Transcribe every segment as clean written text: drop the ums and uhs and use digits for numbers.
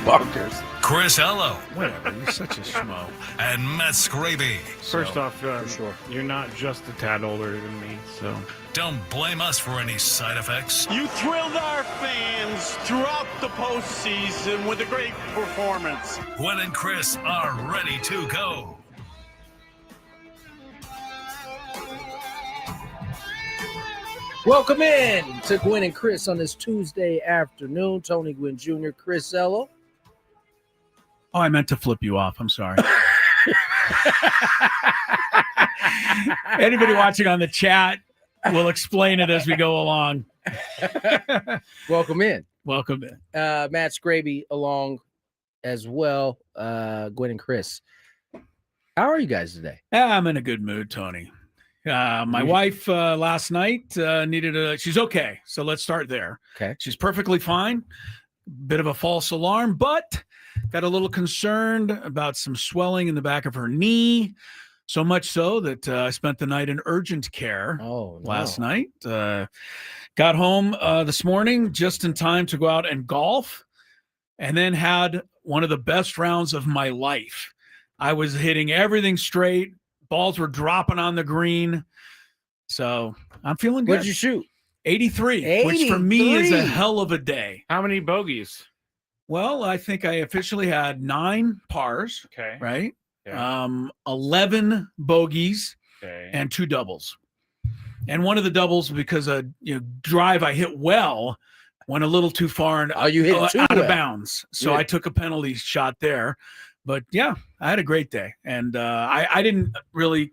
bonkers. Chris Ello. Whatever, you're such a schmo. And Matt Skraby. First off, sure. you're not just a tad older than me, so. Don't blame us for any side effects. You thrilled our fans throughout the postseason with a great performance. Gwynn and Chris are ready to go. Welcome in to Gwynn and Chris on this Tuesday afternoon. Tony Gwynn Jr., Chris Ello. Oh, I meant to flip you off. I'm sorry. Anybody watching on the chat, we'll explain it as we go along. Welcome in. Welcome in. Matt Skraby along as well. Gwynn and Chris. How are you guys today? I'm in a good mood, Tony. My wife last night she's okay. So let's start there. Okay. She's perfectly fine. Bit of a false alarm, but got a little concerned about some swelling in the back of her knee. So much so that I spent the night in urgent care last night. Got home this morning just in time to go out and golf, and then had one of the best rounds of my life. I was hitting everything straight. Balls were dropping on the green. So I'm feeling good. What did you shoot? 83, which for me is a hell of a day. How many bogeys? Well, I think I officially had 9 pars, Okay. right? Yeah. 11 bogeys Okay. and 2 doubles. And one of the doubles, because a drive I hit well, went a little too far and you hit too out well. of bounds. So Yeah. I took a penalty shot there. But yeah, I had a great day, and I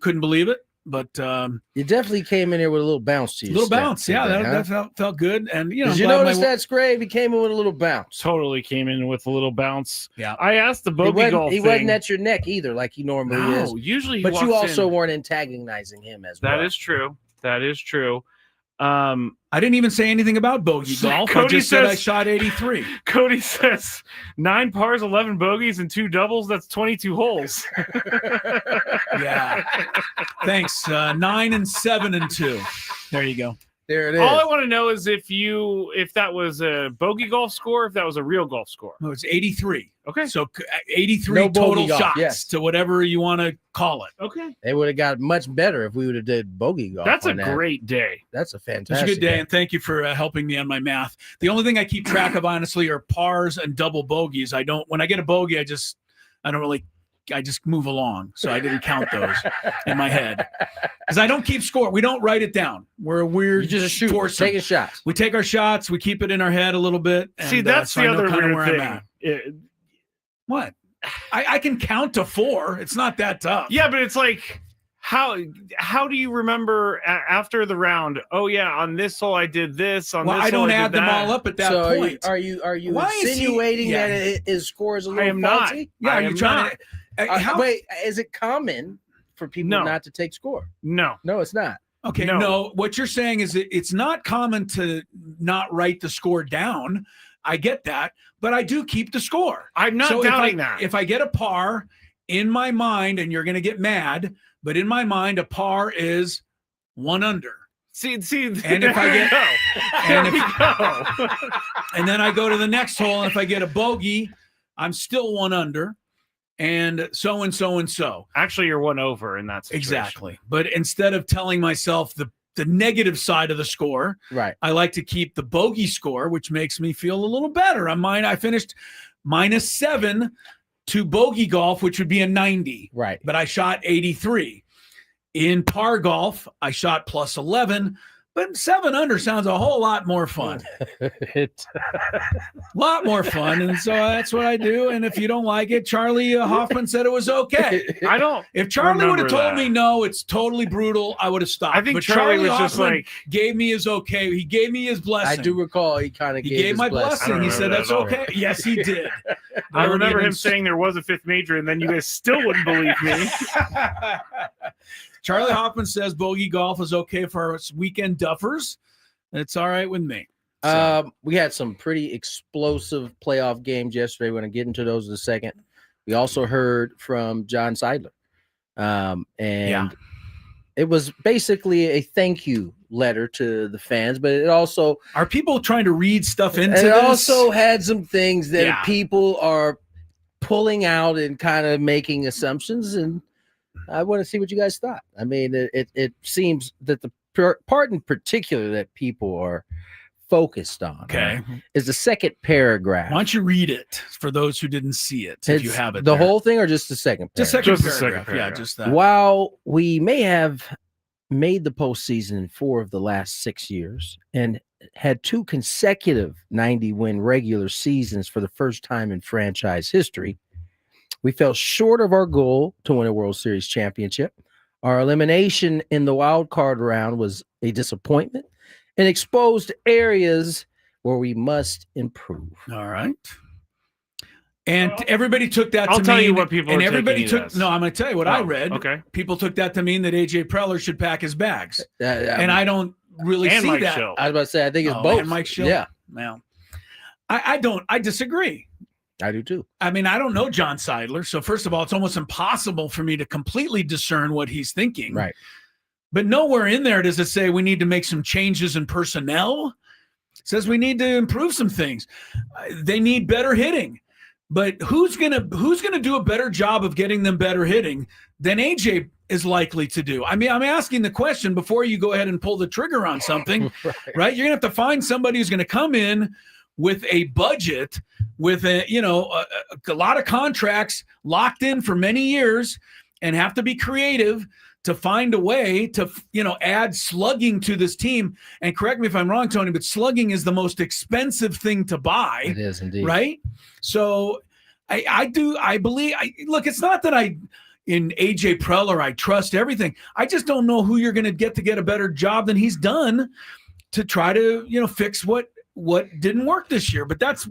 couldn't believe it. But You definitely came in here with a little bounce to you. a little bounce, yeah, that felt good. And Did you notice that, Scrabe? He came in with a little bounce. Totally came in with a little bounce. Yeah. I asked the bogey golf He thing. wasn't at your neck either, like he normally is. No, usually he But you walks also in. weren't antagonizing him as well. That is true. That is true. I didn't even say anything about bogey golf. I Cody just said I says- shot 83. Cody says 9 pars, 11 bogeys, and 2 doubles. That's 22 holes. Yeah. Thanks. 9 and 7 and 2. There you go. There it is. All I want to know is if that was a bogey golf score, if that was a real golf score. No, it's 83. Okay. So 83 No bogey total golf, shots yes. to whatever you want to call it. Okay. They would have got much better if we would have did bogey golf. That's a on that. great day. That's a It's fantastic. a good day, and thank you for helping me on my math. The only thing I keep track of, honestly, are pars and double bogeys. When I get a bogey, I just move along. So I didn't count those in my head because I don't keep score. We don't write it down. We're a weird. You just shoot, foursome. taking shots. We take our shots. We keep it in our head a little bit. And, See, that's so I the know other kinda weird where I'm at. thing. What? I can count to 4. It's not that tough. Yeah, but it's like, how do you remember after the round? Oh yeah, on this hole I did this. On Well, this I don't hole, add did them that. all up at that So point. are you Why is he- insinuating yeah. that his score is a I little am not. faulty? Yeah, I you're am trying not. to. How, Wait, is it common for people No. not to take score? No. No, it's not. Okay, No. no. What you're saying is it's not common to not write the score down. I get that, but I do keep the score. I'm not So doubting that. If I get a par in my mind, and you're going to get mad, but in my mind, a par is 1 under. See, And and if I get- there and we if- go. And then I go to the next hole, and if I get a bogey, I'm still 1 under, and so and so and so. Actually, you're 1 over in that situation. Exactly. But instead of telling myself the negative side of the score, Right. I like to keep the bogey score, which makes me feel a little better. I finished -7 to bogey golf, which would be a 90, Right. but I shot 83. In par golf, I shot +11, but 7 under sounds a whole lot more fun. Lot more fun, and so that's what I do. And if you don't like it, Charlie Hoffman said it was okay. I don't. If Charlie would have remember told that. me no, it's totally brutal, I would have stopped. I think but Charlie was just Hoffman like, gave me his okay. He gave me his I blessing. do recall he kind of He gave gave his my I blessing. don't He said remember that's that at all. okay. Yes, he did. I Don't remember even him saying there was a 5th major, and then you guys still wouldn't believe me. Charlie Hoffman says bogey golf is okay for us weekend duffers. It's all right with me. We had some pretty explosive playoff games yesterday. We're going to get into those in a second. We also heard from John Seidler. And Yeah. it was basically a thank you letter to the fans, but it also Are people trying to read stuff into it this? also had some things that Yeah. people are pulling out and kind of making assumptions, and I want to see what you guys thought. I mean, it seems that the part in particular that people are focused on is the second paragraph. Why don't you read it for those who didn't see it, if you have it the there. whole thing or just the second paragraph? Just the second paragraph. Yeah, paragraph. just that. While we may have made the postseason in 4 of the last 6 years and had 2 consecutive 90-win regular seasons for the first time in franchise history, we fell short of our goal to win a World Series championship. Our elimination in the wild card round was a disappointment and exposed areas where we must improve. All right. And everybody took that to mean. I'll tell you what people and are everybody taking it took. as. No, I'm going to tell you what I read. Okay. People took that to mean that AJ Preller should pack his bags, and And I don't really And see Mike that. Schill. I was about to say, I think it's Oh, both. and Mike Schill. Yeah, Well, I don't. I disagree. I do too. I mean, I don't know John Seidler, so first of all, it's almost impossible for me to completely discern what he's thinking. Right. But nowhere in there does it say we need to make some changes in personnel. It says we need to improve some things. They need better hitting. But who's gonna do a better job of getting them better hitting than AJ is likely to do? I mean, I'm asking the question before you go ahead and pull the trigger on something, right? You're gonna have to find somebody who's gonna come in with a budget, with a lot of contracts locked in for many years, and have to be creative to find a way to, add slugging to this team. And correct me if I'm wrong, Tony, but slugging is the most expensive thing to buy. It is indeed. Right? So I believe, look, it's not that in AJ Preller, I trust everything. I just don't know who you're going to get a better job than he's done to try to, fix what didn't work this year. But that's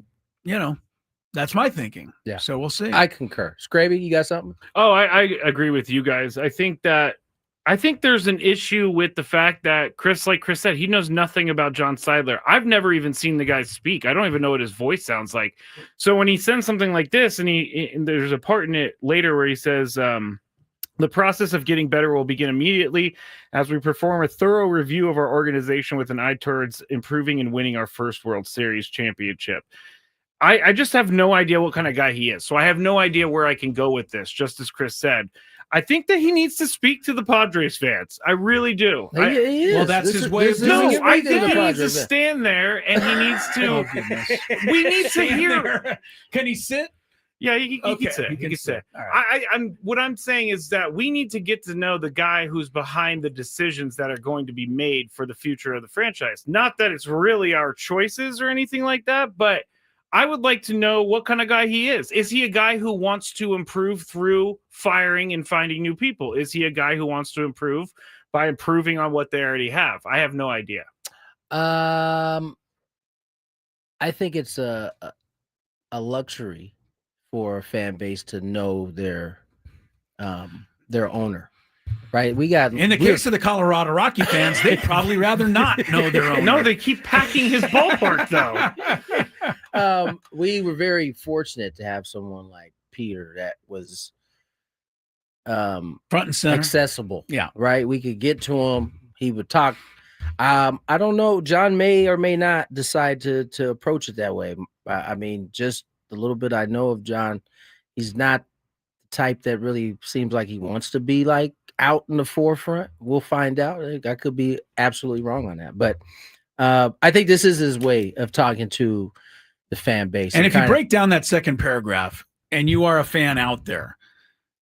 my thinking. Yeah. So we'll see. I concur. Skraby, you got something? Oh, I agree with you guys. I think there's an issue with the fact that like Chris said, he knows nothing about John Seidler. I've never even seen the guy speak. I don't even know what his voice sounds like. So when he sends something like this, and there's a part in it later where he says, the process of getting better will begin immediately as we perform a thorough review of our organization with an eye towards improving and winning our first World Series championship. I just have no idea what kind of guy he is. So I have no idea where I can go with this, just as Chris said. I think that he needs to speak to the Padres fans. I really do. He is. Well, that's his way of doing No, it. I think he needs to stand there and he needs to. Oh, goodness. We need to Stand hear. there. Can he sit? Yeah, he can sit. He He can sit. All right. What I'm saying is that we need to get to know the guy who's behind the decisions that are going to be made for the future of the franchise. Not that it's really our choices or anything like that, but I would like to know what kind of guy he is. Is he a guy who wants to improve through firing and finding new people? Is he a guy who wants to improve by improving on what they already have? I have no idea. I think it's a luxury for a fan base to know their owner, right? In the case of the Colorado Rocky fans, they'd probably rather not know their owner. No, they keep packing his ballpark though. We were very fortunate to have someone like Peter that was front and center, accessible. Yeah, right. We could get to him. He would talk. I don't know. John may or may not decide to approach it that way. I mean, just the little bit I know of John, he's not the type that really seems like he wants to be like out in the forefront. We'll find out. I could be absolutely wrong on that, but I think this is his way of talking to the fan base. And if you break down that second paragraph, and you are a fan out there,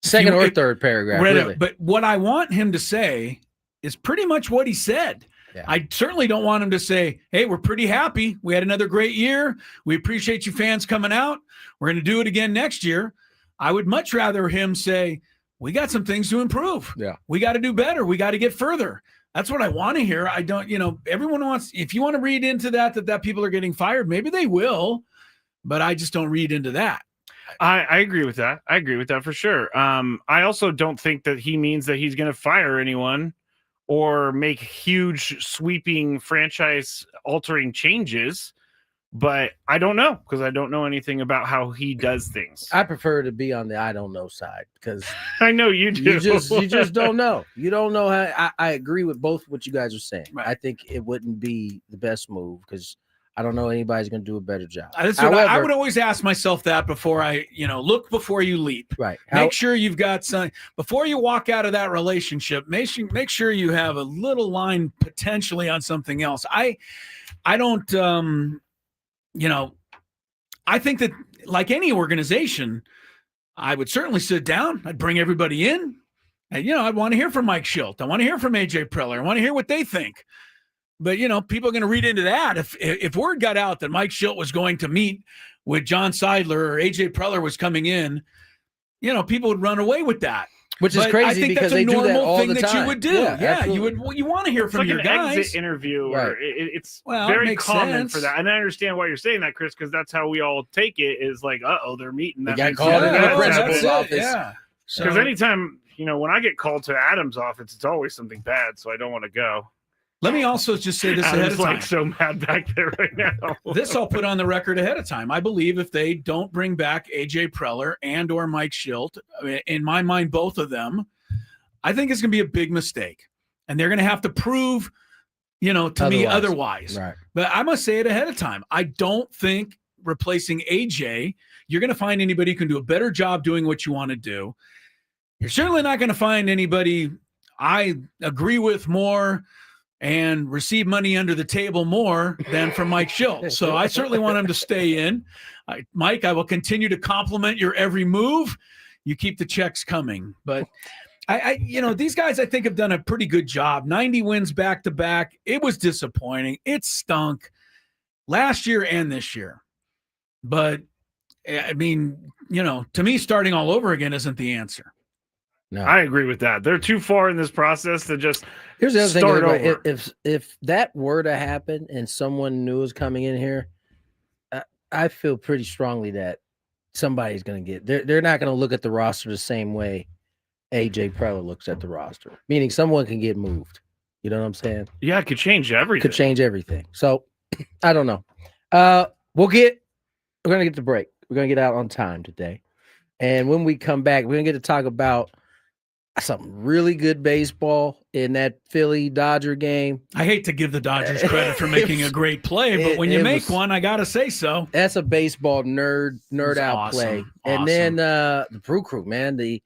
second or third paragraph, really. But what I want him to say is pretty much what he said. Yeah. I certainly don't want him to say, hey, we're pretty happy. We had another great year. We appreciate you fans coming out. We're going to do it again next year. I would much rather him say, we got some things to improve. Yeah. We got to do better. We got to get further. That's what I want to hear. I don't, everyone wants, if you want to read into that people are getting fired, maybe they will, but I just don't read into that. I agree with that. I agree with that for sure. I also don't think that he means that he's going to fire anyone or make huge sweeping franchise altering changes. but I don't know because I don't know anything about how he does things. I prefer to be on the I don't know side because I know you do. you just don't know. You don't know how. I agree with both what you guys are saying. Right. I think it wouldn't be the best move because I don't know anybody's going to do a better job. That's what I would always ask myself that before I, look before you leap. Right. Make sure you've got some before you walk out of that relationship. Make sure you have a little line potentially on something else. I don't. I think that like any organization, I would certainly sit down. I'd bring everybody in. And, I'd want to hear from Mike Schilt. I want to hear from AJ Preller. I want to hear what they think. But, people are going to read into that. If word got out that Mike Schilt was going to meet with John Seidler or AJ Preller was coming in, people would run away with that. Which is crazy I think because that's a they do that normal all thing the that time. you would do. Yeah, You want to hear It's from like your an guys. exit interview, Right. or it's Well, it very makes common sense. for that. And I understand why you're saying that, Chris, because that's how we all take it. Is like, they're meeting. They That got means called something in the bad's principal's happening. office. Yeah. Because So, anytime, when I get called to Adam's office, it's always something bad, so I don't want to go. let me also just say this ahead Adam's of time. like so mad back there right now. This I'll put on the record ahead of time. I believe if they don't bring back AJ Preller and or Mike Schilt, in my mind, both of them, I think it's going to be a big mistake. And they're going to have to prove, to me otherwise. Right. But I must say it ahead of time. I don't think replacing AJ, you're going to find anybody who can do a better job doing what you want to do. You're certainly not going to find anybody I agree with more and receive money under the table more than from Mike Schilt. So I certainly want him to stay in. Mike, I will continue to compliment your every move. You keep the checks coming. But these guys I think have done a pretty good job. 90 wins back to back. It was disappointing. It stunk last year and this year. But I mean, to me, starting all over again isn't the answer. No. I agree with that. They're too far in this process to just Here's the other thing. start Everybody, over. if that were to happen and someone new is coming in here, I feel pretty strongly that somebody's going to get. They're not going to look at the roster the same way AJ Preller looks at the roster. Meaning someone can get moved. You know what I'm saying? Yeah, it could change everything. Could change everything. So I don't know. We're going to get the break. We're going to get out on time today. And when we come back, we're going to get to talk about some really good baseball in that Philly Dodger game. I hate to give the Dodgers credit for making a great play, but when you make one, I got to say so. That's a baseball nerd out awesome. play. Awesome. And then the Brew Crew, man, the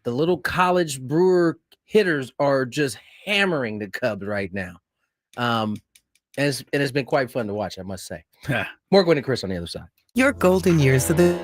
little college Brewer hitters are just hammering the Cubs right now. And it's been quite fun to watch, I must say. More Gwynn and Chris on the other side. Your golden years of the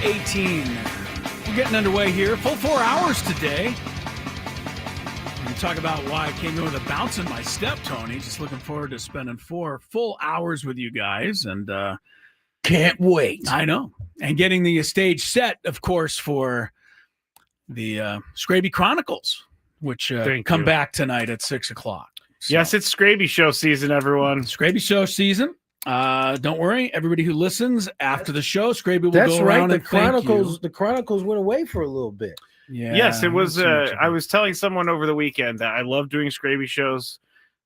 6:18. We're getting underway here. Full 4 hours today. We talk about why I came in with a bounce in my step, Tony. Just looking forward to spending 4 full hours with you guys. And Can't wait. I know. And getting the stage set, of course, for the Skraby Chronicles, which come back tonight at 6 o'clock. So, yes, it's Skraby show season, everyone. Skraby show season. Don't worry, everybody who listens after the show, Skraby will go around and thank you. The Chronicles went away for a little bit. Yeah. Yes, it was. I was telling someone over the weekend that I love doing Skraby shows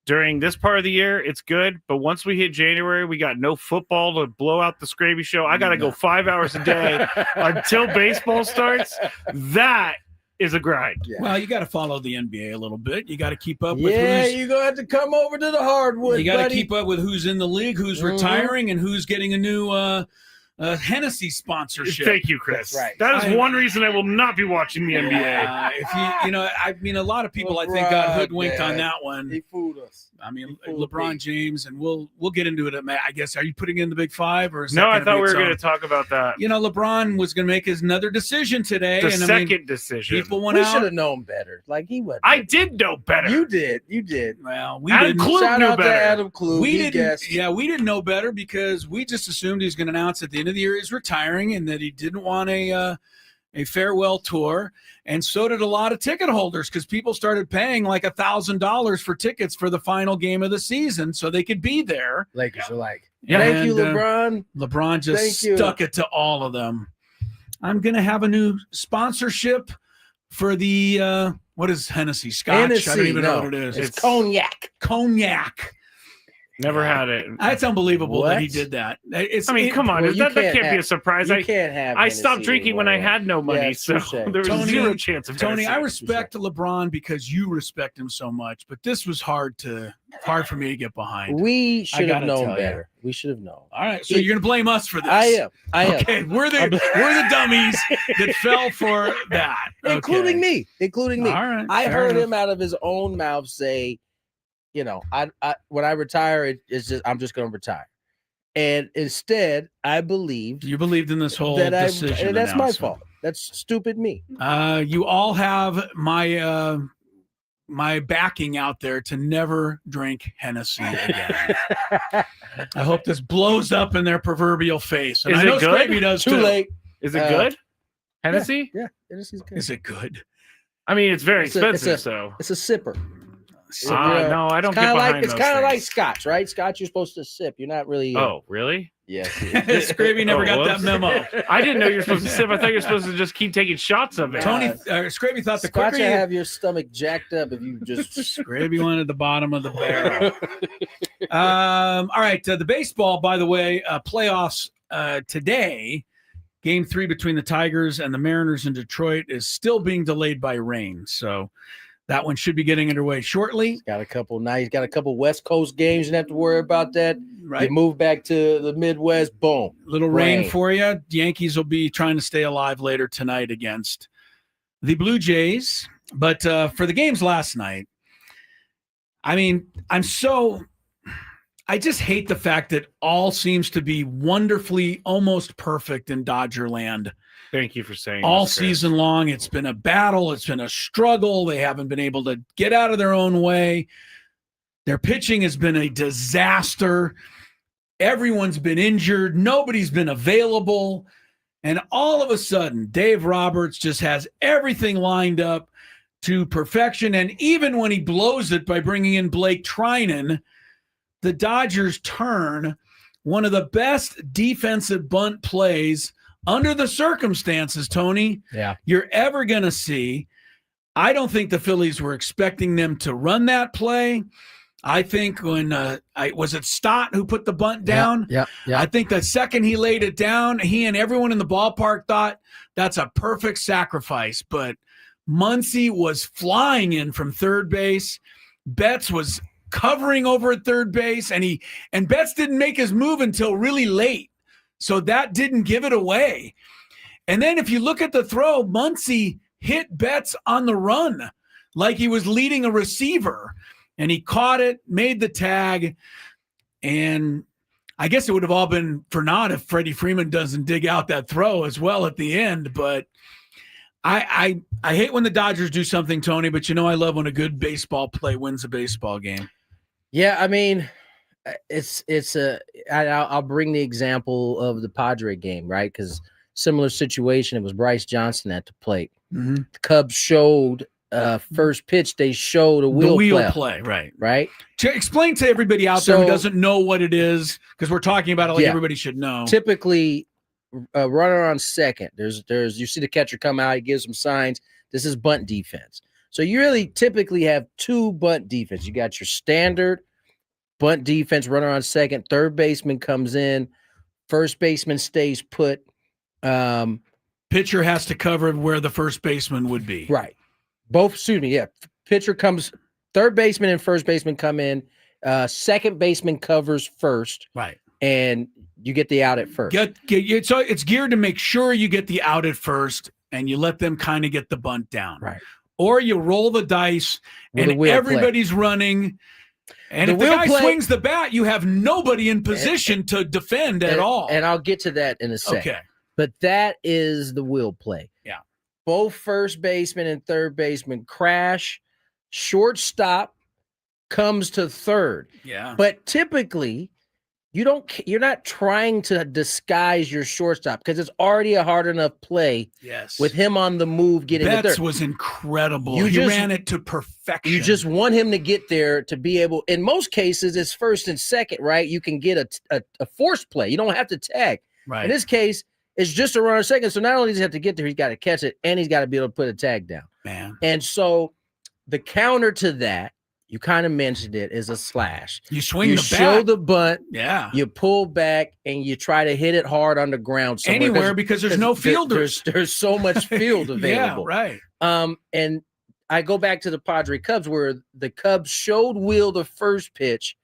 during this part of the year. It's good, but once we hit January, we got no football to blow out the Skraby show. I got to go 5 hours a day until baseball starts. That is a grind. Yeah. Well, you got to follow the NBA a little bit. You got to keep up with you're going to have to come over to the hardwood, you got to keep up with who's in the league, who's retiring, and who's getting a new Hennessy sponsorship. Thank you, Chris. That's right. That is one reason I will not be watching the NBA. If a lot of people I think got hoodwinked on that one. He fooled us. I mean, LeBron James, and we'll get into it. I guess, are you putting in the Big Five, or is no? I thought we were going to talk about that. LeBron was going to make another decision today. The second decision. People went out. We should have known better. Like he would. I did know better. You did. Well, we Adam didn't. Klug Shout knew out better. to Adam Klug. We He didn't. guessed. Yeah, we didn't know better because we just assumed he was going to announce at the end of the year he's retiring and that he didn't want a farewell tour. And so did a lot of ticket holders because people started paying like $1,000 for tickets for the final game of the season so they could be there. Lakers are like, Yeah, thank you, and, LeBron. LeBron just Thank you. stuck it to all of them. I'm going to have a new sponsorship for the, what is Hennessy? Scotch? Hennessy, I don't even know no. what it is. It's cognac. Cognac. Never had it. That's unbelievable that he What? did that. Come on. well, you that can't can't be a surprise. You can't have. I stopped Hennessy drinking when I anymore. had no money, Yeah, so touche. there was Tony, zero chance of Tony, I Hennessy. respect LeBron because you respect him so much, but this was hard for me to get behind. We should have gotta known tell you. better. We should have known. All right, so you're going to blame us for this. I am. Okay, we're the dummies that fell for that, Including me. All right, I fair heard enough. him out of his own mouth say, I when I retire, I'm just going to retire. And instead, I believed You believed in this whole that decision. and that's my announcement. fault. That's stupid me. You all have my my backing out there to never drink Hennessy again. I hope this blows up in their proverbial face. And Is I it know good? Skraby does Too too. late. Is it good? Hennessy? Yeah, Hennessy's good. Is it good? I mean, it's very It's a- expensive, so. It's a sipper. No, I don't get behind It's those kind of like things. Scotch, right? Scotch, you're supposed to sip. You're not really. Oh, really? Yes. Skraby never got that whoops. memo. I didn't know you were supposed to sip. I thought you were supposed to just keep taking shots of it. Tony, Skraby thought the Scotch quicker will you have your stomach jacked up if you just. Skraby wanted the bottom of the barrel. All right, the baseball, by the way, playoffs today. Game 3 between the Tigers and the Mariners in Detroit is still being delayed by rain, so that one should be getting underway shortly. Got a couple West Coast games. You don't have to worry about that. Right, You move back to the Midwest. Boom. little rain Rain. for you. Yankees will be trying to stay alive later tonight against the Blue Jays. But for the games last night, I mean, I just hate the fact that all seems to be wonderfully, almost perfect in Dodger land. Thank you for saying All this, Chris. season long. It's been a battle. It's been a struggle. They haven't been able to get out of their own way. Their pitching has been a disaster. Everyone's been injured. Nobody's been available. And all of a sudden, Dave Roberts just has everything lined up to perfection. And even when he blows it by bringing in Blake Trinan, the Dodgers turn one of the best defensive bunt plays under the circumstances, Tony, you're ever going to see. I don't think the Phillies were expecting them to run that play. I think when was it Stott who put the bunt down? Yeah. I think the second he laid it down, he and everyone in the ballpark thought that's a perfect sacrifice. But Muncy was flying in from third base. Betts was covering over at third base, and Betts didn't make his move until really late. So that didn't give it away. And then if you look at the throw, Muncy hit Betts on the run like he was leading a receiver. And he caught it, made the tag. And I guess it would have all been for naught if Freddie Freeman doesn't dig out that throw as well at the end. But I hate when the Dodgers do something, Tony, but I love when a good baseball play wins a baseball game. Yeah, I mean, I'll bring the example of the Padre game, right? Because similar situation, it was Bryce Johnson at the plate. Mm-hmm. The Cubs showed first pitch, they showed a wheel play, right? Right. To explain to everybody out there who doesn't know what it is, because we're talking about it like everybody should know. Typically, runner on second. There's you see the catcher come out, he gives some signs. This is bunt defense. So you really typically have two bunt defense. You got your standard bunt defense, runner on second, third baseman comes in, first baseman stays put. Pitcher has to cover where the first baseman would be. Right. Pitcher comes, third baseman and first baseman come in. Second baseman covers first. Right. And you get the out at first. So it's geared to make sure you get the out at first and you let them kind of get the bunt down. Right. Or you roll the dice and everybody's running. And if the guy swings the bat, you have nobody in position to defend at all. And I'll get to that in a second. Okay. But that is the wheel play. Yeah. Both first baseman and third baseman crash. Shortstop comes to third. Yeah. But typically, you're not trying to disguise your shortstop because it's already a hard enough play. Yes. With him on the move getting to third. Betts was incredible. He ran it to perfection. You just want him to get there to be able. In most cases, it's first and second, right? You can get a force play. You don't have to tag. Right. In this case, it's just a runner second. So not only does he have to get there, he's got to catch it, and he's got to be able to put a tag down. Man. And so the counter to that, you kind of mentioned it, is a slash. You swing the bat. You show the bunt. Yeah. You pull back, and you try to hit it hard on the ground somewhere. Anywhere because there's no fielders. There's so much field available. Yeah, right. And I go back to the Padre Cubs where the Cubs showed Will the first pitch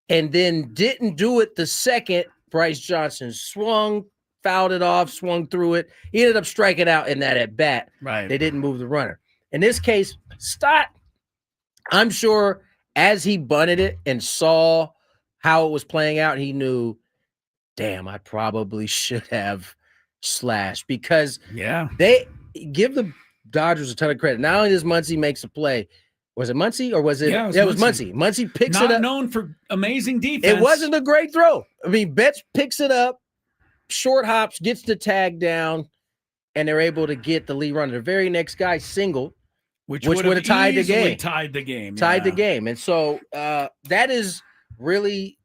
and then didn't do it the second. Bryce Johnson swung, fouled it off, swung through it. He ended up striking out in that at bat. Right. They didn't move the runner. In this case, Stott, I'm sure as he bunted it and saw how it was playing out, he knew, damn, I probably should have slashed because they give the Dodgers a ton of credit. Not only does Muncy makes a play, was it Muncy or was it? Yeah, it was Muncy. Muncy picks it up. Not known for amazing defense. It wasn't a great throw. I mean, Betts picks it up, short hops, gets the tag down, and they're able to get the lead runner. The very next guy singled, which would have tied the game. Tied the game. Tied the game. And so that is really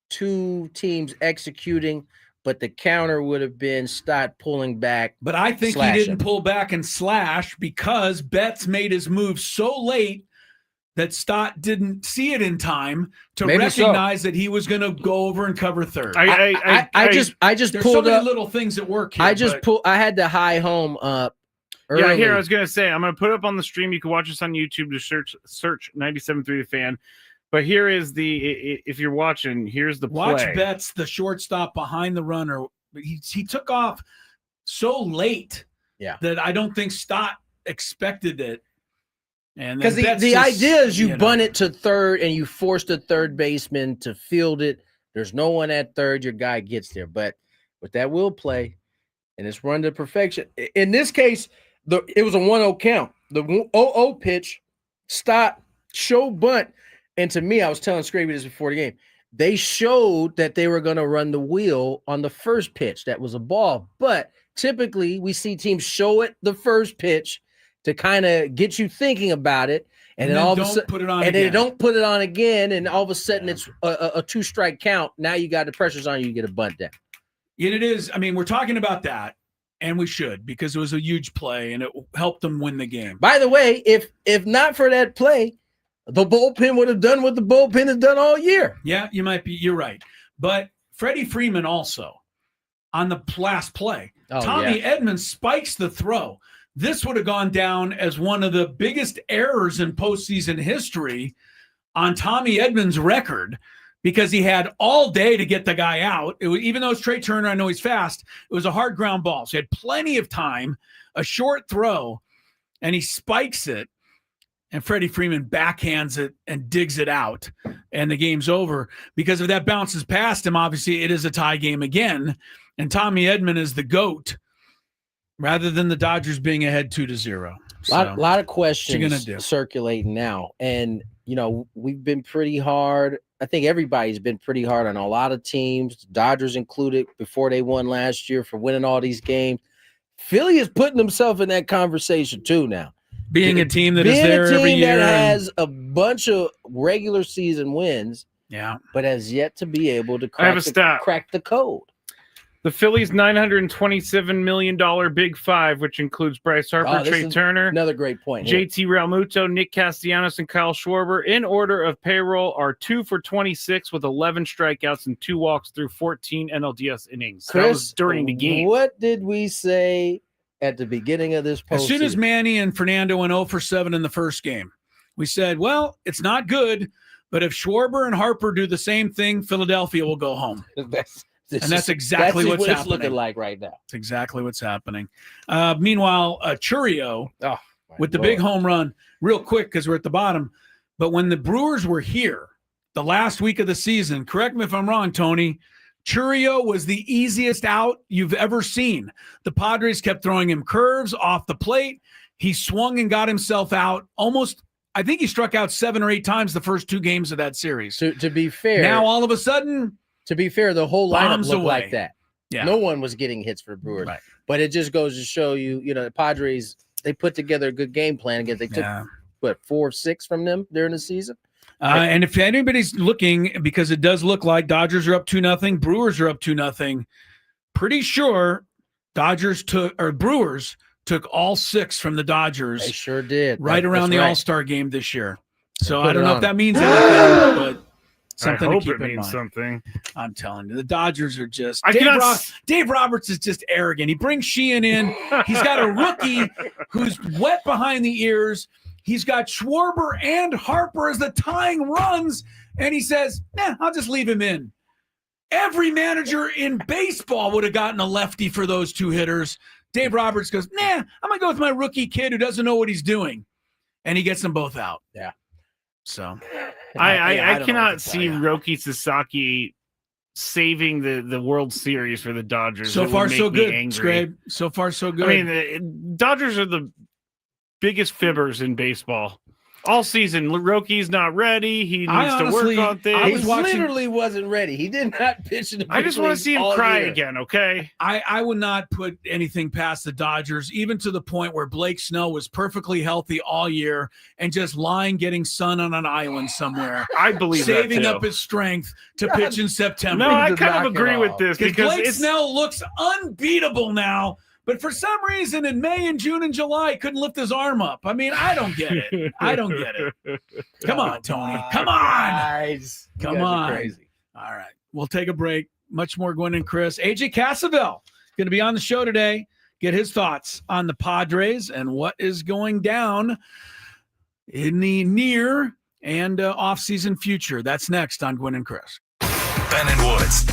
two teams executing, but the counter would have been Stott pulling back. But I think he didn't pull back and slash because Betts made his move so late that Stott didn't see it in time to recognize that he was going to go over and cover third. I just there's pulled so many up little things that work here. I had the high home up. Early. Yeah, here I was gonna say I'm gonna put up on the stream. You can watch us on YouTube to search 97.3 The Fan. But here is if you're watching, here's the play. Watch Betts, the shortstop behind the runner. He took off so late that I don't think Stott expected it. And because the idea is you bunt it to third and you force the third baseman to field it. There's no one at third. Your guy gets there. But with that will play and it's run to perfection. In this case, it was a 1-0 count. The 0-0 pitch, Stott, show bunt. And to me, I was telling Skraby this before the game. They showed that they were going to run the wheel on the first pitch. That was a ball. But typically, we see teams show it the first pitch to kind of get you thinking about it. And then all of a sudden, they don't put it on again. And all of a sudden, it's a 2-strike count. Now you got the pressures on you. You get a bunt down. And it is. I mean, we're talking about that. And we should, because it was a huge play and it helped them win the game. By the way, if not for that play, the bullpen would have done what the bullpen has done all year. Yeah, you're right. But Freddie Freeman also on the last play. Tommy Edmonds spikes the throw. This would have gone down as one of the biggest errors in postseason history on Tommy Edmonds' record. Because he had all day to get the guy out. Even though it's Trey Turner, I know he's fast, it was a hard ground ball. So he had plenty of time, a short throw, and he spikes it. and Freddie Freeman backhands it and digs it out, and the game's over. Because if that bounces past him, obviously it is a tie game again, and Tommy Edman is the GOAT rather than the Dodgers being ahead 2-0. Lot of questions do? circulating now, and we've been pretty hard. I think everybody's been pretty hard on a lot of teams, Dodgers included, before they won last year for winning all these games. Philly is putting himself in that conversation too now. Being a team that is there every year. That has a bunch of regular season wins, but has yet to be able to crack the code. The Phillies' $927 million Big Five, which includes Bryce Harper, Trey Turner, another great point, JT Realmuto, Nick Castellanos, and Kyle Schwarber, in order of payroll, are 2 for 26 with 11 strikeouts and 2 walks through 14 NLDS innings. Chris, that was during the game. What did we say at the beginning of this postseason? As soon as Manny and Fernando went 0 for 7 in the first game, we said, well, it's not good, but if Schwarber and Harper do the same thing, Philadelphia will go home. That's exactly what's happening. It's looking like right now. It's exactly what's happening. Meanwhile, Churio with the big home run, real quick because we're at the bottom. But when the Brewers were here the last week of the season, correct me if I'm wrong, Tony, Churio was the easiest out you've ever seen. The Padres kept throwing him curves off the plate. He swung and got himself out almost. I think he struck out 7 or 8 times the first 2 games of that series. To be fair, now all of a sudden. To be fair, the whole lineup looked like that. Yeah. No one was getting hits for Brewers. Right. But it just goes to show you, the Padres, they put together a good game plan against. They took, 4 or 6 from them during the season? And if anybody's looking, because it does look like Dodgers are up 2-0, Brewers are up 2-0, pretty sure Brewers took all 6 from the Dodgers. They sure did. Right around the All-Star game this year. So I don't know if that means anything, but something I hope to keep it in means mind. Something. I'm telling you, the Dodgers are just. Dave Roberts is just arrogant. He brings Sheehan in. He's got a rookie who's wet behind the ears. He's got Schwarber and Harper as the tying runs, and he says, I'll just leave him in. Every manager in baseball would have gotten a lefty for those 2 hitters. Dave Roberts goes, I'm going to go with my rookie kid who doesn't know what he's doing. And he gets them both out. Yeah. So I cannot see Roki Sasaki saving the World Series for the Dodgers. So far, so good, Skraby. So far, so good. I mean, the Dodgers are the biggest fibbers in baseball. All season, Roki's not ready. He needs to work on things. He literally wasn't ready. He did not pitch in the I just want to see him cry again, okay? I would not put anything past the Dodgers, even to the point where Blake Snell was perfectly healthy all year and just lying getting sun on an island somewhere. I believe saving that too. up his strength to pitch in September. No, I kind of agree with this because Blake Snell looks unbeatable now. But for some reason, in May and June and July, couldn't lift his arm up. I mean, I don't get it. Come on, Tony. Come on. Come on. Crazy. All right. We'll take a break. Much more Gwynn and Chris. AJ Cassavell going to be on the show today. Get his thoughts on the Padres and what is going down in the near and off-season future. That's next on Gwynn and Chris. Ben and Woods.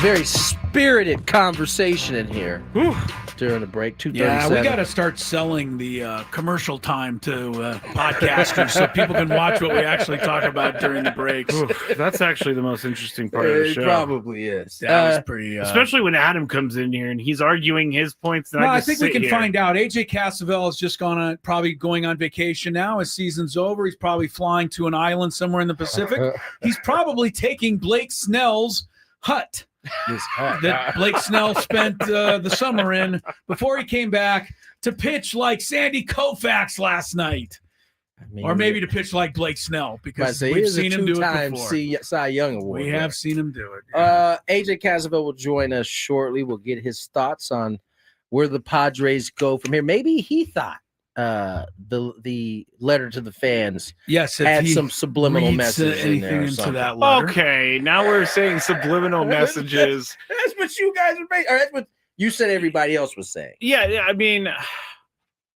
very spirited conversation in here during the break. 2:37. Yeah, we got to start selling the commercial time to podcasters so people can watch what we actually talk about during the breaks. That's actually the most interesting part of the show. It probably is. That was pretty. Especially when Adam comes in here and he's arguing his points. And I think we can find out. AJ Cassavell has just probably going on vacation now. His season's over. He's probably flying to an island somewhere in the Pacific. He's probably taking Blake Snell's hut that Blake Snell spent the summer in before he came back to pitch like Sandy Koufax last night. Or maybe to pitch like Blake Snell, because we've seen him do it before. Cy Young Award. We have seen him do it. Yeah. AJ Cassavell will join us shortly. We'll get his thoughts on where the Padres go from here. Maybe he thought the letter to the fans had some subliminal messages in there. Into that letter. Okay, now we're saying subliminal messages. That's what you guys are making. Or that's what you said everybody else was saying. Yeah, I mean,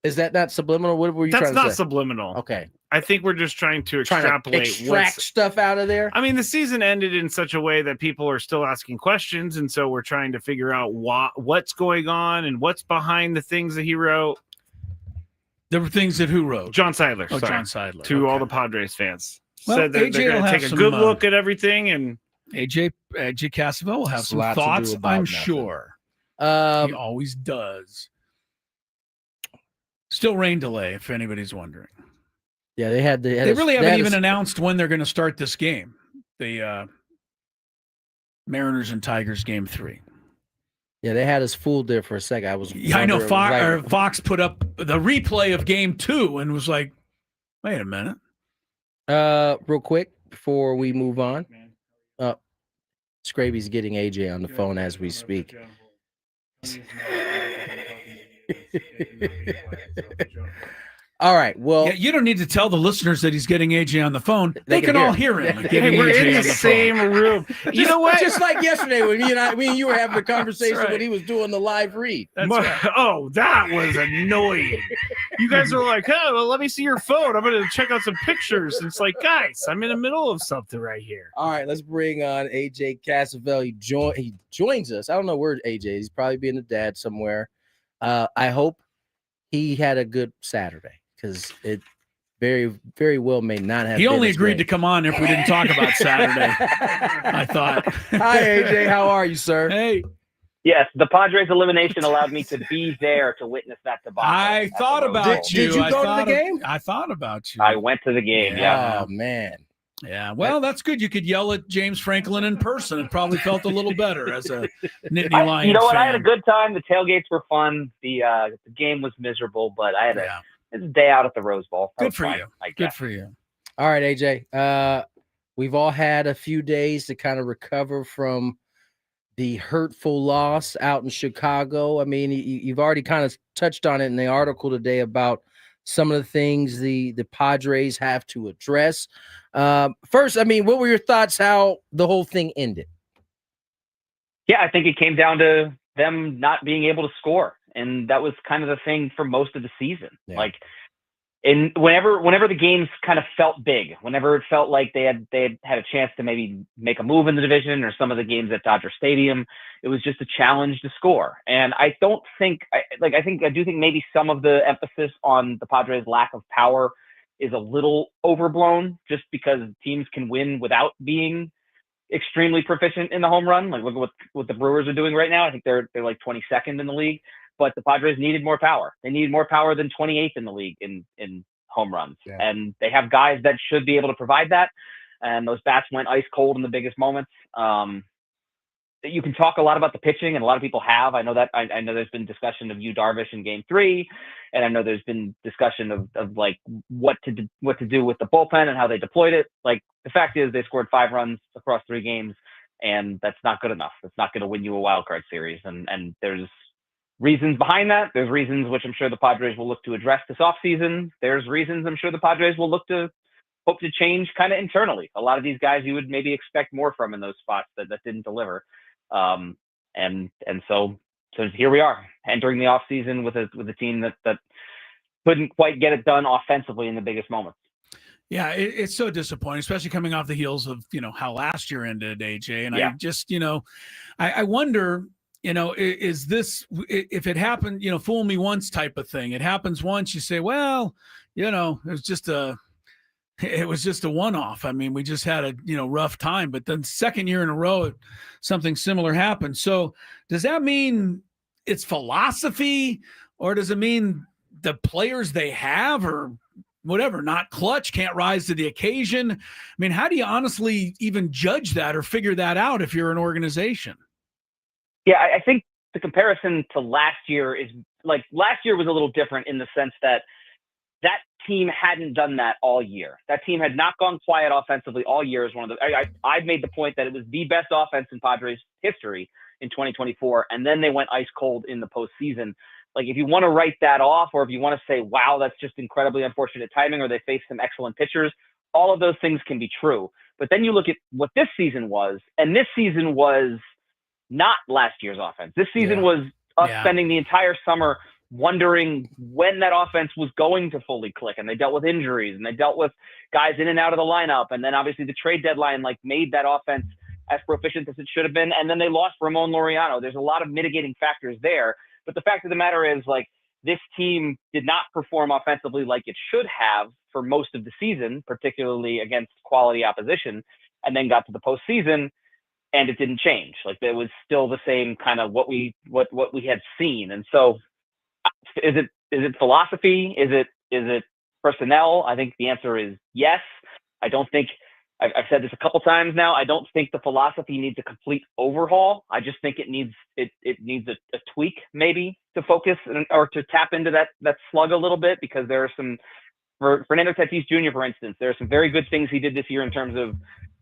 is that not subliminal? What were you trying to say? That's not subliminal. Okay. I think we're just trying to extract stuff out of there. I mean, the season ended in such a way that people are still asking questions, and so we're trying to figure out what's going on and what's behind the things that he wrote. There were things that who wrote? John Seidler. Oh, John Seidler. To all the Padres fans. Well, said that they're going to take a good look at everything. And AJ Cassavell will have some thoughts, I'm sure. He always does. Still rain delay, if anybody's wondering. Yeah, they really haven't even announced when they're going to start this game. The Mariners and Tigers game 3. Yeah, they had us fooled there for a second. I know Fox put up the replay of game 2 and was like, wait a minute. Real quick before we move on. Skraby's getting AJ on the phone as we speak. All right. Well, you don't need to tell the listeners that he's getting AJ on the phone. They can all hear him. We're in the same room. You know what? Just like yesterday when you were having a conversation when he was doing the live read. Oh, that was annoying. You guys are like, oh, well, let me see your phone. I'm going to check out some pictures. And it's like, guys, I'm in the middle of something right here. All right, let's bring on AJ Cassavell. He joins us. I don't know where AJ is. He's probably being a dad somewhere. I hope he had a good Saturday, because it very, very well may not have. He only agreed to come on if we didn't talk about Saturday. I thought. Hi, AJ. How are you, sir? Hey. Yes, the Padres elimination allowed me to be there to witness that debacle. I thought about you. Did you go to the game? I thought about you. I went to the game. Yeah. Oh man. Yeah, well, that's good. You could yell at James Franklin in person. It probably felt a little better as a Nittany Lions You know what? fan. I had a good time. The tailgates were fun. The game was miserable, but I had a day out at the Rose Bowl. Good for you. Good for you. All right, AJ. We've all had a few days to kind of recover from the hurtful loss out in Chicago. I mean, you've already kind of touched on it in the article today about some of the things the Padres have to address. First, I mean, what were your thoughts how the whole thing ended? Yeah, I think it came down to them not being able to score. And that was kind of the thing for most of the season. Yeah. Like, and whenever the games kind of felt big, whenever it felt like they had a chance to maybe make a move in the division, or some of the games at Dodger Stadium, it was just a challenge to score. And I do think maybe some of the emphasis on the Padres' lack of power is a little overblown, just because teams can win without being extremely proficient in the home run. Like, look at what the Brewers are doing right now. I think they're like 22nd in the league. But the Padres needed more power. They needed more power than 28th in the league in home runs. Yeah. And they have guys that should be able to provide that. And those bats went ice cold in the biggest moments. You can talk a lot about the pitching, and a lot of people have. I know there's been discussion of Yu Darvish in Game 3, and I know there's been discussion of like what to do with the bullpen and how they deployed it. Like, the fact is, they scored 5 runs across 3 games, and that's not good enough. It's not going to win you a wild card series. And there's reasons behind that. There's reasons which I'm sure the Padres will look to address this offseason. There's reasons I'm sure the Padres will hope to change kind of internally. A lot of these guys you would maybe expect more from in those spots that didn't deliver. And so here we are entering the offseason with a team that couldn't quite get it done offensively in the biggest moments. Yeah, it's so disappointing, especially coming off the heels of, how last year ended, AJ. And I just, I wonder, is this, if it happened, fool me once type of thing. It happens once, you say, well, it was just a one-off. I mean, we just had a, rough time, but then second year in a row, something similar happened. So does that mean it's philosophy, or does it mean the players they have, or whatever, not clutch, can't rise to the occasion? I mean, how do you honestly even judge that or figure that out if you're an organization? Yeah, I think the comparison to last year is like last year was a little different in the sense that team hadn't done that all year. That team had not gone quiet offensively all year. Is one of the I've made the point that it was the best offense in Padres history in 2024, and then they went ice cold in the postseason. Like, if you want to write that off, or if you want to say, wow, that's just incredibly unfortunate timing, or they faced some excellent pitchers, all of those things can be true. But then you look at what this season was, and this season was not last year's offense. This season was us spending the entire summer wondering when that offense was going to fully click. And they dealt with injuries, and they dealt with guys in and out of the lineup. And then obviously the trade deadline made that offense as proficient as it should have been. And then they lost Ramon Laureano. There's a lot of mitigating factors there. But the fact of the matter is, this team did not perform offensively like it should have for most of the season, particularly against quality opposition, and then got to the postseason, and it didn't change. It was still the same kind of what we had seen. And so, is it philosophy? Is it personnel? I think the answer is yes. I don't think. I've said this a couple times now. I don't think the philosophy needs a complete overhaul. I just think it needs a tweak, maybe, to focus or to tap into that slug a little bit, because there are some, for Fernando Tatis Jr., for instance, there are some very good things he did this year in terms of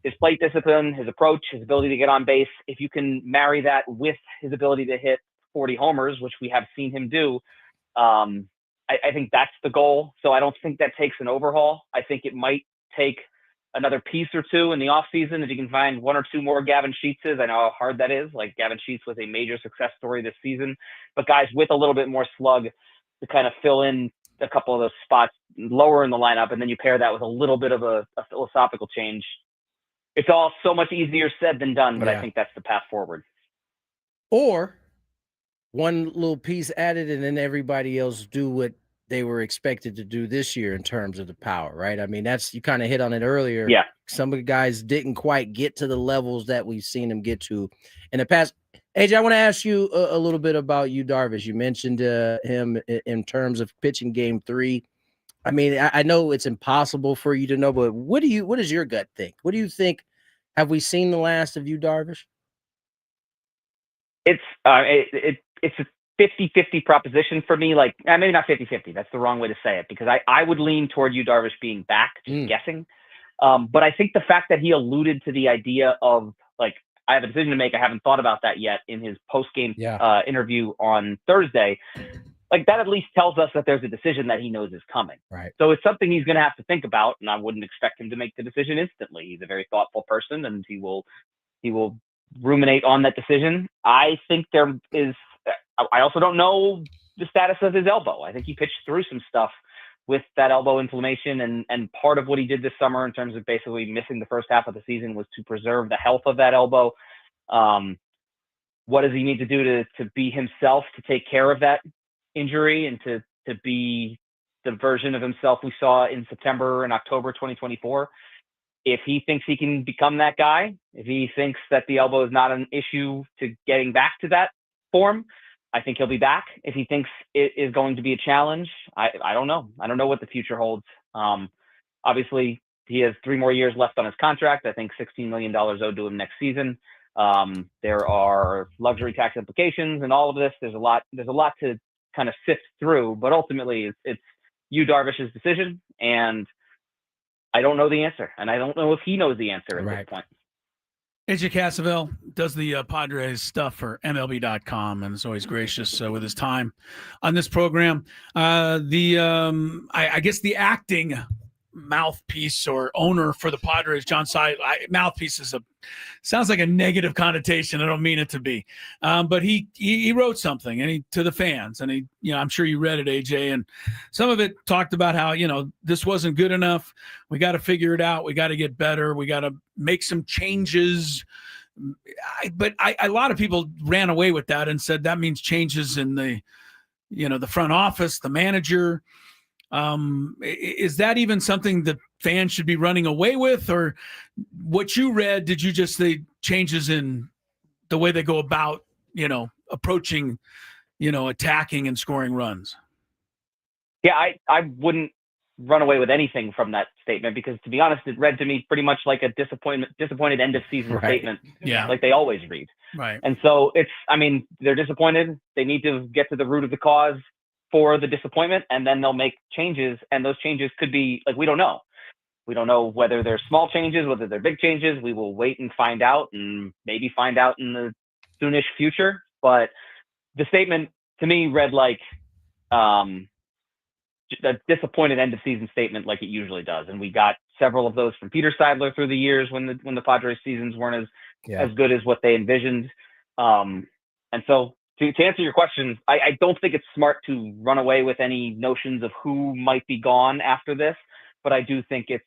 his plate discipline, his approach, his ability to get on base. If you can marry that with his ability to hit 40 homers, which we have seen him do, I think that's the goal. So I don't think that takes an overhaul. I think it might take another piece or two in the offseason if you can find one or two more Gavin Sheetses. I know how hard that is. Gavin Sheets was a major success story this season, but guys with a little bit more slug to kind of fill in a couple of those spots lower in the lineup, and then you pair that with a little bit of a philosophical change. It's all so much easier said than done, but I think that's the path forward. Or one little piece added, and then everybody else do what they were expected to do this year in terms of the power, right? I mean, you kind of hit on it earlier. Yeah. Some of the guys didn't quite get to the levels that we've seen them get to in the past. AJ, I want to ask you a little bit about Yu Darvish. You mentioned him in terms of pitching game 3. I mean, I know it's impossible for you to know, but what does your gut think? What do you think? Have we seen the last of Yu Darvish? It's a 50-50 proposition for me. Maybe not 50-50. That's the wrong way to say it, because I would lean toward Yu Darvish being back, just guessing. But I think the fact that he alluded to the idea of, I have a decision to make, I haven't thought about that yet, in his post-game interview on Thursday, that at least tells us that there's a decision that he knows is coming. Right. So it's something he's going to have to think about, and I wouldn't expect him to make the decision instantly. He's a very thoughtful person, and he will ruminate on that decision. I think there is. I also don't know the status of his elbow. I think he pitched through some stuff with that elbow inflammation, and part of what he did this summer in terms of basically missing the first half of the season was to preserve the health of that elbow. What does he need to do to be himself, to take care of that injury, and to be the version of himself we saw in September and October 2024? If he thinks he can become that guy, if he thinks that the elbow is not an issue to getting back to that form, I think he'll be back. If he thinks it is going to be a challenge, I don't know. I don't know what the future holds. Obviously, he has 3 more years left on his contract. I think $16 million owed to him next season. There are luxury tax implications and all of this. There's a lot to kind of sift through, but ultimately it's Yu Darvish's decision, and I don't know the answer, and I don't know if he knows the answer at this point. AJ Cassavell does the Padres stuff for MLB.com, and is always gracious with his time on this program. I guess the acting mouthpiece or owner for the Padres, John Seidler. Mouthpiece sounds like a negative connotation. I don't mean it to be, but he wrote something and to the fans, and I'm sure you read it, AJ, and some of it talked about how this wasn't good enough. We got to figure it out. We got to get better. We got to make some changes. But a lot of people ran away with that and said that means changes in the front office, the manager. Is that even something that fans should be running away with, or what you read? Did you just say changes in the way they go about, approaching, attacking and scoring runs? Yeah, I wouldn't run away with anything from that statement, because to be honest, it read to me pretty much like a disappointed end of season statement. Yeah. Like they always read. Right. And so they're disappointed. They need to get to the root of the cause for the disappointment, and then they'll make changes. And those changes could be we don't know. We don't know whether they're small changes, whether they're big changes. We will wait and find out, and maybe find out in the soonish future. But the statement to me read like a disappointed end of season statement, like it usually does. And we got several of those from Peter Seidler through the years when the Padres seasons weren't as good as what they envisioned. And so to answer your question, I don't think it's smart to run away with any notions of who might be gone after this, but I do think it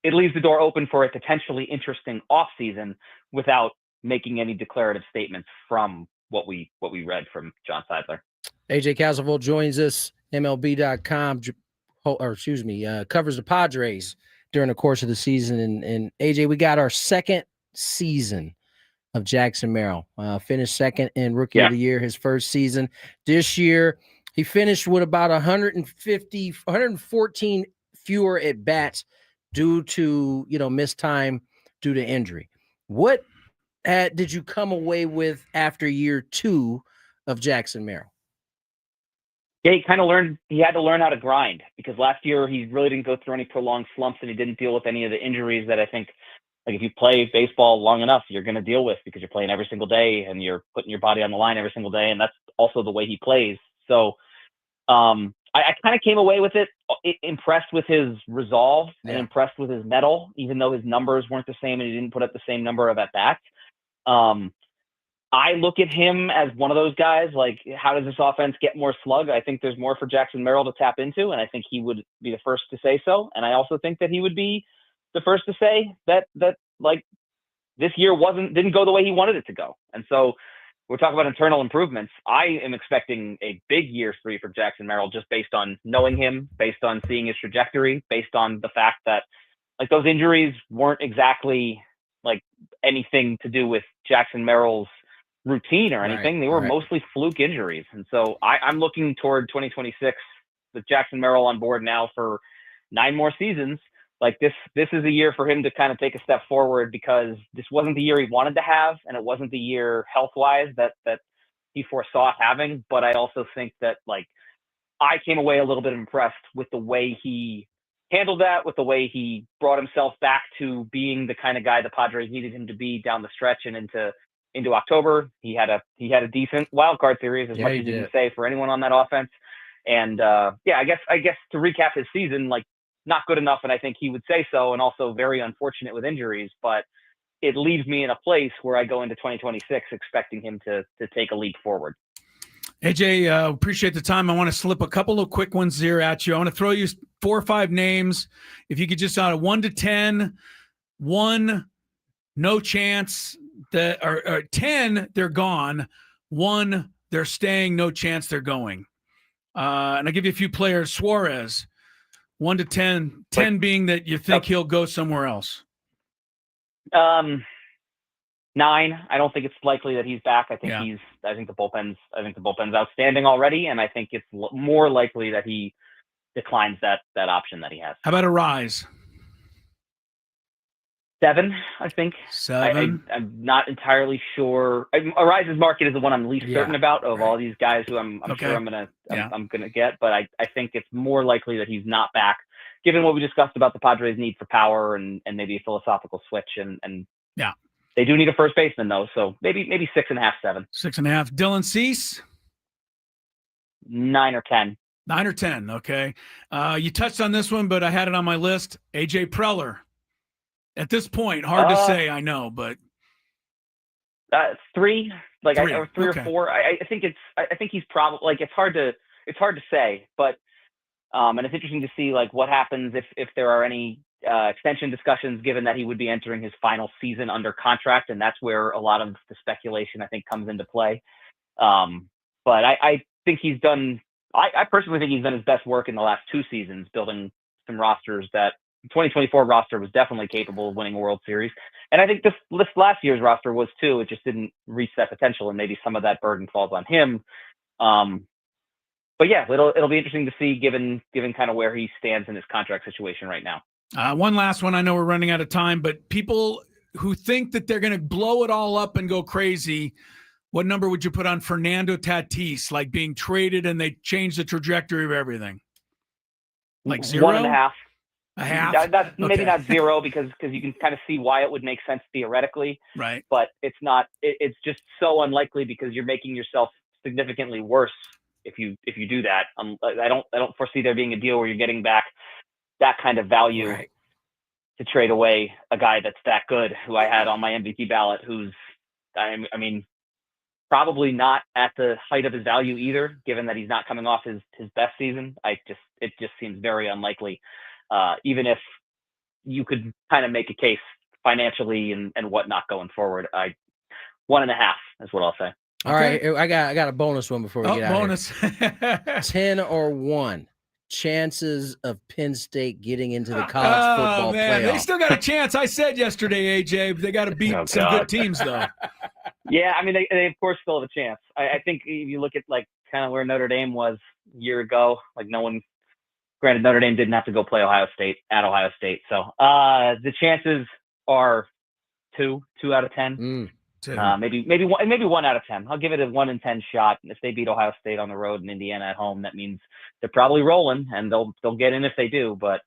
leaves the door open for a potentially interesting offseason without making any declarative statements from what we read from John Seidler. AJ Cassavell joins us. MLB.com, covers the Padres during the course of the season. And AJ, we got our second season of Jackson Merrill. Finished second in Rookie of the Year, his first season. This year, he finished with about 114 fewer at bats due to missed time due to injury. What did you come away with after year 2 of Jackson Merrill? Yeah, he had to learn how to grind, because last year he really didn't go through any prolonged slumps, and he didn't deal with any of the injuries that I think, if you play baseball long enough, you're going to deal with, because you're playing every single day and you're putting your body on the line every single day. And that's also the way he plays. So I kind of came away with it impressed with his resolve and impressed with his mettle, even though his numbers weren't the same and he didn't put up the same number of at-bats. I look at him as one of those guys, how does this offense get more slug? I think there's more for Jackson Merrill to tap into, and I think he would be the first to say so. And I also think that he would be the first to say that this year didn't go the way he wanted it to go. And so we're talking about internal improvements. I am expecting a big year 3 for Jackson Merrill, just based on knowing him, based on seeing his trajectory, based on the fact that those injuries weren't exactly anything to do with Jackson Merrill's routine or anything. They were mostly fluke injuries. And so I'm looking toward 2026 with Jackson Merrill on board now for 9 more seasons. This is a year for him to kind of take a step forward, because this wasn't the year he wanted to have, and it wasn't the year health-wise that he foresaw having. But I also think that I came away a little bit impressed with the way he handled that, with the way he brought himself back to being the kind of guy the Padres needed him to be down the stretch and into October. He had a decent wild card series, as much as you can say for anyone on that offense. And I guess to recap his season, not good enough, and I think he would say so, and also very unfortunate with injuries, but it leaves me in a place where I go into 2026 expecting him to take a leap forward. AJ, appreciate the time. I want to slip a couple of quick ones here at you. I want to throw you 4 or 5 names. If you could just out of 1 to 10, 1, no chance, or 10, they're gone. 1, they're staying, no chance they're going. And I'll give you a few players. Suarez, 1 to 10, 10 being that you think he'll go somewhere else. 9. I don't think it's likely that he's back. I think the bullpen's outstanding already, and I think it's more likely that he declines that option that he has. How about Arise? 7, I think. 7. I'm not entirely sure. Arise's market is the one I'm least certain about of all these guys who I'm sure I'm gonna get, but I think it's more likely that he's not back, given what we discussed about the Padres' need for power and maybe a philosophical switch and they do need a first baseman though, so maybe 6.5, 7. 6.5. Dylan Cease? 9 or 10. 9 or 10. Okay. You touched on this one, but I had it on my list. AJ Preller. At this point, hard to say, I know, but 3, like Three. or 3 Okay. or 4. I think he's probably, like, it's hard to say, but and it's interesting to see like what happens if there are any extension discussions, given that he would be entering his final season under contract, and that's where a lot of the speculation I think comes into play. But I think he's done. I personally think he's done his best work in the last 2 seasons, building some rosters that. 2024 roster was definitely capable of winning a World Series. And I think this last year's roster was too. It just didn't reach that potential, and maybe some of that burden falls on him. But yeah, it'll be interesting to see given kind of where he stands in his contract situation right now. One last one. I know we're running out of time, but people who think that they're going to blow it all up and go crazy, what number would you put on Fernando Tatis, like being traded and they change the trajectory of everything? Like 0? 1.5. A half? That's maybe not 0 because you can kind of see why it would make sense theoretically. Right. But it's not. It's just so unlikely because you're making yourself significantly worse if you do that. I don't foresee there being a deal where you're getting back that kind of value to trade away a guy that's that good, who I had on my MVP ballot, who's I mean probably not at the height of his value either, given that he's not coming off his best season. It just seems very unlikely. Even if you could kind of make a case financially and whatnot going forward, 1.5 is what I'll say. All right, I got a bonus one before we get out. Bonus. 10 or 1 chances of Penn State getting into the college football playoff. They still got a chance. I said yesterday, AJ, they got to beat some good teams though. Yeah, I mean they of course still have a chance. I think if you look at like kind of where Notre Dame was a year ago, like granted, Notre Dame didn't have to go play Ohio State at Ohio State. So the chances are 2 out of 10. 2. Maybe 1 out of 10. I'll give it a 1 in 10 shot. If they beat Ohio State on the road and Indiana at home, that means they're probably rolling, and they'll get in if they do. But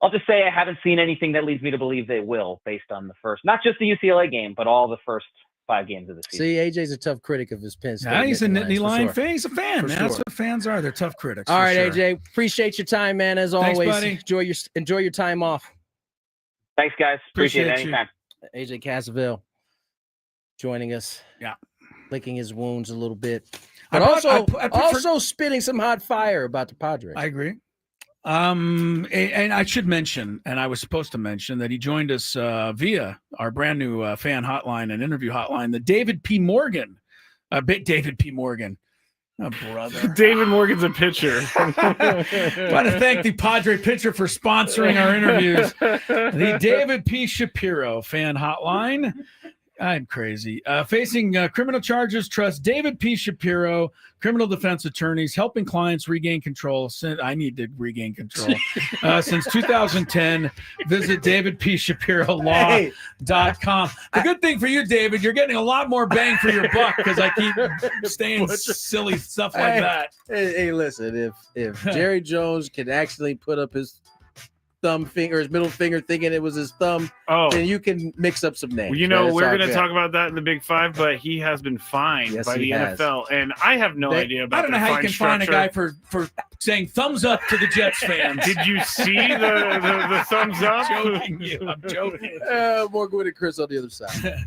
I'll just say I haven't seen anything that leads me to believe they will, based on the first, not just the UCLA game, but all the first 5 games of the season. See, AJ's a tough critic of his Penn State. Yeah, he's a Nittany Lion sure. fan. He's a fan, For man. sure. That's what fans are. They're tough critics. All right, sure. AJ, appreciate your time, man. As Thanks, always, buddy. Enjoy your time off. Thanks, guys. Appreciate it you. anytime. AJ Cassavell joining us. Yeah. Licking his wounds a little bit. I But prefer- also spitting some hot fire about the Padres. I agree. And I should mention, and I was supposed to mention, that he joined us via our brand new fan hotline and interview hotline, the David P. Morgan. David P. Morgan. Oh, brother. David Morgan's a pitcher. Want to thank the Padre pitcher for sponsoring our interviews. The David P. Shapiro fan hotline. I'm crazy. Facing criminal charges, trust David P. Shapiro, criminal defense attorneys, helping clients regain control. I need to regain control. Since 2010, visit davidpshapirolaw.com. The good thing for you, David, you're getting a lot more bang for your buck because I keep saying silly stuff like that. Hey, listen, if Jerry Jones can actually put up his his middle finger thinking it was his thumb, then you can mix up some names. Well, we're going to talk about that in the Big 5, but he has been fined by the NFL, and I have no idea about I don't know how you can fine a guy for saying thumbs up to the Jets fans. Did you see the thumbs up? I'm joking. More Gwynn Chris on the other side.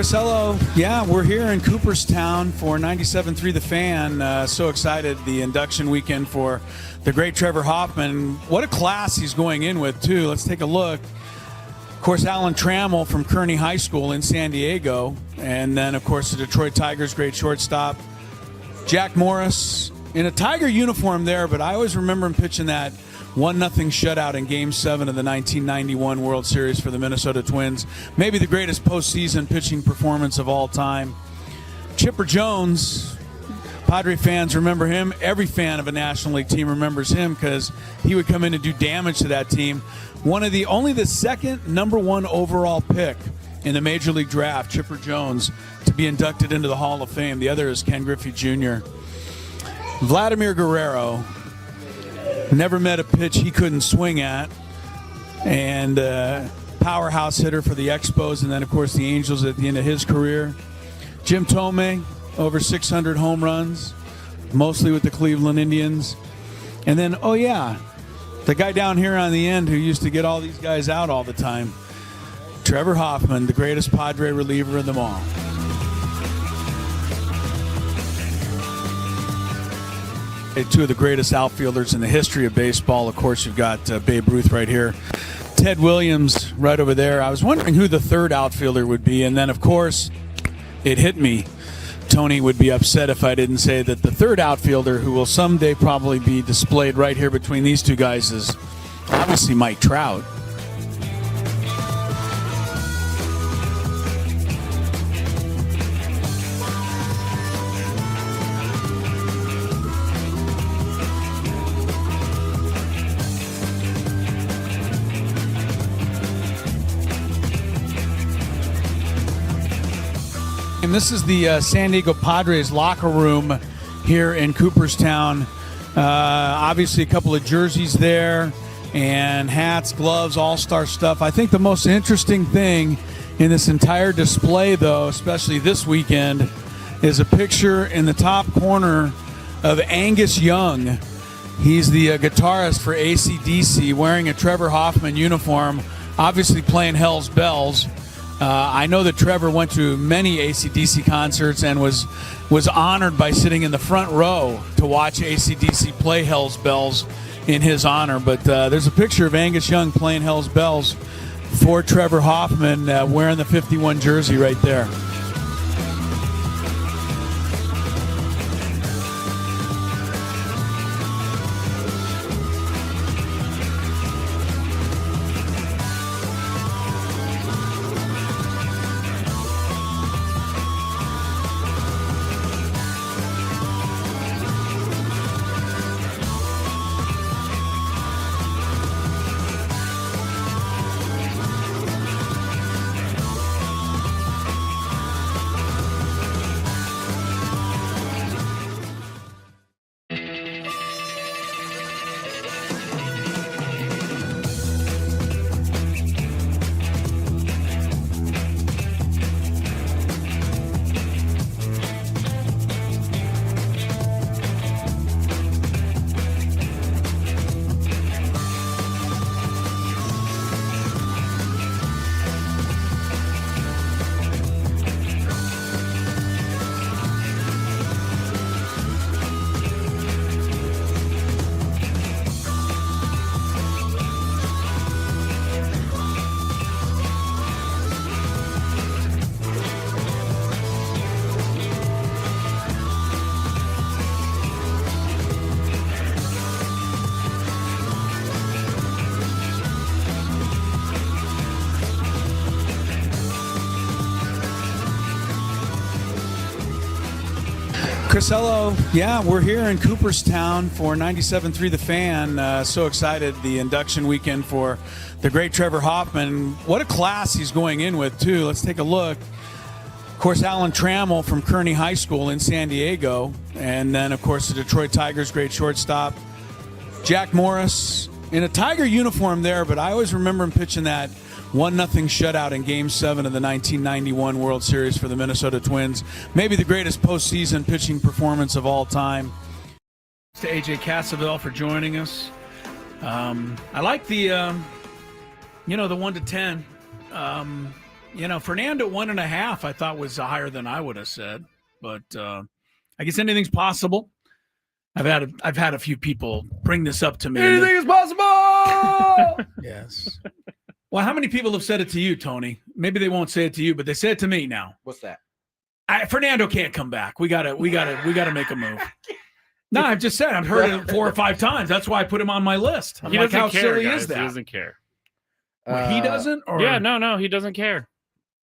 Chris, hello. Yeah, we're here in Cooperstown for 97.3 The Fan. So excited, the induction weekend for the great Trevor Hoffman. What a class he's going in with, too. Let's take a look. Of course, Alan Trammell from Kearney High School in San Diego. And then, of course, the Detroit Tigers' great shortstop, Jack Morris, in a Tiger uniform there, but I always remember him pitching that 1-0 shutout in Game 7 of the 1991 World Series for the Minnesota Twins. Maybe the greatest postseason pitching performance of all time. Chipper Jones, Padre fans remember him. Every fan of a National League team remembers him because he would come in and do damage to that team. Only the second #1 overall pick in the Major League Draft, Chipper Jones, to be inducted into the Hall of Fame. The other is Ken Griffey Jr. Vladimir Guerrero. Never met a pitch he couldn't swing at. And powerhouse hitter for the Expos and then, of course, the Angels at the end of his career. Jim Thome, over 600 home runs, mostly with the Cleveland Indians. And then, oh, yeah, the guy down here on the end who used to get all these guys out all the time, Trevor Hoffman, the greatest Padre reliever of them all. Two of the greatest outfielders in the history of baseball. Of course, you've got Babe Ruth right here. Ted Williams right over there. I was wondering who the third outfielder would be. And then, of course, it hit me. Tony would be upset if I didn't say that the third outfielder, who will someday probably be displayed right here between these two guys, is obviously Mike Trout. And this is the San Diego Padres locker room here in Cooperstown. Obviously a couple of jerseys there and hats, gloves, all-star stuff. I think the most interesting thing in this entire display, though, especially this weekend, is a picture in the top corner of Angus Young. He's the guitarist for AC/DC, wearing a Trevor Hoffman uniform, obviously playing Hell's Bells. I know that Trevor went to many AC/DC concerts and was honored by sitting in the front row to watch AC/DC play Hell's Bells in his honor. But there's a picture of Angus Young playing Hell's Bells for Trevor Hoffman, wearing the 51 jersey right there. Chris, hello. Yeah, we're here in Cooperstown for 97.3 The Fan. So excited, the induction weekend for the great Trevor Hoffman. What a class he's going in with, too. Let's take a look. Of course, Alan Trammell from Kearney High School in San Diego. And then, of course, the Detroit Tigers' great shortstop, Jack Morris, in a Tiger uniform there, but I always remember him pitching that 1-0 shutout in Game 7 of the 1991 World Series for the Minnesota Twins. Maybe the greatest postseason pitching performance of all time. To AJ Cassavell for joining us. I like the, the 1 to 10. Fernando 1.5 I thought was higher than I would have said, but I guess anything's possible. I've had a few people bring this up to me. Anything is possible. Yes. Well, how many people have said it to you, Tony? Maybe they won't say it to you, but they say it to me now. What's that? Fernando can't come back. We gotta make a move. No, I've just said I've heard it 4 or 5 times. That's why I put him on my list. I'm like, how silly is that? He doesn't care. He doesn't? Or? Yeah, no, he doesn't care.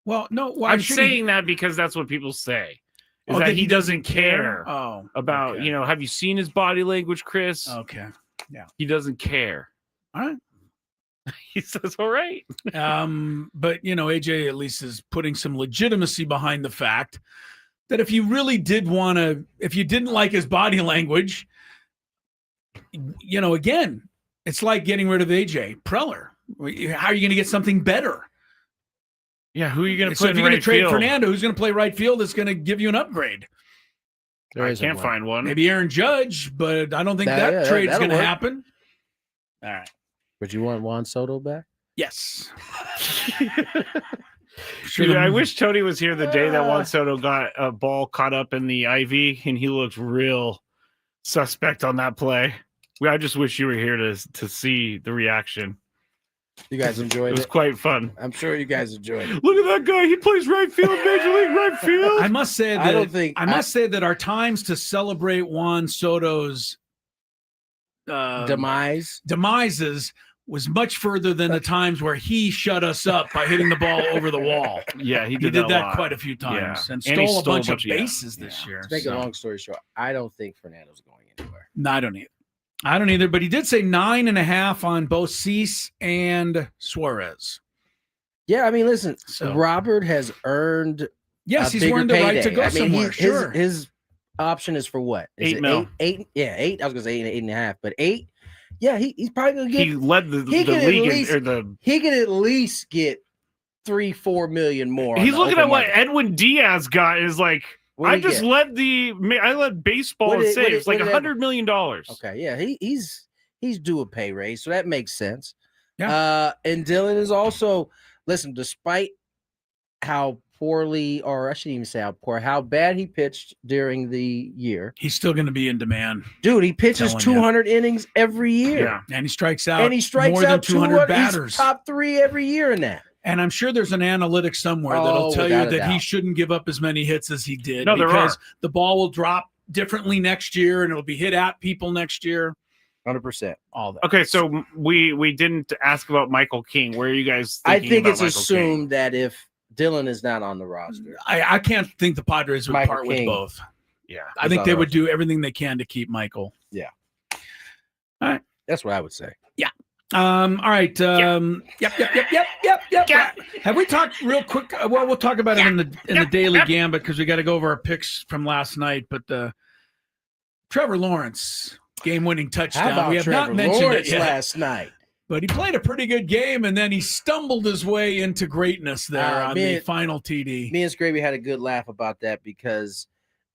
Well, no. I'm saying that because that's what people say. Is that he doesn't care about, okay. Have you seen his body language, Chris? Okay. Yeah. He doesn't care. All right. He says, all right. But, AJ at least is putting some legitimacy behind the fact that if you really did if you didn't like his body language, again, it's like getting rid of AJ Preller. How are you going to get something better? Yeah, who are you going to So put if in you're going right to trade field? Fernando, who's going to play right field that's going to give you an upgrade? I can't find one. Maybe Aaron Judge, but I don't think that trade's going to happen. All right. But you want Juan Soto back? Yes. Dude, I wish Tony was here the day that Juan Soto got a ball caught up in the IV, and he looked real suspect on that play. I just wish you were here to see the reaction. You guys enjoyed it? It was quite fun. I'm sure you guys enjoyed it. Look at that guy. He plays right field, Major League right field. I must say that our times to celebrate Juan Soto's demises was much further than the times where he shut us up by hitting the ball over the wall. Yeah, he did that quite a few times and stole a bunch of bases this year. To make a long story short, I don't think Fernando's going anywhere. No, I don't either. But he did say 9.5 on both Cease and Suarez. Yeah, I mean, listen, Robert has earned. Yes, he's earned the right to go somewhere. Sure, his option is for what? Is $8 million. $8. I was gonna say 8.5, but 8. Yeah, he's probably gonna get. He led the league. He can at least get $3-4 million more. He's looking at what Edwin Diaz got. Is like. I led baseball in saves like $100 million. Okay, yeah, he's due a pay raise, so that makes sense. Yeah, and Dylan is also despite how poorly, or I shouldn't even say how bad he pitched during the year, he's still going to be in demand. Dude, he pitches 200 innings every year, yeah, and he strikes out more than 200 batters. He's top 3 every year in that. And I'm sure there's an analytic somewhere that'll tell you that he shouldn't give up as many hits as he did. No, because the ball will drop differently next year and it'll be hit at people next year. 100%. All that. Okay, so we didn't ask about Michael King. Where are you guys thinking I think about it's Michael assumed King? that if Dylan is not on the roster, I can't think the Padres would part with both. Yeah. I think they would do everything they can to keep Michael. Yeah. All right. That's what I would say. Yeah. All right. Yep. Have we talked real quick? Well, we'll talk about it in the Daily Gambit because we got to go over our picks from last night. But Trevor Lawrence game-winning touchdown. How about we have Trevor not mentioned Lawrence it yet. last night? But he played a pretty good game, and then he stumbled his way into greatness there on the final TD. Me and Skraby had a good laugh about that because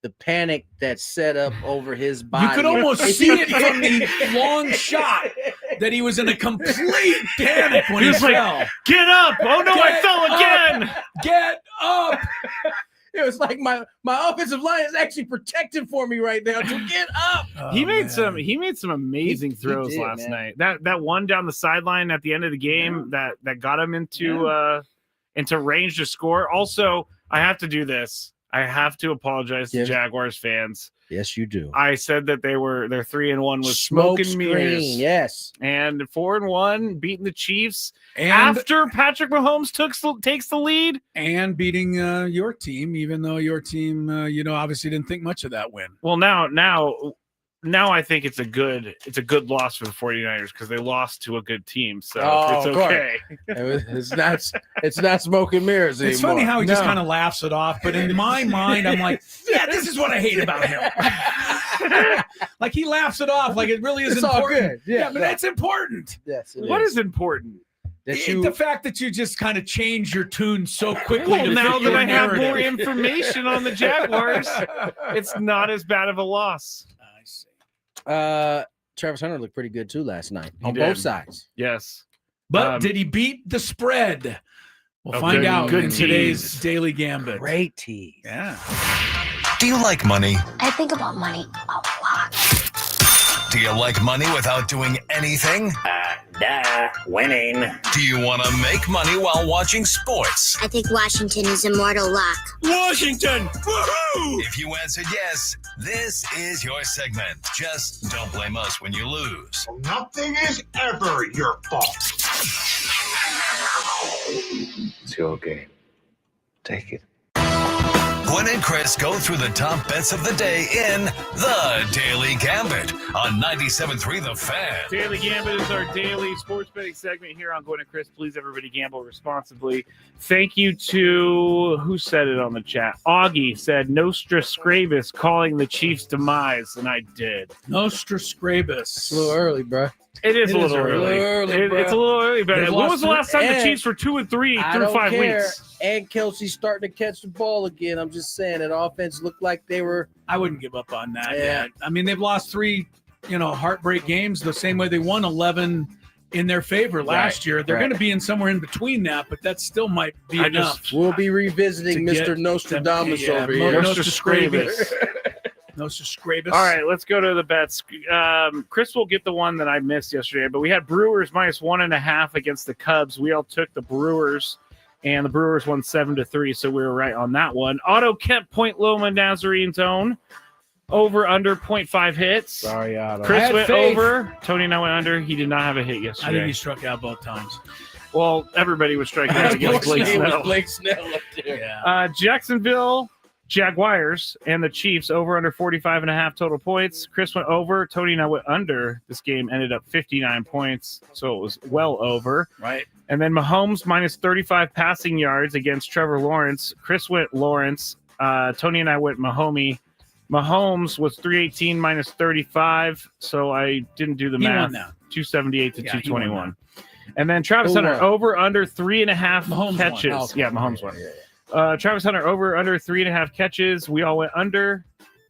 the panic that set up over his body. You could almost see it from the long shot that he was in a complete panic when he fell. Like, get up! Oh, no, I fell again! Get up! It was like my offensive line is actually protected for me right now. So get up. He made some amazing throws last night. That one down the sideline at the end of the game that got him into range to score. Also, I have to do this. I have to apologize to Jaguars fans. Yes, you do. I said that their 3-1 was smoke and mirrors. Yes, and 4-1 beating the Chiefs after Patrick Mahomes takes the lead and beating your team, even though your team, obviously didn't think much of that win. Well, now I think it's a good loss for the 49ers because they lost to a good team, so it's okay. It's not smoke and mirrors anymore. It's funny how he just kind of laughs it off, but in my mind, I'm like, yeah, this is what I hate about him. Like he laughs it off, like it really is important. All good. Yeah, but that's important. Yes, what is important? The fact that you just kind of change your tune so quickly. Well, now that I have more information on the Jaguars, it's not as bad of a loss. I see. Travis Hunter looked pretty good too last night on both sides. Yes. But did he beat the spread? We'll find out good in tease. today's Daily Gambit. Great tease. Yeah. Do you like money? I think about money a lot. Do you like money without doing anything? Winning. Do you want to make money while watching sports? I think Washington is immortal luck. Washington! Woohoo! If you answered yes, this is your segment. Just don't blame us when you lose. Nothing is ever your fault. It's your game. Take it. Gwynn and Chris go through the top bets of the day in the Daily Gambit on 97.3 The Fan. Daily Gambit is our daily sports betting segment here on Gwynn and Chris. Please, everybody, gamble responsibly. Thank you to, who said it on the chat? Augie said, Nostra Skrabis calling the Chiefs' demise, and I did. Nostra Skrabis. It's a little early, bro. It is a little early. early. bro. It's a little early, but They've when was lost the last time the and Chiefs were 2-3 I through don't 5 care. weeks? And Kelsey's starting to catch the ball again. I'm just saying that offense looked like they were. I wouldn't give up on that Yeah. yet. I mean, they've lost 3, heartbreak games the same way they won 11 in their favor last year. They're right. going to be in somewhere in between that, but that still might be enough. We'll be revisiting to get Mr. Nostradamus them- over yeah, here. Nostra Skrabis. Skrabis. Nostra Skrabis. All right, let's go to the bets. Chris will get the one that I missed yesterday, but we had Brewers -1.5 against the Cubs. We all took the Brewers, and the Brewers won 7-3, so we were right on that one. Otto Kemp, Point Loma, Nazarene Zone. Over, under, 0.5 hits. Sorry, Otto. Chris had went faith. over. Tony and I went under. He did not have a hit I think yesterday. he struck out both times. Well, everybody was striking out against Blake It was Snell. Blake Snell up there. Yeah. Jacksonville Jaguars and the Chiefs over under 45.5 total points. Chris went over. Tony and I went under. This game ended up 59 points, so it was well over. Right. And then Mahomes -35 passing yards against Trevor Lawrence. Chris went Lawrence. Tony and I went Mahomes. Mahomes was 318 -35, so I didn't do the He math. won that. 278 to Yeah, he won 221. And then Travis Who Hunter won? over under 3.5 Mahomes won. catches. Oh, okay. Yeah, Mahomes won. Yeah. Travis Hunter over under 3.5 catches. We all went under,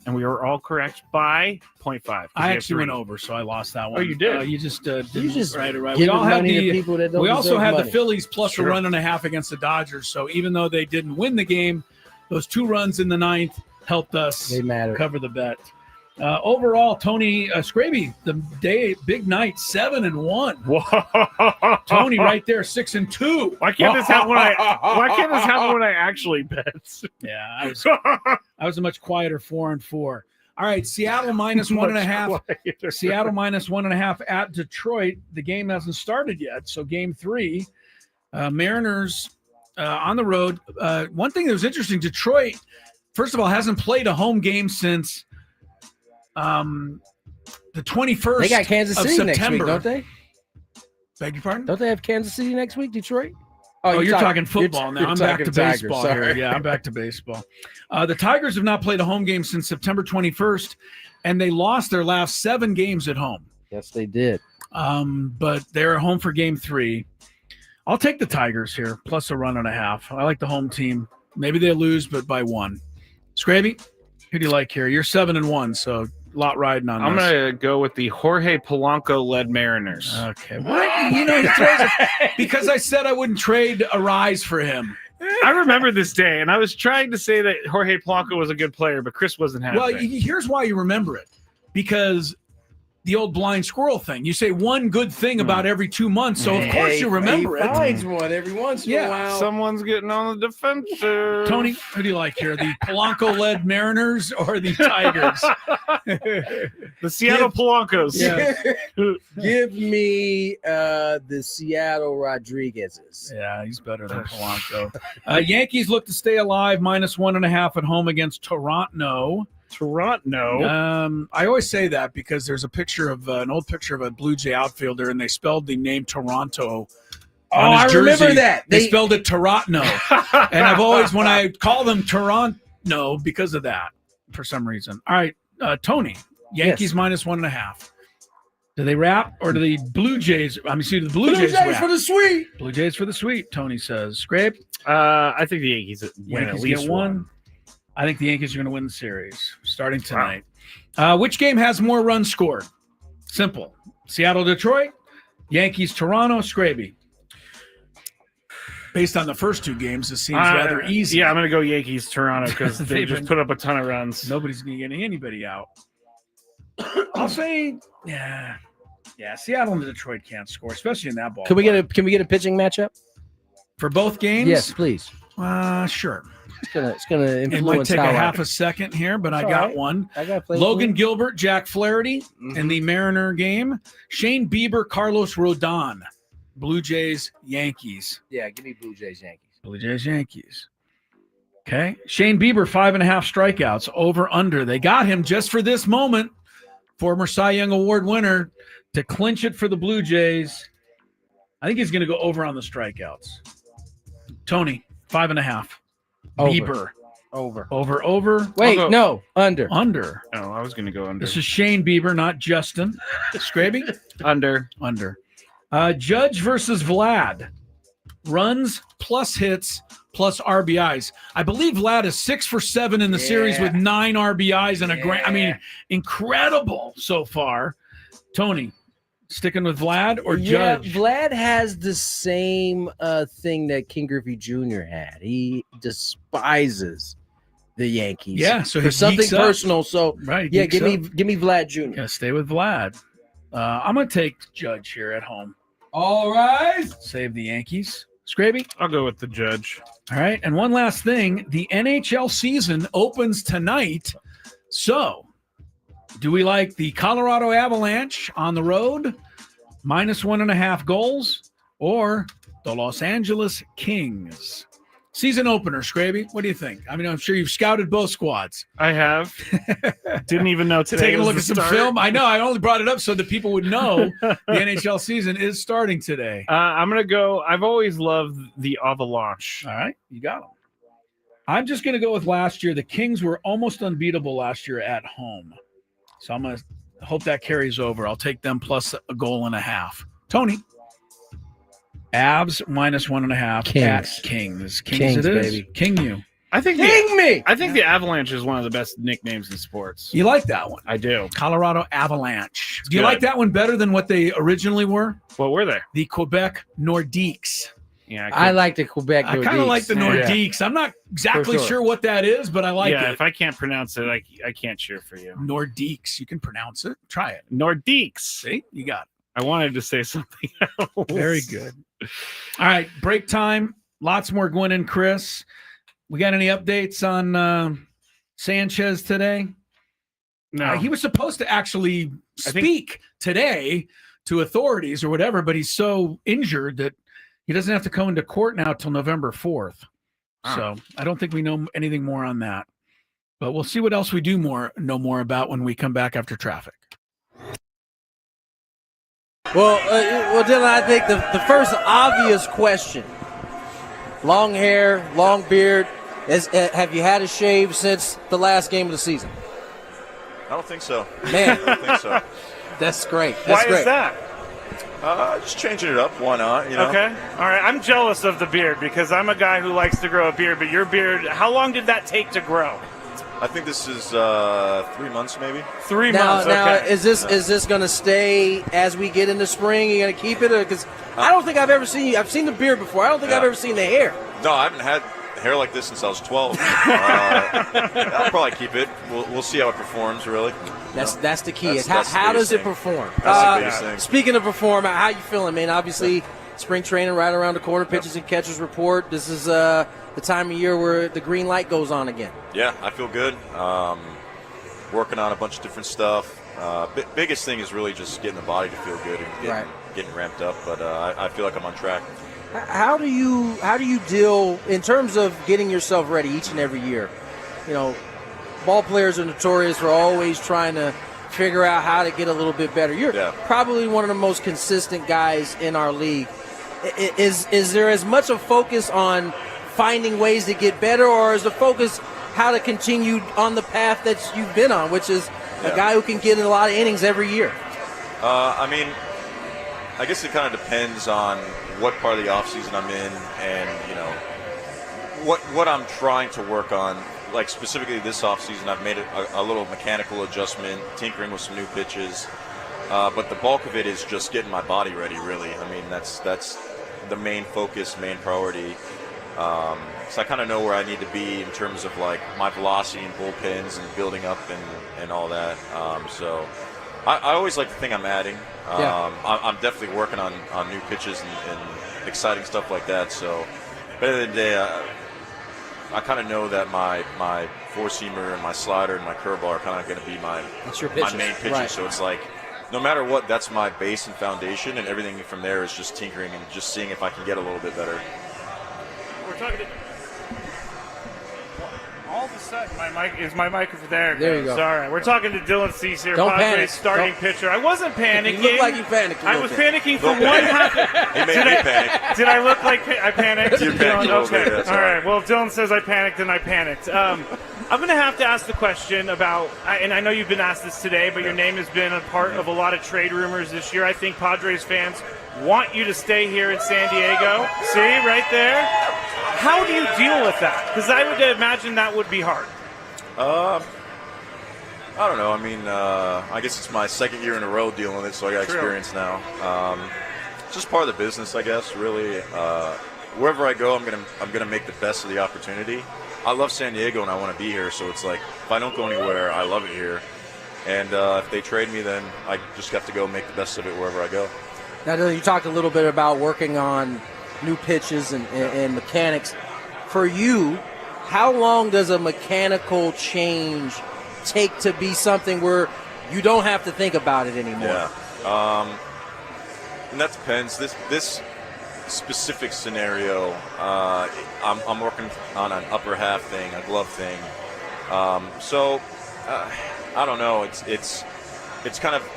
and we were all correct by 0.5. I actually went over, so I lost that one. Oh, you did? You just didn't. You just right. We giving all had money to the. people that don't We also deserve had the money. Phillies plus Sure. a 1.5 against the Dodgers. So even though they didn't win the game, those 2 runs in the 9th helped us They matter. cover the bet. Overall, Tony Skraby, the big night, 7-1. Whoa. Tony right there, 6-2. Why can't this happen when I actually bet? Yeah, I was a much quieter 4-4. All right, Seattle -1.5. Seattle -1.5 at Detroit. The game hasn't started yet, so game 3. Mariners on the road. One thing that was interesting, Detroit, first of all, hasn't played a home game since the 21st They got Kansas of City next week, September. don't they? Beg your pardon? Don't they have Kansas City next week, Detroit? Oh, you're talking football now. you're I'm back talking to Tigers, baseball sorry. here. Yeah, I'm back to baseball. The Tigers have not played a home game since September 21st, and they lost their last 7 games at home. Yes, they did. But they're home for game 3. I'll take the Tigers here, plus a 1.5. I like the home team. Maybe they lose, but by 1. Skraby, who do you like here? You're 7-1, so a lot riding on I'm this. going to go with the Jorge Polanco-led Mariners. Okay. What? He throws it because I said I wouldn't trade a rise for him. I remember this day, and I was trying to say that Jorge Polanco was a good player, but Chris wasn't happy. Well, here's why you remember it. Because the old blind squirrel thing. You say one good thing about every 2 months, so of course you remember he it. finds one every once in a while. Someone's getting on the defensive. Tony, who do you like here? The Polanco-led Mariners or the Tigers? The Seattle Polancos. Yeah. Give me the Seattle Rodriguez's. Yeah, he's better than Polanco. Yankees look to stay alive, -1.5 at home against Toronto. I always say that because there's a picture of an old picture of a Blue Jay outfielder, and they spelled the name Toronto. On his I jersey. remember that. They spelled it Toronto, and I've always, when I call them Toronto, because of that, for some reason. All right, Tony, Yankees -1.5. Do they wrap, or do the Blue Jays? I mean, see, the Blue Jays wrap. for the sweet. Blue Jays for the sweet. Tony says. Scrape. I think the Yankees win Yankees at least get one. I think the Yankees are going to win the series starting tonight. Which game has more runs scored? Simple. Seattle, Detroit, Yankees, Toronto, Skraby. Based on the first two games, this seems rather easy. Yeah, I'm going to go Yankees, Toronto, because they just put up a ton of runs. Nobody's going to get anybody out. I'll say, yeah, Seattle and Detroit can't score, especially in that ball. Can we get a pitching matchup for both games? Yes, please. Sure. It's gonna influence. It might take a half a second here, but I got one. I got Logan Gilbert, Jack Flaherty in the Mariner game. Shane Bieber, Carlos Rodon. Blue Jays, Yankees. Yeah, give me Blue Jays, Yankees. Blue Jays, Yankees. Okay. Shane Bieber, 5.5 strikeouts. Over, under. They got him just for this moment. Former Cy Young Award winner to clinch it for the Blue Jays. I think he's going to go over on the strikeouts. Tony, 5.5. Bieber. Over. Wait, no. Under. Oh, I was going to go under. This is Shane Bieber, not Justin. Skraby? Under. Judge versus Vlad. Runs plus hits plus RBIs. I believe Vlad is 6 for 7 in the series with 9 RBIs and a grand. I mean, incredible so far. Tony, sticking with Vlad or Judge? Vlad has the same thing that King Griffey Jr. had. He despises the Yankees. Yeah, so for something personal. So right, yeah, give me Vlad Jr. Gotta stay with Vlad. I'm gonna take Judge here at home. All right, save the Yankees. Skraby? I'll go with the Judge. All right, and one last thing: the NHL season opens tonight. So, do we like the Colorado Avalanche on the road, -1.5 goals, or the Los Angeles Kings? Season opener, Skraby. What do you think? I mean, I'm sure you've scouted both squads. I have. Didn't even know today. Taking a look at some film. I know. I only brought it up so that people would know the NHL season is starting today. I'm going to go. I've always loved the Avalanche. All right. You got them. I'm just going to go with last year. The Kings were almost unbeatable last year at home. So I'm going to hope that carries over. I'll take them plus 1.5 goals. Tony. Avs -1.5 Kings. At Kings. Kings, it is. baby. King you. I think the Avalanche is one of the best nicknames in sports. You like that one? I do. Colorado Avalanche. Do you like that one better than what they originally were? What were they? The Quebec Nordiques. Yeah, I like the Quebec Nordiques. I kind of like the Nordiques. I'm not exactly sure what that is, but I like it. Yeah, if I can't pronounce it, I can't cheer for you. Nordiques. You can pronounce it. Try it. Nordiques. See? You got it. I wanted to say something else. Very good. All right, break time. Lots more Gwynn and Chris. We got any updates on Sanchez today? No. He was supposed to actually speak today to authorities or whatever, but he's so injured that he doesn't have to come into court now till November 4th. So I don't think we know anything more on that. But we'll see what else we do know more about when we come back after traffic. Well, Dylan, I think the first obvious question: long hair, long beard. Have you had a shave since the last game of the season? I don't think so. Man, I don't think so. That's great. Why is that? Just changing it up. Why not? You know? Okay. All right. I'm jealous of the beard because I'm a guy who likes to grow a beard. But your beard, how long did that take to grow? I think this is 3 months, maybe. 3 months. Now, okay. is this going to stay as we get into spring? Are you going to keep it? Because I don't think I've ever seen you. I've seen the beard before. I don't think I've ever seen the hair. No, I haven't had hair like this since I was 12. I'll probably keep it. We'll see how it performs, really. That's the key. That's How the does it thing. perform? That's the biggest thing. Speaking of perform, how you feeling, man? Obviously, spring training right around the corner. Pitchers and catchers report. This is the time of year where the green light goes on again. Yeah, I feel good. Working on a bunch of different stuff. Biggest thing is really just getting the body to feel good and getting ramped up. But I feel like I'm on track. How do you deal in terms of getting yourself ready each and every year? You know, ball players are notorious for always trying to figure out how to get a little bit better. You're probably one of the most consistent guys in our league. Is there as much a focus on finding ways to get better, or is the focus how to continue on the path that you've been on, which is a guy who can get in a lot of innings every year? I mean, I guess it kind of depends on what part of the offseason I'm in and, you know, what I'm trying to work on. Like specifically this offseason, I've made a little mechanical adjustment, tinkering with some new pitches. But the bulk of it is just getting my body ready, really. I mean, that's the main focus, main priority. So I kind of know where I need to be in terms of like my velocity and bullpens and building up and all that. So I always like to think I'm adding. I'm definitely working on new pitches and exciting stuff like that. So at the end of the day, I kind of know that my four-seamer and my slider and my curveball are kind of going to be my main pitches. Right. So it's like, no matter what, that's my base and foundation, and everything from there is just tinkering and just seeing if I can get a little bit better. We're talking to... All of a sudden, my mic over there. There you go. Sorry. We're talking to Dylan Cease here, Don't Padres panic. starting pitcher. I wasn't panicking. You look like you panicked. I was panicking for one half. He made me panic. Did I look like I panicked? You panicked a little bit, that's all all right. right. Well, if Dylan says I panicked, then I panicked. I'm going to have to ask the question about, and I know you've been asked this today, but your name has been a part of a lot of trade rumors this year. I think Padres fans want you to stay here in San Diego. See, right there? How do you deal with that? Because I would imagine that would be hard. I don't know. I mean, I guess it's my second year in a row dealing with it, so I got experience now. It's just part of the business, I guess. Really, wherever I go, I'm gonna make the best of the opportunity. I love San Diego and I want to be here, so it's like if I don't go anywhere, I love it here. And if they trade me, then I just have to go make the best of it wherever I go. Now, Dylan, you talked a little bit about working on new pitches and mechanics. For you, how long does a mechanical change take to be something where you don't have to think about it anymore? Yeah, and that depends. This specific scenario, I'm working on an upper half thing, a glove thing. So I don't know. It's kind of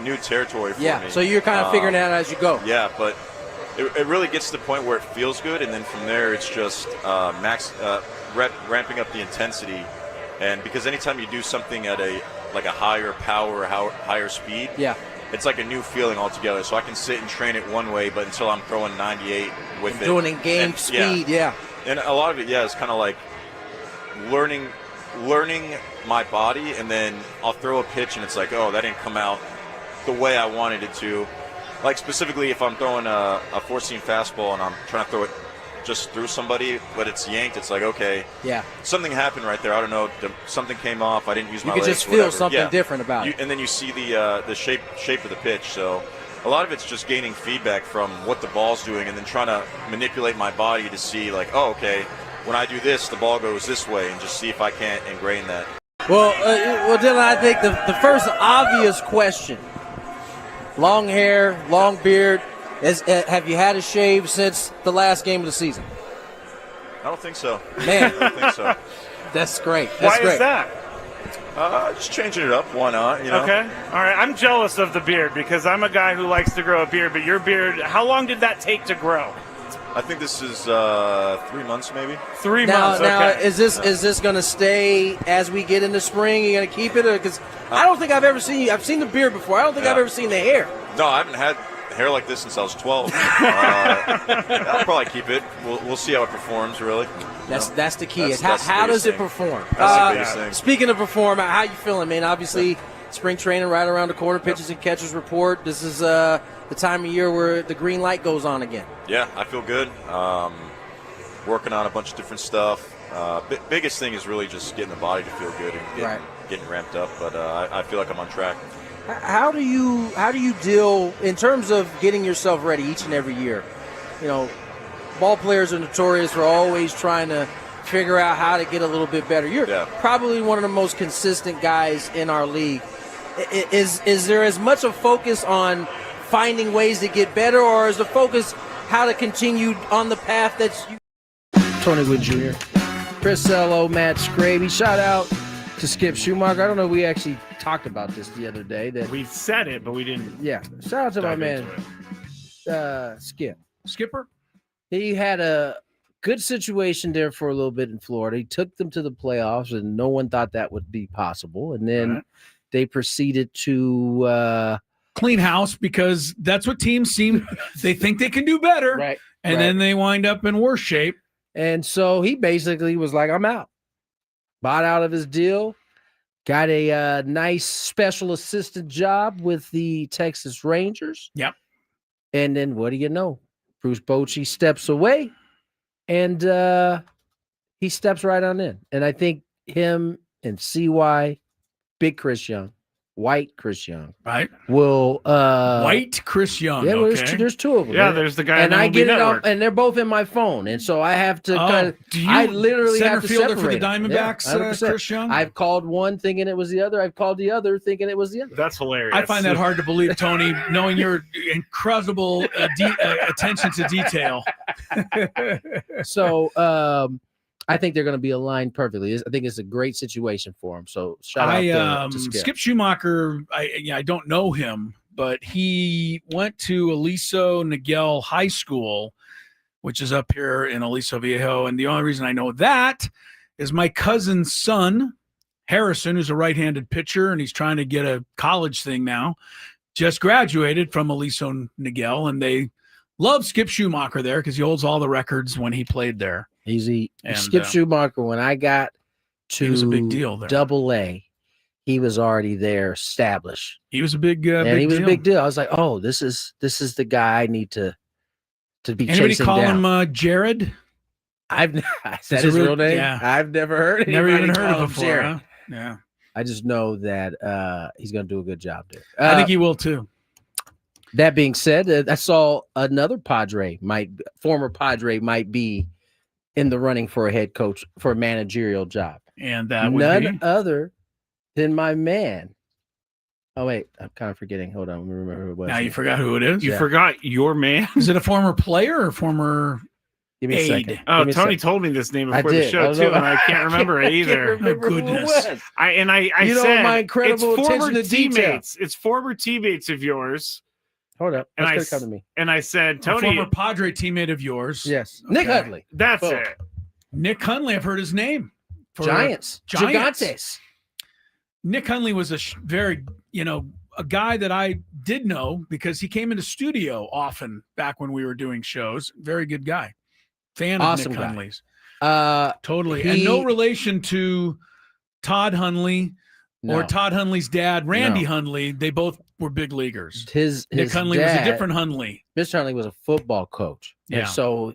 new territory for me. Yeah. So you're kind of figuring it out as you go. Yeah, but it really gets to the point where it feels good, and then from there it's just ramping up the intensity. And because anytime you do something at a higher power, higher speed, it's like a new feeling altogether. So I can sit and train it one way, but until I'm throwing 98 with it, doing it game speed, And a lot of it, is kind of like learning my body, and then I'll throw a pitch and it's like, oh, that didn't come out the way I wanted it to. Like specifically, if I'm throwing a four-seam fastball and I'm trying to throw it just through somebody, but it's yanked, it's like, okay, something happened right there. I don't know, something came off. I didn't use my legs. You could just feel something different about it. And then you see the shape of the pitch. So a lot of it's just gaining feedback from what the ball's doing, and then trying to manipulate my body to see, like, oh, okay, when I do this, the ball goes this way, and just see if I can't ingrain that. Well, Dylan, I think the first obvious question: long hair, long beard. Have you had a shave since the last game of the season? I don't think so. Man, I don't think so. That's great. Why is that? Just changing it up. Why not? You know? Okay. All right. I'm jealous of the beard because I'm a guy who likes to grow a beard. But your beard, how long did that take to grow? I think this is 3 months, maybe. 3 months. Now, okay. is this going to stay as we get into spring? Are you going to keep it? Because I don't think I've ever seen you. I've seen the beard before. I don't think I've ever seen the hair. No, I haven't had hair like this since I was 12. I'll probably keep it. We'll see how it performs, really. That's the key. That's How the does it thing. perform? That's the biggest thing. Speaking of perform, how you feeling, man? Obviously, spring training right around the corner. Pitchers and catchers report. This is the time of year where the green light goes on again. Yeah, I feel good. Working on a bunch of different stuff. Biggest thing is really just getting the body to feel good and getting ramped up. But I feel like I'm on track. How do you deal in terms of getting yourself ready each and every year? You know, ball players are notorious for always trying to figure out how to get a little bit better. You're probably one of the most consistent guys in our league. Is there as much a focus on finding ways to get better, or is the focus how to continue on the path that's you? Tony Gwynn Jr., Chris Cello, Matt Skraby. Shout out to Skip Schumacher. I don't know if we actually talked about this the other day. That we said it, but we didn't. Yeah. Shout out to my man, Skip. Skipper? He had a good situation there for a little bit in Florida. He took them to the playoffs, and no one thought that would be possible. And then they proceeded to clean house, because that's what teams seem. They think they can do better, right? And then they wind up in worse shape. And so he basically was like, I'm out. Bought out of his deal. Got a nice special assistant job with the Texas Rangers. Yep. And then what do you know? Bruce Bochy steps away, and he steps right on in. And I think him and CY, Big Chris Young, White Chris Young, right, will White Chris Young. Yeah, well, okay. there's two of them. Yeah, right? there's the guy. And on I MLB get it Network. on, and they're both in my phone, and so I have to kind of. I literally center have to fielder separate for the them. Diamondbacks, Yeah, 100%. Chris Young. I've called one thinking it was the other. I've called the other thinking it was the other. That's hilarious. I find that hard to believe, Tony, knowing your incredible attention to detail. So I think they're going to be aligned perfectly. I think it's a great situation for him. So shout out to Skip Schumacher. I don't know him, but he went to Aliso Niguel High School, which is up here in Aliso Viejo. And the only reason I know that is my cousin's son, Harrison, who's a right-handed pitcher, and he's trying to get a college thing now, just graduated from Aliso Niguel, and they love Skip Schumacher there because he holds all the records when he played there. Skip Schumacher, when I got to he was a big deal there. Double-A, he was already there, established. He was a big he was deal. a big deal. I was like, oh, this is the guy I need to be Anybody chasing call down. him Jared? Is that his real name? Yeah. I've never heard Never even anybody heard call of him before. Jared. Huh? Yeah. I just know that he's going to do a good job there. I think he will too. That being said, I saw another former Padre might be in the running for a head coach for a managerial job. And that would none be other than my man. Oh, wait, I'm kind of forgetting. Hold on. Let me remember who it was. Now you forgot who it is? You forgot your man? Is it a former player or former Give me a aide? second. Oh, Give me a Tony second. told me this name I before the did. show too, and I can't remember it either. Remember Oh, goodness. who it was. I You know said my incredible it's former attention to detail. teammates. It's former teammates of yours. Hold up. And That's going to come to me. And I said, A Tony, former Padre teammate of yours. Yes. Okay. Nick Hudley. that's Boom. it. Nick Hundley, I've heard his name. For Giants. Gigantes. Nick Hundley was a very, a guy that I did know because he came into studio often back when we were doing shows. Very good guy. Fan Awesome of Nick guy. Hundley's. Totally. And no relation to Todd Hundley or Todd Hundley's dad, Randy Hundley. They both were big leaguers. Nick Hundley was a different Hundley. Mr. Hundley was a football coach. Yeah. And so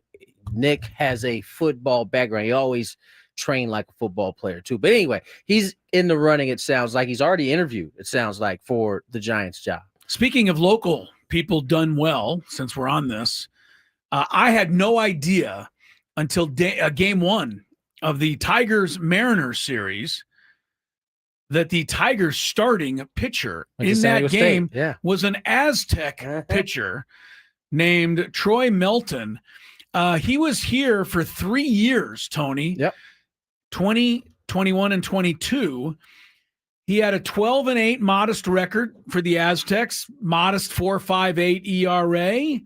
Nick has a football background. He always trained like a football player too. But anyway, he's in the running. It sounds like he's already interviewed. It sounds like for the Giants job. Speaking of local people done well, since we're on this, I had no idea until game one of the Tigers-Mariners series that the Tigers starting pitcher in that game was an Aztec pitcher named Troy Melton. He was here for 3 years, Tony. Yep. 20, 21, and 22. He had a 12-8 modest record for the Aztecs, modest 4.58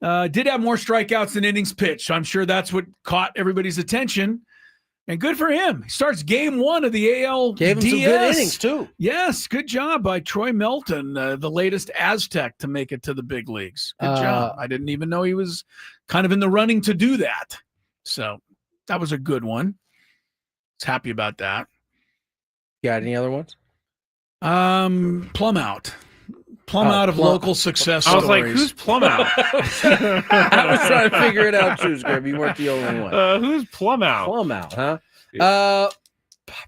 ERA. Did have more strikeouts than innings pitched, so I'm sure that's what caught everybody's attention. And good for him. He starts game one of the ALDS. Gave him some good innings, too. Yes, good job by Troy Melton, the latest Aztec to make it to the big leagues. Good job. I didn't even know he was kind of in the running to do that. So that was a good one. I was happy about that. Got any other ones? Plum out. Plum out of local success stories. I was like, who's Plum out? I was trying to figure it out too, Skraby. You weren't the only one. Who's Plum out? Plum out, huh?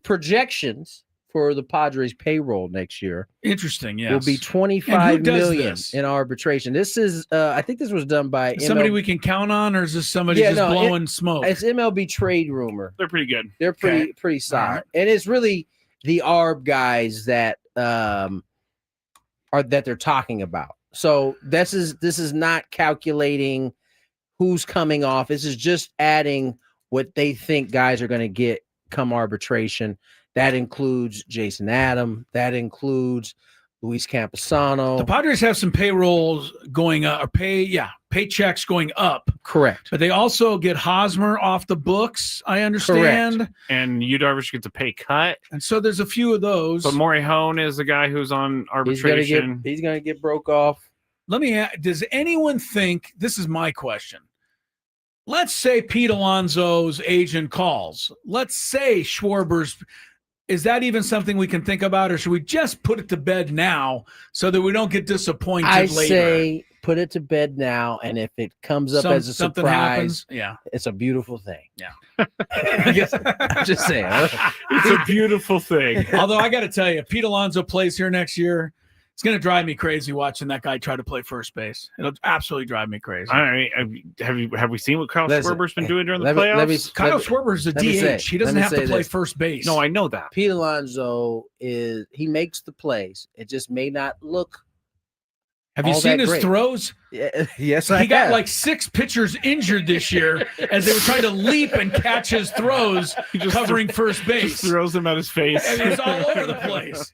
Projections for the Padres payroll next year. Interesting, yes. Will be $25 million in arbitration. This is, I think this was done by somebody we can count on, or is this somebody blowing smoke? It's MLB trade rumor. They're pretty good. They're pretty solid, right. and it's really the ARB guys that that they're talking about. So this is not calculating who's coming off. This is just adding what they think guys are going to get come arbitration. That includes Jason Adam. That includes Luis Camposano. The Padres have some payrolls going up, or paychecks going up. Correct. But they also get Hosmer off the books, I understand. Correct. And Yu Darvish gets a pay cut. And so there's a few of those. But Maury Hone is the guy who's on arbitration. He's going to get broke off. Let me ask, does anyone think, this is my question, let's say Pete Alonso's agent calls. Let's say Schwarber's. Is that even something we can think about, or should we just put it to bed now so that we don't get disappointed later? I say put it to bed now, and if it comes up as a something surprise, happens. Yeah. it's a beautiful thing. Yeah. I'm just saying. It's a beautiful thing. Although I got to tell you, Pete Alonso plays here next year. It's going to drive me crazy watching that guy try to play first base. It'll absolutely drive me crazy. All right. Have we seen what Kyle Schwarber's been doing during the playoffs? Kyle Schwarber's a DH. He doesn't have to play first base. No, I know that. Pete Alonso he makes the plays. It just may not look. Have you seen his throws? Yeah, yes, he got like 6 pitchers injured this year as they were trying to leap and catch his throws, covering first base. Just throws them at his face. And he's all over the place.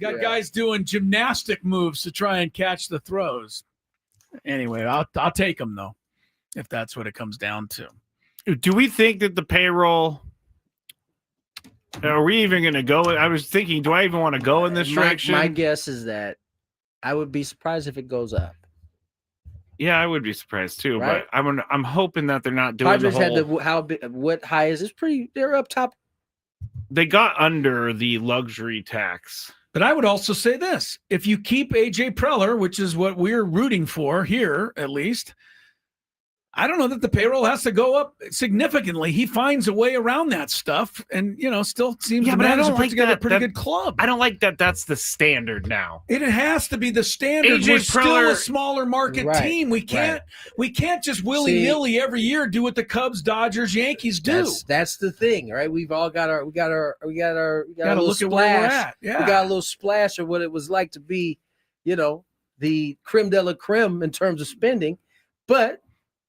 Got guys doing gymnastic moves to try and catch the throws. Anyway, I'll take them though, if that's what it comes down to. Do we think that the payroll? Are we even going to go? I was thinking, do I even want to go in this direction? My guess is that I would be surprised if it goes up. Yeah, I would be surprised too. Right? But I'm hoping that they're not doing Padres the whole. What high is this? They're up top. They got under the luxury tax. But I would also say this: if you keep AJ Preller, which is what we're rooting for here, at least, I don't know that the payroll has to go up significantly. He finds a way around that stuff, and still seems to manage to put together a pretty good club. I don't like that. That's the standard now. It has to be the standard. AJ We're Preller, still a smaller market team. We can't just willy nilly every year do what the Cubs, Dodgers, Yankees do. That's the thing, right? We've all got our little look at where we're splash. at. Yeah. We got a little splash of what it was like to be, the creme de la creme in terms of spending, but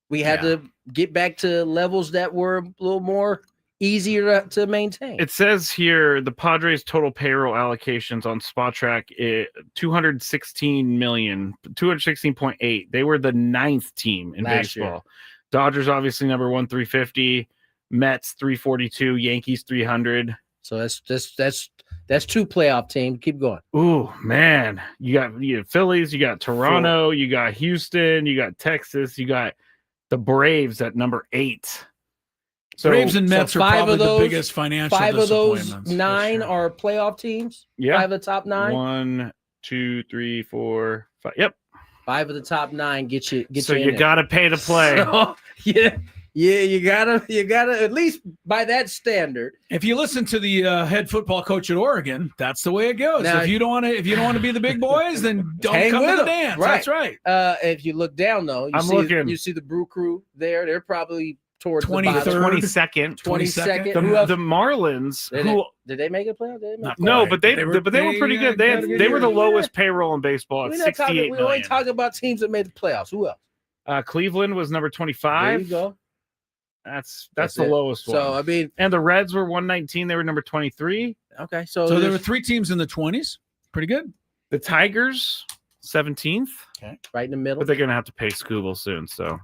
we had to get back to levels that were a little more easier to maintain. It says here the Padres' total payroll allocations on Spotrac is 216.8. They were the 9th team in Last baseball. year. Dodgers obviously number 1, 350. Mets 342. Yankees 300. So that's 2 playoff teams. Keep going. Ooh, man. You got Phillies, you got Toronto, you got Houston, you got Texas, you got the Braves at number 8. So Braves and Mets are probably the biggest financial 5 of those disappointments 9 are playoff teams. Yeah. 5 of the top 9. 1, 2, 3, 4, 5. Yep. 5 of the top 9 get you. So you got to pay to play. So, yeah, you gotta at least by that standard. If you listen to the head football coach at Oregon, that's the way it goes. Now, if you don't want to be the big boys, then don't hang come with to the them. dance. Right. That's right. If you look down though, you see the Brew Crew there. They're probably towards 23rd, 22nd. 22nd. The Marlins. Did they make a playoff? No, but they were pretty good. They were the lowest payroll in baseball at 68 million. We only talking about teams that made the playoffs. Who else? Cleveland was number 25. There you go. That's the lowest one. So I mean, and the Reds were 119. They were number 23. Okay, so there were 3 teams in the 20s. Pretty good. The Tigers 17th. Okay, right in the middle. But they're gonna have to pay Scooble soon. So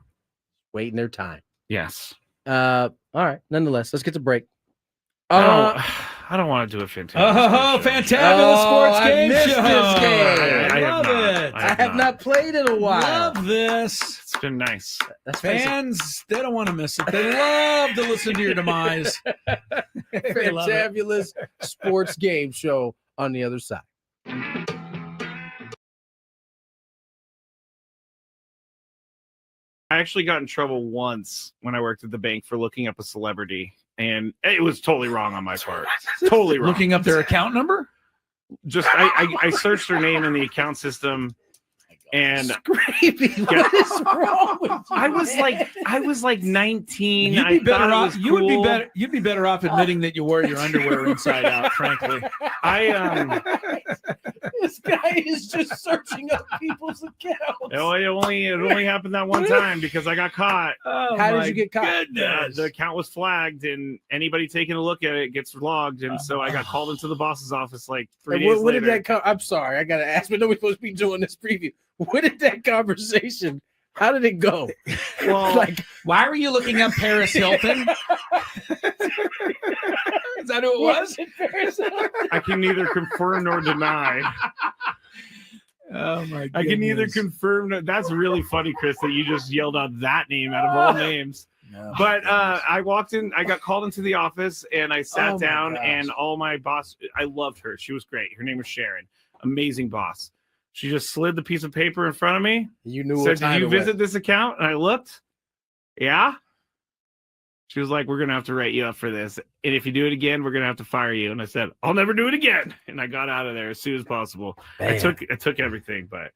waiting their time. Yes. All right. Nonetheless, let's get to break. I don't want to do a fantastic. Fantabulous sports game missed show. this game. I love it. I have not played in a while. Love this. It's been nice. Fans, they don't want to miss it. They love to listen to your demise. Fantabulous sports game show on the other side. I actually got in trouble once when I worked at the bank for looking up a celebrity, and it was totally wrong on my part. Totally wrong. Looking up their account number? Just I searched their name in the account system, and Skraby, what is wrong with you? I was like 19. You'd be better off. You'd be better off admitting that you wore your underwear inside out. Frankly, This guy is just searching up people's accounts. It only happened that one time because I got caught. How did you get caught? The account was flagged, and anybody taking a look at it gets logged. And so I got called into the boss's office like 3 days later. What did that come? I'm sorry, I gotta ask. But nobody's supposed to be doing this preview. What did that conversation? How did it go? Well, why were you looking up Paris Hilton? Is that who it was? I can neither confirm nor deny. Oh my goodness. I can neither confirm. That's really funny, Chris, that you just yelled out that name out of all names. No. But I walked in, I got called into the office, and I sat down, and all my boss, I loved her. She was great. Her name was Sharon. Amazing boss. She just slid the piece of paper in front of me. You knew said, what time did you it was. visit this account? And I looked. Yeah. She was like, we're going to have to write you up for this. And if you do it again, we're going to have to fire you. And I said, I'll never do it again. And I got out of there as soon as possible. I took everything, but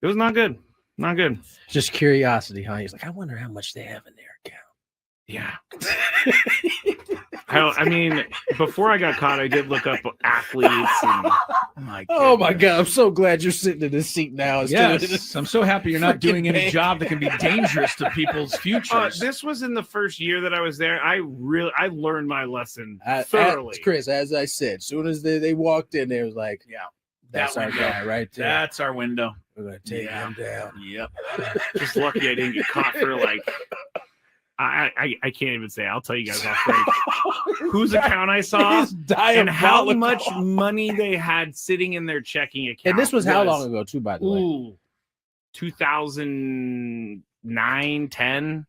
it was not good. Not good. Just curiosity, huh? He's like, I wonder how much they have in their account. Yeah. I mean, before I got caught, I did look up athletes. And, oh my God. I'm so glad you're sitting in this seat now. Yes, I'm so happy you're not doing any job that can be dangerous to people's futures. This was in the first year that I was there. I learned my lesson thoroughly. Chris, as I said, as soon as they walked in, they was like, yeah, that's our guy right there. That's our window. We're going to take him down. Yep. Just lucky I didn't get caught for like, I can't even say. I'll tell you guys off break whose account I saw and how much money they had sitting in their checking account. And this was how long ago, too, by the way? 2009, 10.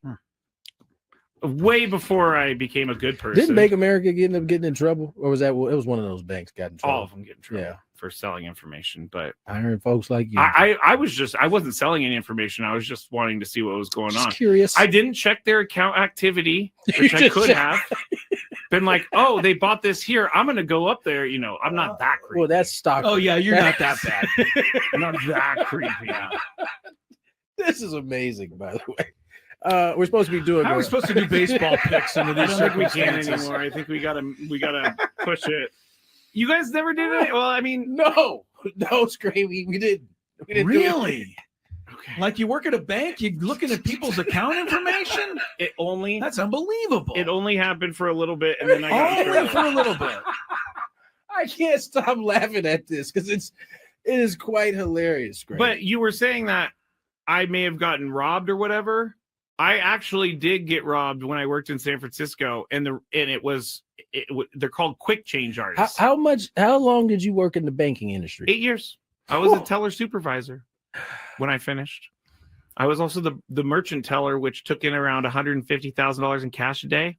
Way before I became a good person. Didn't Bank America end up getting in trouble? Or was that it was one of those banks got in trouble? All of them get in trouble for selling information. But I heard folks like you. I wasn't selling any information. I was just wanting to see what was going on. Curious. I didn't check their account activity, which I could have. Been like, oh, they bought this here. I'm going to go up there. You know, I'm not that creepy. Well, that's stock. Oh, yeah, you're not that bad. I'm not that creepy. This is amazing, by the way. We're supposed to be doing. How are we supposed to do baseball picks under these circumstances? We can't anymore. I think we gotta push it. You guys never did it. Well, I mean, no, Skraby, we didn't. Really? Okay. Like you work at a bank, you're looking at people's account information. That's unbelievable. It only happened for a little bit, and then I got for a little bit. I can't stop laughing at this because it is quite hilarious, Skraby. But you were saying that I may have gotten robbed or whatever. I actually did get robbed when I worked in San Francisco, and they're called quick change artists. How long did you work in the banking industry? 8 years. I was a teller supervisor when I finished. I was also the merchant teller, which took in around $150,000 in cash a day.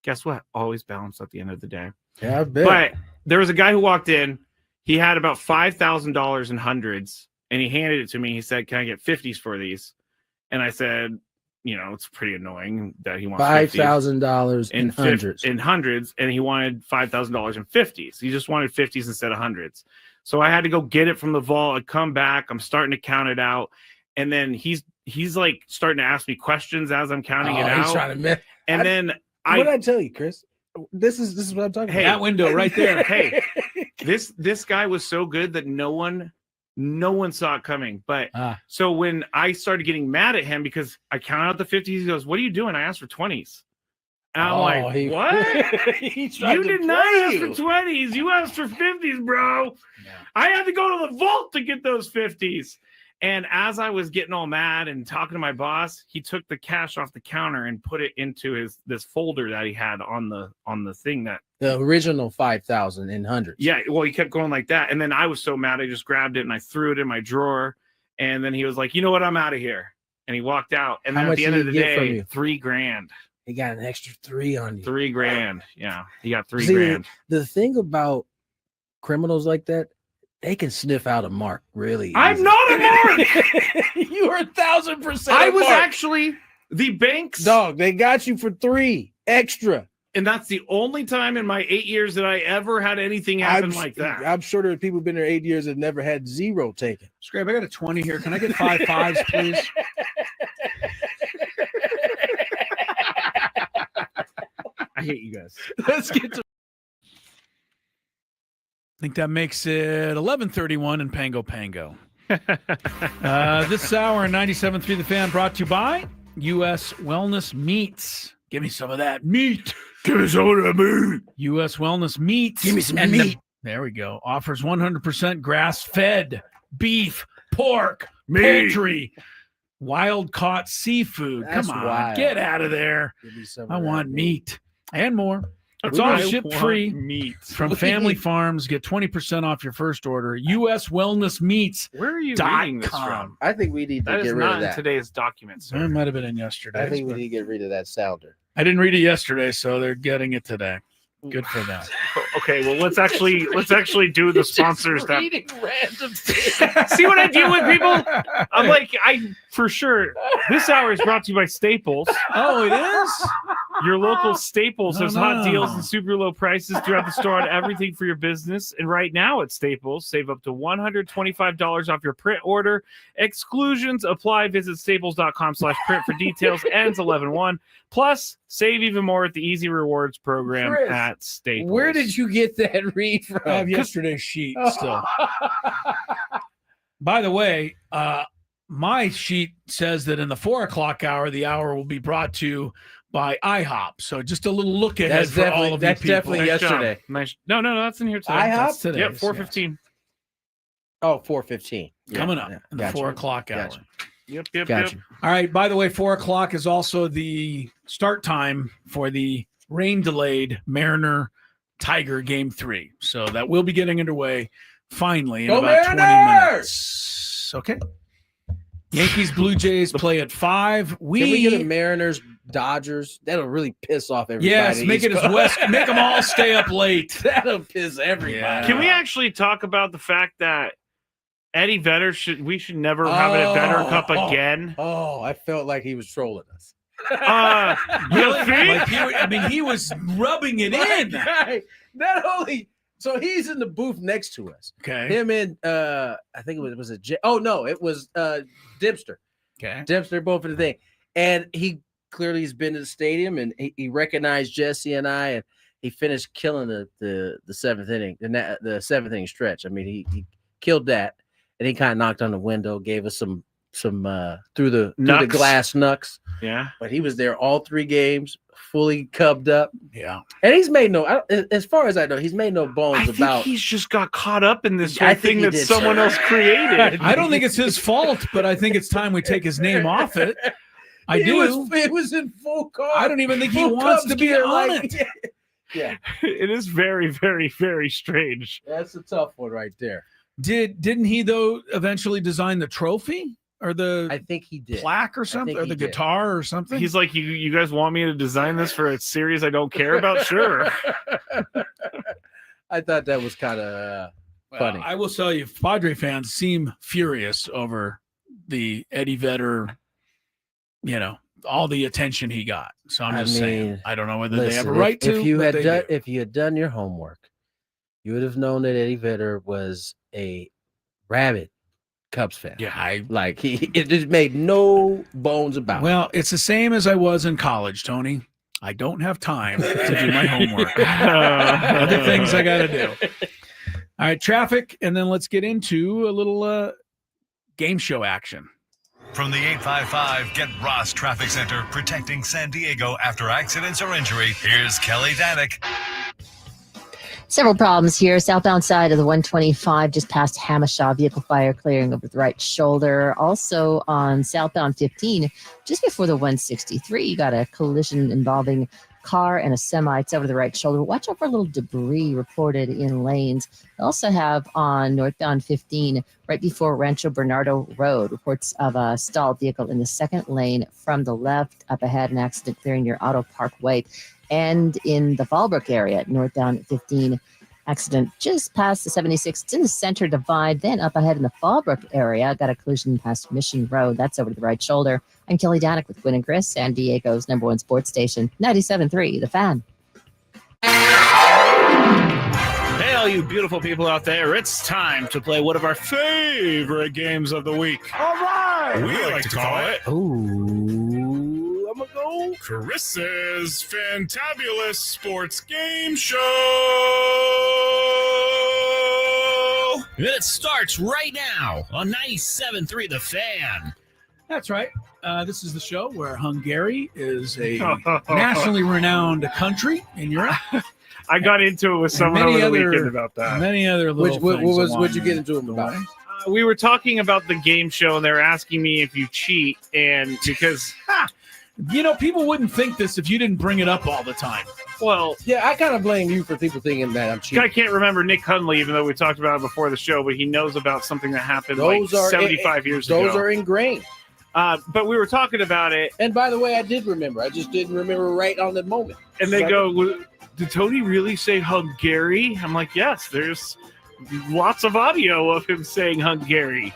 Guess what? Always balanced at the end of the day. Yeah, I bet. But there was a guy who walked in. He had about $5,000 in hundreds, and he handed it to me. He said, "Can I get 50s for these?" And I said, you know, it's pretty annoying that he wants $5,000 in hundreds. In hundreds, and he wanted $5,000 in 50s. He just wanted 50s instead of hundreds. So I had to go get it from the vault. I come back. I'm starting to count it out, and then he's like starting to ask me questions as I'm counting it out. He's trying to and then what did I tell you, Chris? This is what I'm talking about. That window right there. Hey, this guy was so good that no one saw it coming. But so when I started getting mad at him because I counted out the 50s, he goes, "What are you doing?" I asked for 20s. And I'm like, what? You did not ask for 20s. You asked for 50s, bro. Yeah. I had to go to the vault to get those 50s. And as I was getting all mad and talking to my boss, he took the cash off the counter and put it into this folder that he had on the thing that the original 5,000 in hundreds. Yeah, well, he kept going like that, and then I was so mad, I just grabbed it and I threw it in my drawer. And then he was like, "You know what? I'm out of here." And he walked out. And then at the end of the day, $3,000. He got an extra 3 on you. $3,000. Yeah, he got $3,000. The thing about criminals like that, they can sniff out a mark really easy. I'm not a mark. You are 1,000%. I was actually the bank's dog. They got you for 3 extra. And that's the only time in my 8 years that I ever had anything happen like that. I'm sure there are people who've been there 8 years that never had 0 taken. Skraby, I got a 20 here. Can I get 5 5s, please? I hate you guys. Let's get to. I think that makes it 11:31 in Pango Pango. This hour in 97.3 The Fan brought to you by U.S. Wellness Meats. Give me some of that meat. Give me some of that meat. U.S. Wellness Meats. Give me some meat. There we go. Offers 100% grass-fed beef, pork, meat. poultry, wild-caught seafood. That's Come on, wild. Get out of there. I want meat and more. It's all shipped free meat from Family Farms. Get 20% off your first order. U.S. Wellness Meats. Where are you reading this from? I think we need to get rid of that. That is not in today's documents. It might have been in yesterday. I think we need to get rid of that sounder. I didn't read it yesterday, so they're getting it today. Good for them. Okay, well, let's actually do the sponsors. Just reading random things. See what I do with people? I'm like, for sure. This hour is brought to you by Staples. Oh, it is? Your local Staples has hot no. deals and super low prices throughout the store on everything for your business. And right now at Staples, save up to $125 off your print order. Exclusions apply. Visit staples.com/print for details. Ends 11/1. Plus, save even more at the Easy Rewards program Chris, at Staples. Where did you get that read from? I have yesterday's sheet still. By the way, my sheet says that in the 4 o'clock hour, the hour will be brought to you by IHOP. So just a little look ahead That's for all of you that's people. definitely Nice job. yesterday. Nice. No, that's in here today. IHOP? That's today. Yep, 4:15. Oh, 4:15. Coming up in the Gotcha. 4 o'clock hour. Gotcha. Yep. Gotcha. All right. By the way, 4 o'clock is also the start time for the rain-delayed Mariner Tiger Game 3. So that will be getting underway finally in Go about 20 Mariners! minutes. Okay. Yankees, Blue Jays play at 5. Can we get a Mariners, Dodgers? That'll really piss off everybody. Yes, make it as West. Make them all stay up late. That'll piss everybody. Yeah. Can we actually talk about the fact that Eddie Vedder should never have an Vedder Cup again? Oh, I felt like he was trolling us. Really? He was rubbing it in. Guy, not only so he's in the booth next to us. Okay. Him and I think it was it was Dempster. Okay. Dempster both in the thing. And he clearly has been to the stadium and he recognized Jesse and I, and he finished killing the seventh inning, the seventh inning stretch. I mean, he killed that, and he kind of knocked on the window, gave us some through the glass knucks. Yeah. But he was there all 3 games, fully cubbed up. Yeah. And he's made as far as I know, he's made no bones about. He's just got caught up in this I whole think thing he that did, someone sir. else created. I don't think it's his fault, but I think it's time we take his name off it. I do. It was in full car. I don't even think he Full wants Cubs to be gear, on like- it. Yeah, It is very, very, very strange. that's a tough one right there. Didn't he though eventually design the trophy or the I think he did. plaque or something think or he the did. guitar or something? He's like, you guys want me to design this for a series I don't care about? Sure. I thought that was kind of funny. I will tell you, Padre fans seem furious over the Eddie Vedder, all the attention he got. So I'm just saying, I don't know whether they have a right to. If you but had they do. if you had done your homework, you would have known that Eddie Vedder was a rabid Cubs fan. Yeah, it just made no bones about it. Well, it's the same as I was in college, Tony. I don't have time to do my homework. Other things I got to do. All right, traffic, and then let's get into a little game show action. From the 855 Get Ross Traffic Center, protecting San Diego after accidents or injury, here's Kelly Danick. Several problems here. Southbound side of the 125, just past Hamishaw, vehicle fire clearing over the right shoulder. Also on southbound 15, just before the 163, you got a collision involving car and a semi. It's over the right shoulder. Watch out for a little debris reported in lanes. We also have on northbound 15, right before Rancho Bernardo Road, reports of a stalled vehicle in the second lane from the left. Up ahead, an accident clearing near Auto Parkway. And in the Fallbrook area, northbound 15, accident just past the 76. It's in the center divide. Then up ahead in the Fallbrook area, got a collision past Mission Road. That's over to the right shoulder. I'm Kelly Danick with Gwynn and Chris, San Diego's #1 sports station, 97.3 The Fan. Hey, all you beautiful people out there, it's time to play one of our favorite games of the week. All right. We like to call it Ooh, I'm gonna go. Chris's Fantabulous Sports Game Show. And it starts right now on 97.3 The Fan. That's right. This is the show where Hungary is a nationally renowned country in Europe. I got into it with someone over the weekend about that. Many other little things. What'd you get into him about? We were talking about the game show, and they're asking me if you cheat, and because people wouldn't think this if you didn't bring it up all the time. Well, yeah, I kind of blame you for people thinking that I'm cheating. I can't remember Nick Hundley, even though we talked about it before the show, but he knows about something that happened 75 years ago. Those are ingrained. But we were talking about it. And by the way, I did remember. I just didn't remember right on the moment. And they go, did Tony really say Hungary? I'm like, yes, there's lots of audio of him saying Hungary.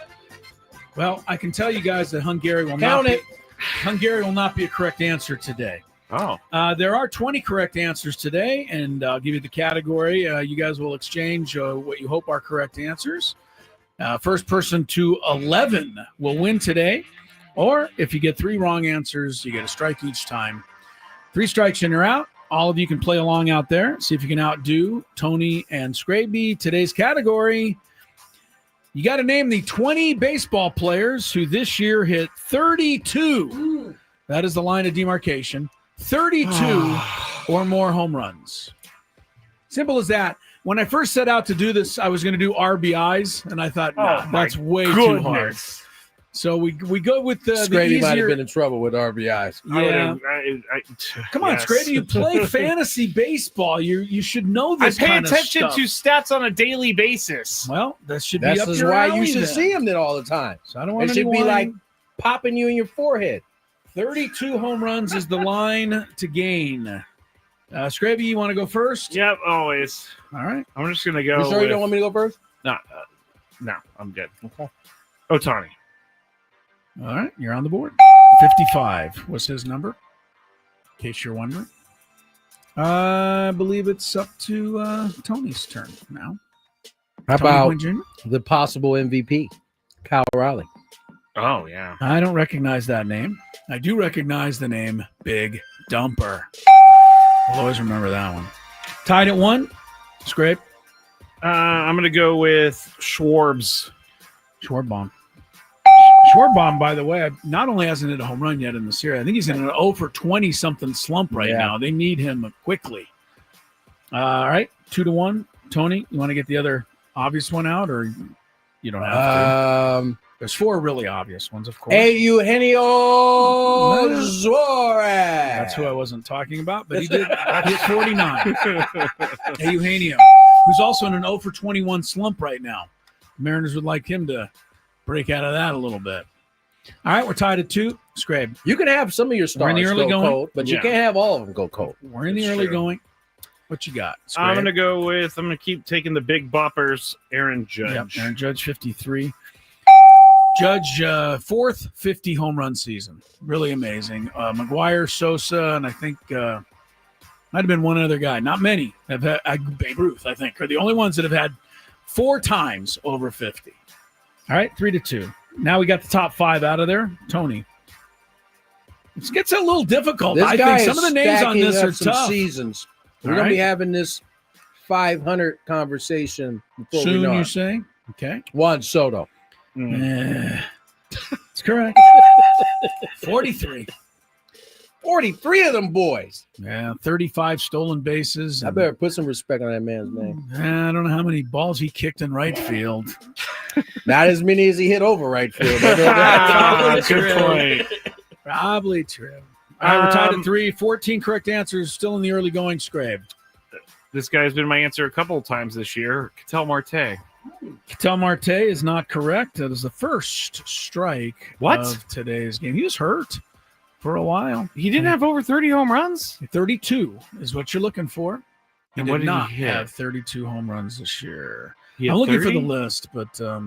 Well, I can tell you guys that Hungary will not be a correct answer today. Oh. There are 20 correct answers today, and I'll give you the category. You guys will exchange what you hope are correct answers. First person to 11 will win today. Or if you get 3 wrong answers, you get a strike each time. 3 strikes and you're out. All of you can play along out there. See if you can outdo Tony and Skraby. Today's category, you got to name the 20 baseball players who this year hit 32. That is the line of demarcation. 32 or more home runs. Simple as that. When I first set out to do this, I was going to do RBIs, and I thought, that's way too hard. So we go with the Skraby easier. might have been in trouble with RBIs. Yeah. Come on, Skraby, you play fantasy baseball. You should know this. I pay kind attention of to stats on a daily basis. Well, that should be That's up your why alley you should then. see him then all the time. So I don't want It should be anyone- like popping you in your forehead. 32 home runs is the line to gain. Skraby, you want to go first? Yep, always. All right. I'm just going to go. You sure you don't want me to go first? No, I'm good. Okay. Ohtani. All right, you're on the board. 55 was his number, in case you're wondering. I believe it's up to Tony's turn now. How Tony about Gwynn Jr.? the possible MVP, Kyle Raleigh? Oh, yeah. I don't recognize that name. I do recognize the name Big Dumper. I'll always remember that one. Tied at 1. Scrape. I'm going to go with Schwarbs. Schwarbaum. Schwarbaum, by the way, not only hasn't hit a home run yet in the series, I think he's in an 0 for 20-something slump right now. They need him quickly. All right, 2-1. Tony, you want to get the other obvious one out, or you don't have to? There's 4 really obvious ones, of course. Eugenio Suarez. That's who I wasn't talking about, but he did hit 49. Eugenio, who's also in an 0 for 21 slump right now. Mariners would like him to break out of that a little bit. All right, we're tied at 2. Scrabe. You can have some of your stars in the early go going, cold, but you can't have all of them go cold. We're in the early going. What you got? Scrabe? I'm going to keep taking the big boppers, Aaron Judge. Yep, Aaron Judge, 53. Judge, 4th 50 home run season. Really amazing. McGuire, Sosa, and I think might have been one other guy. Not many have had Babe Ruth, I think, are the only ones that have had 4 times over 50. All right, 3-2. Now we got the top 5 out of there. Tony. It gets a little difficult. This I guy think some of the names on this are some tough. Seasons. We're All going to be right. having this 500 conversation before Soon, we know you're it. saying? Okay. Juan Soto. It's correct. 43. 43 of them boys. Yeah, 35 stolen bases. I better put some respect on that man's name. I don't know how many balls he kicked in right field. Not as many as he hit over right field. Good point. Probably true. All right, we're tied at 3. 14 correct answers. Still in the early going. Scrabe. This guy's been my answer a couple of times this year. Ketel Marte. Ketel Marte is not correct. That is the first strike of today's game. He was hurt for a while. He didn't have over 30 home runs? 32 is what you're looking for. He And did what did not he hit? have 32 home runs this year. He had I'm looking for 30? the list, but I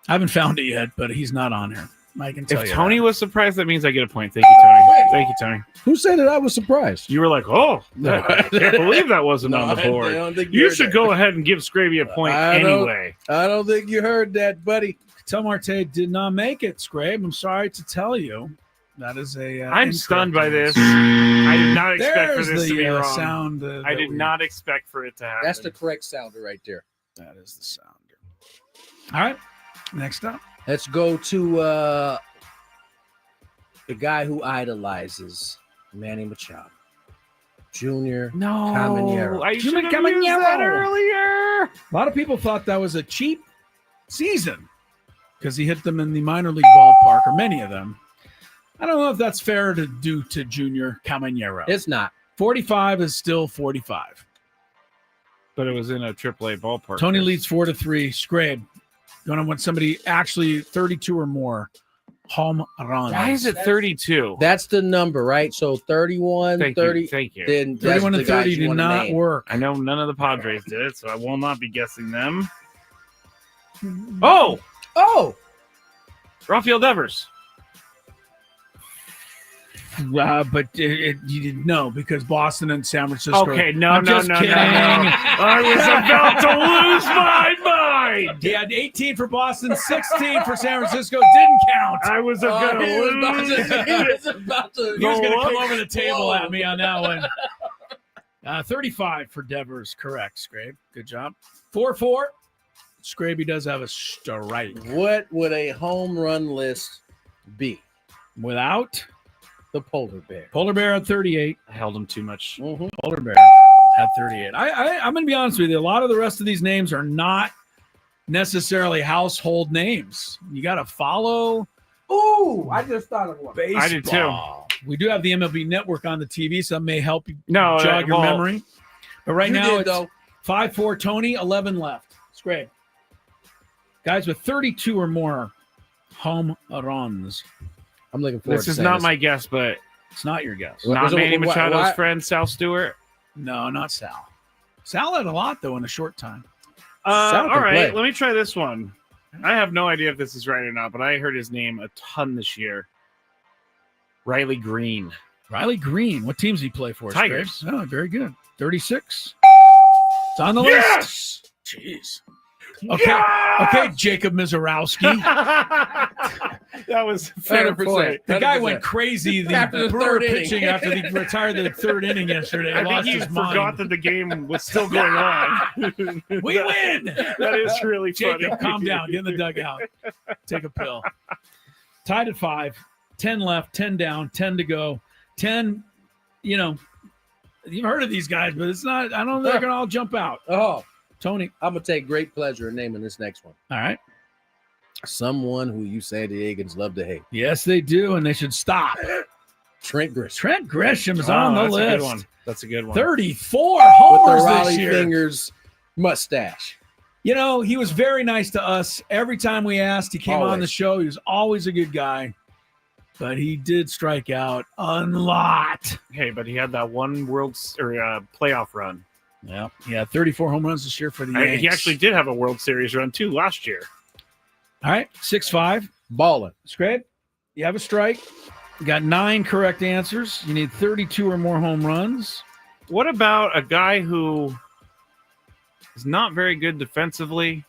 haven't found it yet, but he's not on here. I can tell If you Tony that. was surprised, that means I get a point. Thank you, Tony. Thank you, Tony. Who said that I was surprised? You were like, oh, No. I can't believe that wasn't No, on the I board. don't think you You heard should that. go ahead and give Skraby a point anyway. I don't think you heard that, buddy. Ketel Marte did not make it, Scrabe. I'm sorry to tell you. That is a. I'm stunned by this. I did not expect for There's this to be the, wrong. sound. I did not expect for it to happen. That's the correct sounder right there. That is the sounder. All right. Next up. Let's go to the guy who idolizes Manny Machado. Junior Caminero. I should have used that earlier. A lot of people thought that was a cheap season because he hit them in the minor league ballpark, or many of them. I don't know if that's fair to do to Junior Caminero. It's not. 45 is still 45. But it was in a AAA ballpark. Tony leads 4-3. Scrabe, going to want somebody actually 32 or more home runs. Why is it 32? That's the number, right? So 31, Thank 30. you. Thank you. Then 31 and 30 did not name. work. I know none of the Padres did it, so I will not be guessing them. Oh! Rafael Devers. But you didn't know because Boston and San Francisco. Okay, no. I'm just kidding. I was about to lose my mind. He had 18 for Boston, 16 for San Francisco. Didn't count. I was going to lose. He was going to come over the table at me on that one. 35 for Devers. Correct, Scrabe. Good job. 4-4. Skraby does have a strike. What would a home run list be without the polar bear? Polar bear at 38. I held him too much. Mm-hmm. Polar bear at 38. I'm going to be honest with you. A lot of the rest of these names are not necessarily household names. You got to follow. Ooh, I just thought of one. Baseball. I did too. We do have the MLB Network on the TV, so that may help you jog your memory. But right now it's though. 5-4 Tony, 11 left. It's great. Guys with 32 or more home runs. I'm looking forward This to is saying not this. my guess, but It's not your guess. not Manny why- Machado's friend, Sal Stewart. No, not Sal. Sal had a lot, though, in a short time. Sal can All right, play. let me try this one. I have no idea if this is right or not, but I heard his name a ton this year. Riley Green. Riley Green. What teams did he play for? Tigers. Scrapes? Oh, very good. 36. It's on the list. Jeez. Okay. Okay, Jacob Mizorowski. That was fair 100%. play. The guy 100%. went crazy After the Brewer third inning. pitching after he retired the third inning yesterday. I Lost think he his forgot mind. that the game was still going on. We win. That is really funny. Jacob, calm down. Get in the dugout. Take a pill. Tied at 5. 10 left. 10 down. 10 to go. 10, you've heard of these guys, but it's not, I don't know they're going to all jump out. Oh, Tony. I'm going to take great pleasure in naming this next one. All right. Someone who you San Diegans love to hate. Yes, they do, and they should stop. Trent Grisham. Trent Grisham is on the that's list. a good one. That's a good one. 34 With homers the this Raleigh year. Fingers mustache. He was very nice to us. Every time we asked, he came on the Always. show. He was always a good guy, but he did strike out a lot. Hey, but he had that one playoff run. Yeah, 34 home runs this year for the Yanks. He actually did have a World Series run too last year. All right, 6-5. Balling. Scrape, you have a strike. You got 9 correct answers. You need 32 or more home runs. What about a guy who is not very good defensively,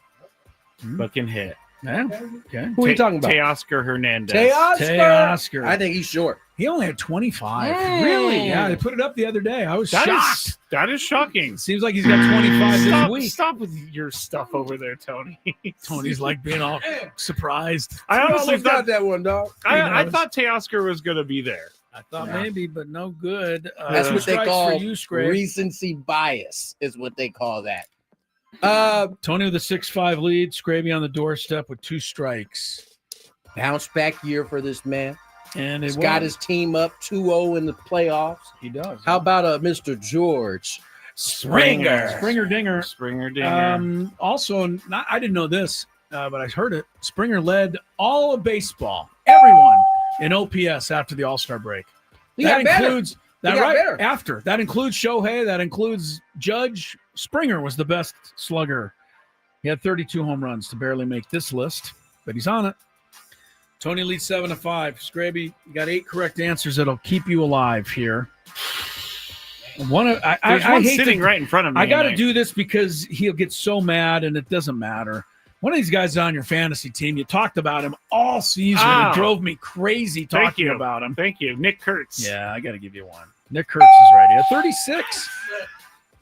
but can hit? Yeah. Okay. Who are you talking about? Teoscar Hernandez. Teoscar. I think he's short. He only had 25. Really? Yeah, they put it up the other day. I was shocked. That is shocking. Seems like he's got 25 this week. Stop with your stuff over there, Tony. Tony's like being all surprised. I honestly almost got thought that one, dog. I thought Teoscar was going to be there. I thought maybe, but no good. That's what they Strikes call for you, Scrape. recency bias, is what they call that. Tony with a 6-5 lead. Skraby on the doorstep with 2 strikes. Bounce back year for this man. And He's got his team up 2-0 in the playoffs. He does. How about Mr. George Springer? Springer Dinger. Springer Dinger. Also, I didn't know this, but I heard it. Springer led all of baseball, everyone in OPS after the All-Star break. That includes That includes Shohei. That includes Judge. Springer was the best slugger. He had 32 home runs to barely make this list, but he's on it. Tony leads 7-5. Skraby, you got 8 correct answers that'll keep you alive here. There's one sitting right in front of me. I got to do this because he'll get so mad, and it doesn't matter. One of these guys is on your fantasy team. You talked about him all season. It drove me crazy talking about him. Thank you. Nick Kurtz. Yeah, I got to give you one. Nick Kurtz is right here. 36.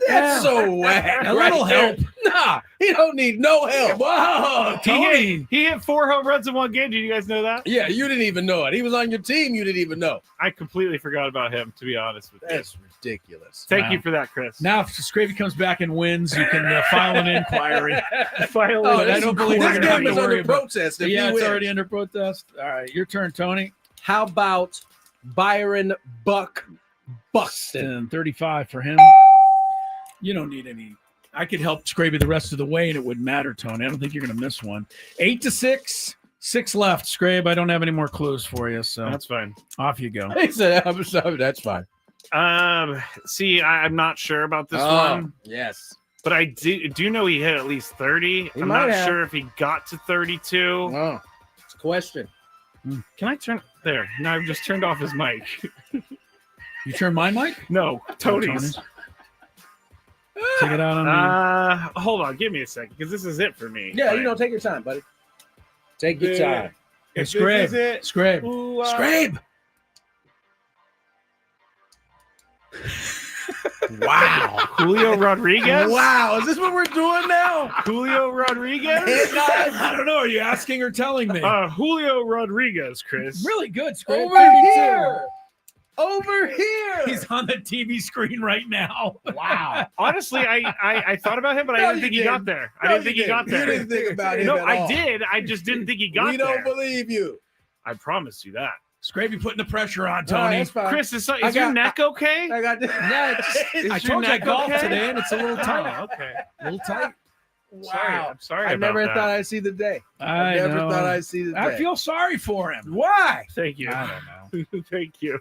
That's so whack. A little help. Nah, he don't need no help. Whoa, Tony. He hit 4 home runs in one game. Did you guys know that? Yeah, you didn't even know it. He was on your team. You didn't even know. I completely forgot about him, to be honest with you. That's ridiculous. Thank you for that, Chris. Now, if Skraby comes back and wins, you can file an inquiry. I don't believe this game is under protest. Yeah, it's already under protest. All right, your turn, Tony. How about Byron Buxton? 35 for him. You don't need any. I could help Skraby the rest of the way, and it wouldn't matter, Tony. I don't think you're going to miss one. 8-6. 6 left, Skrabe. I don't have any more clues for you, so That's fine. off you go. He said, that's fine. See, I'm not sure about this Oh, one, yes. but I do know he hit at least 30. I'm might not have. sure if he got to 32. Oh, it's a question. Can I turn there? No, I've just turned off his mic. You turned my mic? No, Tony's. Take it out on me. Hold on, give me a second, because this is it for me. Yeah, take your time, buddy. Take your time. Hey, Skrabe. Skrabe. Skrabe. Wow. Julio Rodriguez? Wow. Is this what we're doing now? Julio Rodriguez? I don't know. Are you asking or telling me? Julio Rodriguez, Chris. Really good, Skrabe. Over here. He's on the TV screen right now. Wow. Honestly, I thought about him, but I No, didn't think he got there. I didn't think he got there. You didn't think about him No, at I all. did. I just didn't think he got there. We don't believe you. I promise you that. Scraby putting the pressure on, All right, Tony. that's fine. Chris, is your neck okay? I got this. I Is your told you I neck golfed okay? today, and it's a little tight. Oh, okay. A little tight. Wow. I'm sorry I about never that. thought I'd see the day. I never know. thought I'd see the day. I feel sorry for him. Why? Thank you. I don't know. Thank you.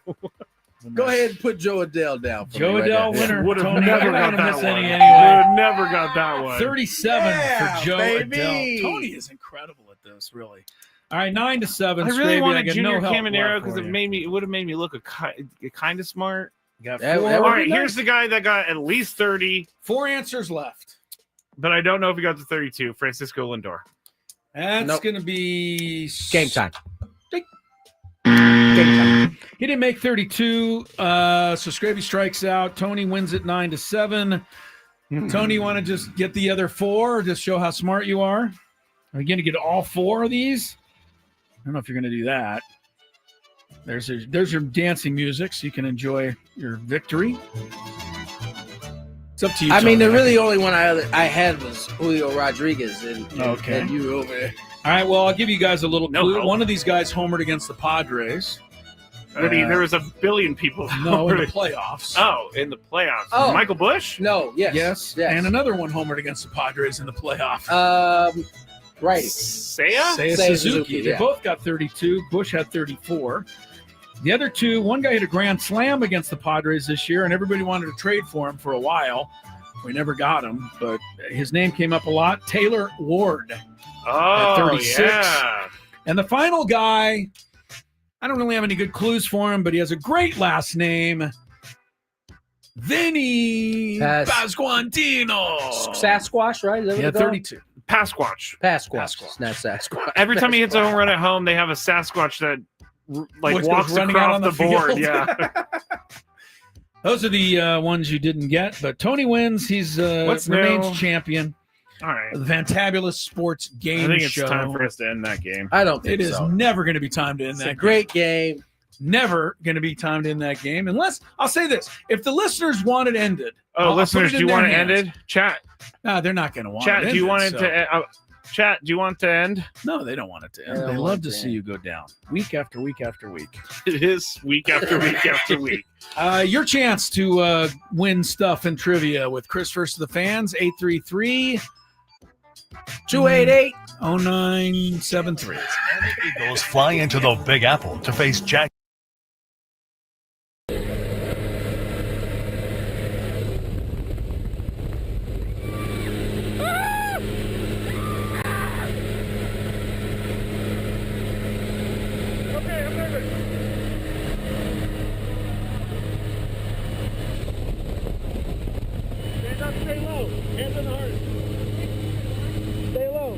Go ahead and put Joe Adele down. For Joe me right Adele now. winner. Would have Tony, never you're got not that gonna miss one. any Would anyway. have never got that one. 37 Yeah, for Joe baby. Adele. Tony is incredible at this, really. All right, 9-7. I really Scraby, wanted got Junior no help Caminero left because for you. it would have made me look kind of smart. Got That- 4. that All would right, be nice. here's the guy that got at least 30, 4 answers left. but I don't know if he got to 32. Francisco Lindor. That's Nope. going to be Game time. He didn't make 32, so Scraby strikes out. Tony wins it 9-7. Tony, you want to just get the other 4 or just show how smart you are? Are you going to get all 4 of these? I don't know if you're going to do that. There's your dancing music, so you can enjoy your victory. It's up to you. I mean, Tony. the really only one I had was Julio Rodriguez, and Okay. and you over there. All right, well, I'll give you guys a little No clue. help. One of these guys homered against the Padres. There was a billion people. No, in the playoffs. Oh, in the playoffs. Oh. Michael Bush? No, yes, Yes. And another one homered against the Padres in the playoff. Right. Seiya? Seiya Seiya Suzuki. They yeah. both got 32. Bush had 34. The other 2, one guy hit a grand slam against the Padres this year, and everybody wanted to trade for him for a while. We never got him, but his name came up a lot. Taylor Ward. Oh, 36. yeah. And the final guy, I don't really have any good clues for him, but he has a great last name. Vinny Pasquantino. Sasquatch, right? Is that what Yeah, they call him? 32. Pasquatch. Pasquatch. It's not Sasquatch. Every time he hits a home run at home, they have a Sasquatch that Which goes walks running out across on the board. field. Yeah. Those are the ones you didn't get, but Tony wins. He's What's remains new? champion All right. of the Fantabulous Sports I Game think it's Show. time for us to end that game. I don't think It is so. never going to be time to end It's that a great game. Never going to be time to end that game. Unless, I'll say this, if the listeners want it ended. Oh, I'll listeners, put do you in want their it hands. ended? Chat. No, they're not going to want Chat, it do you want ended, it to Chat, do you want it to end? No, they don't want it to end. They don't They want love it to to see end. you go down week after week after week. It is week after week after week. Your chance to win stuff and trivia with Chris First of the Fans, 833 288 0973. Eagles fly into the Big Apple to face Jack. Stay low. Hands on the heart. Stay low.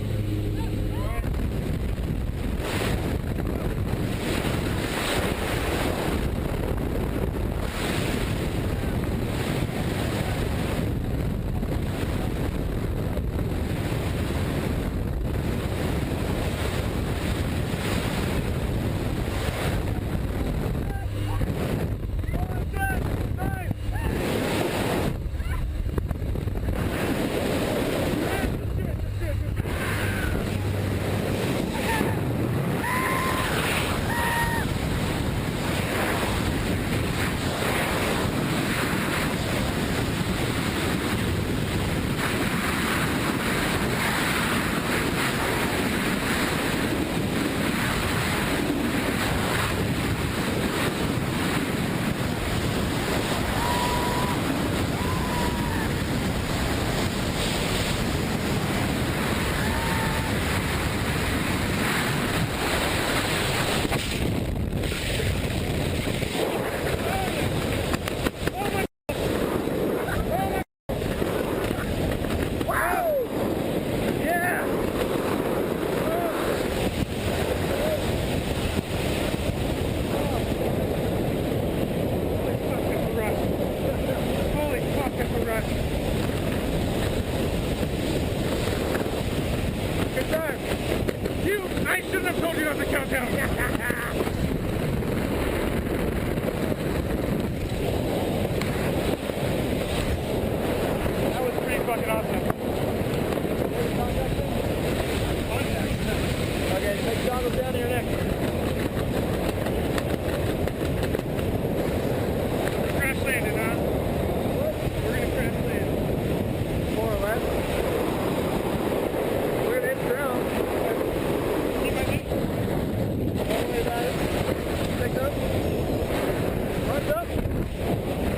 I shouldn't have told you not to count down. That was pretty fucking awesome. Okay, take goggles down to your neck. We're crash landing, huh? What? We're gonna crash land. More or less. We're gonna hit the ground. Keep my knee. Don't worry about it. Pick up. Punch up.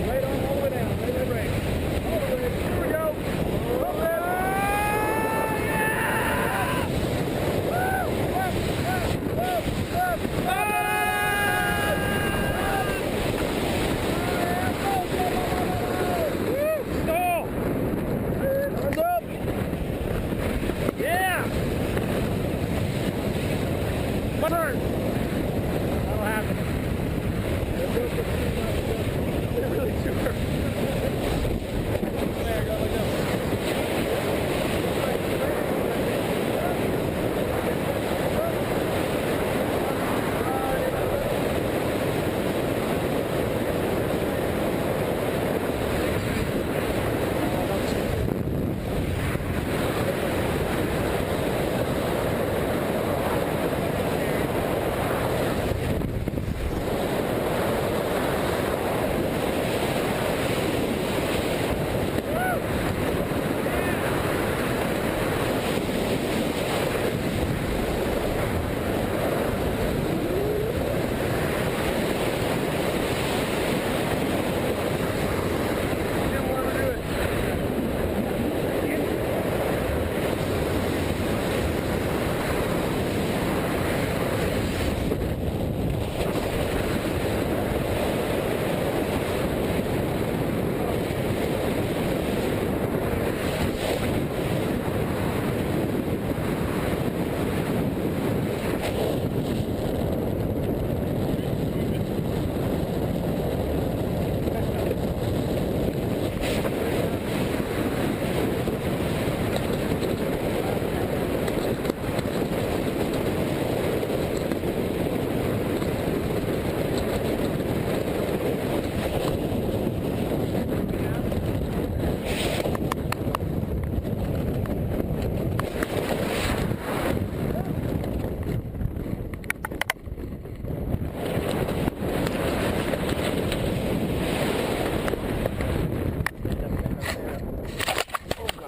Right on all the way down. Right the brake. All the way. Here we go. Up there.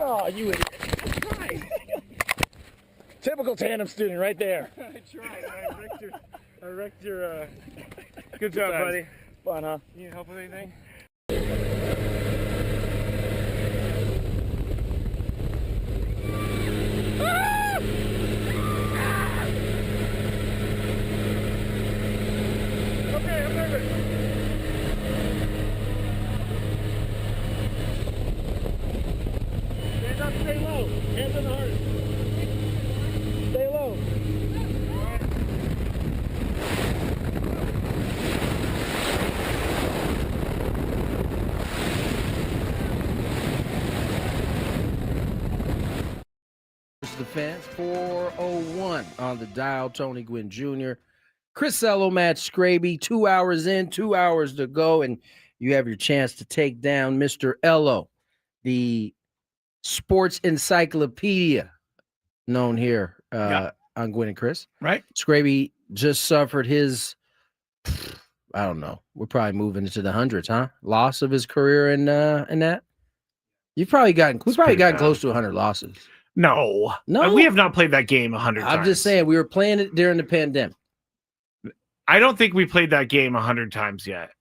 Oh, you idiot. I tried. Typical tandem student right there. I tried. I wrecked your good job, buddy. Fun, huh? You need help with anything? Okay, I'm nervous. Stand up, stay low. Hands on the heart. Stay low. The fans 401 on the dial. Tony Gwynn Jr. Chris Ello, Matt Skraby, 2 hours in, 2 hours to go, and you have your chance to take down Mr. Ello, the sports encyclopedia known here on Gwynn and Chris. Right. Skraby just suffered his, I don't know, we're probably moving into the hundreds, huh? Loss of his career in that. We've probably gotten close to 100 losses. No, No, we have not played that game 100 times. I'm just saying we were playing it during the pandemic. I don't think we played that game 100 times yet.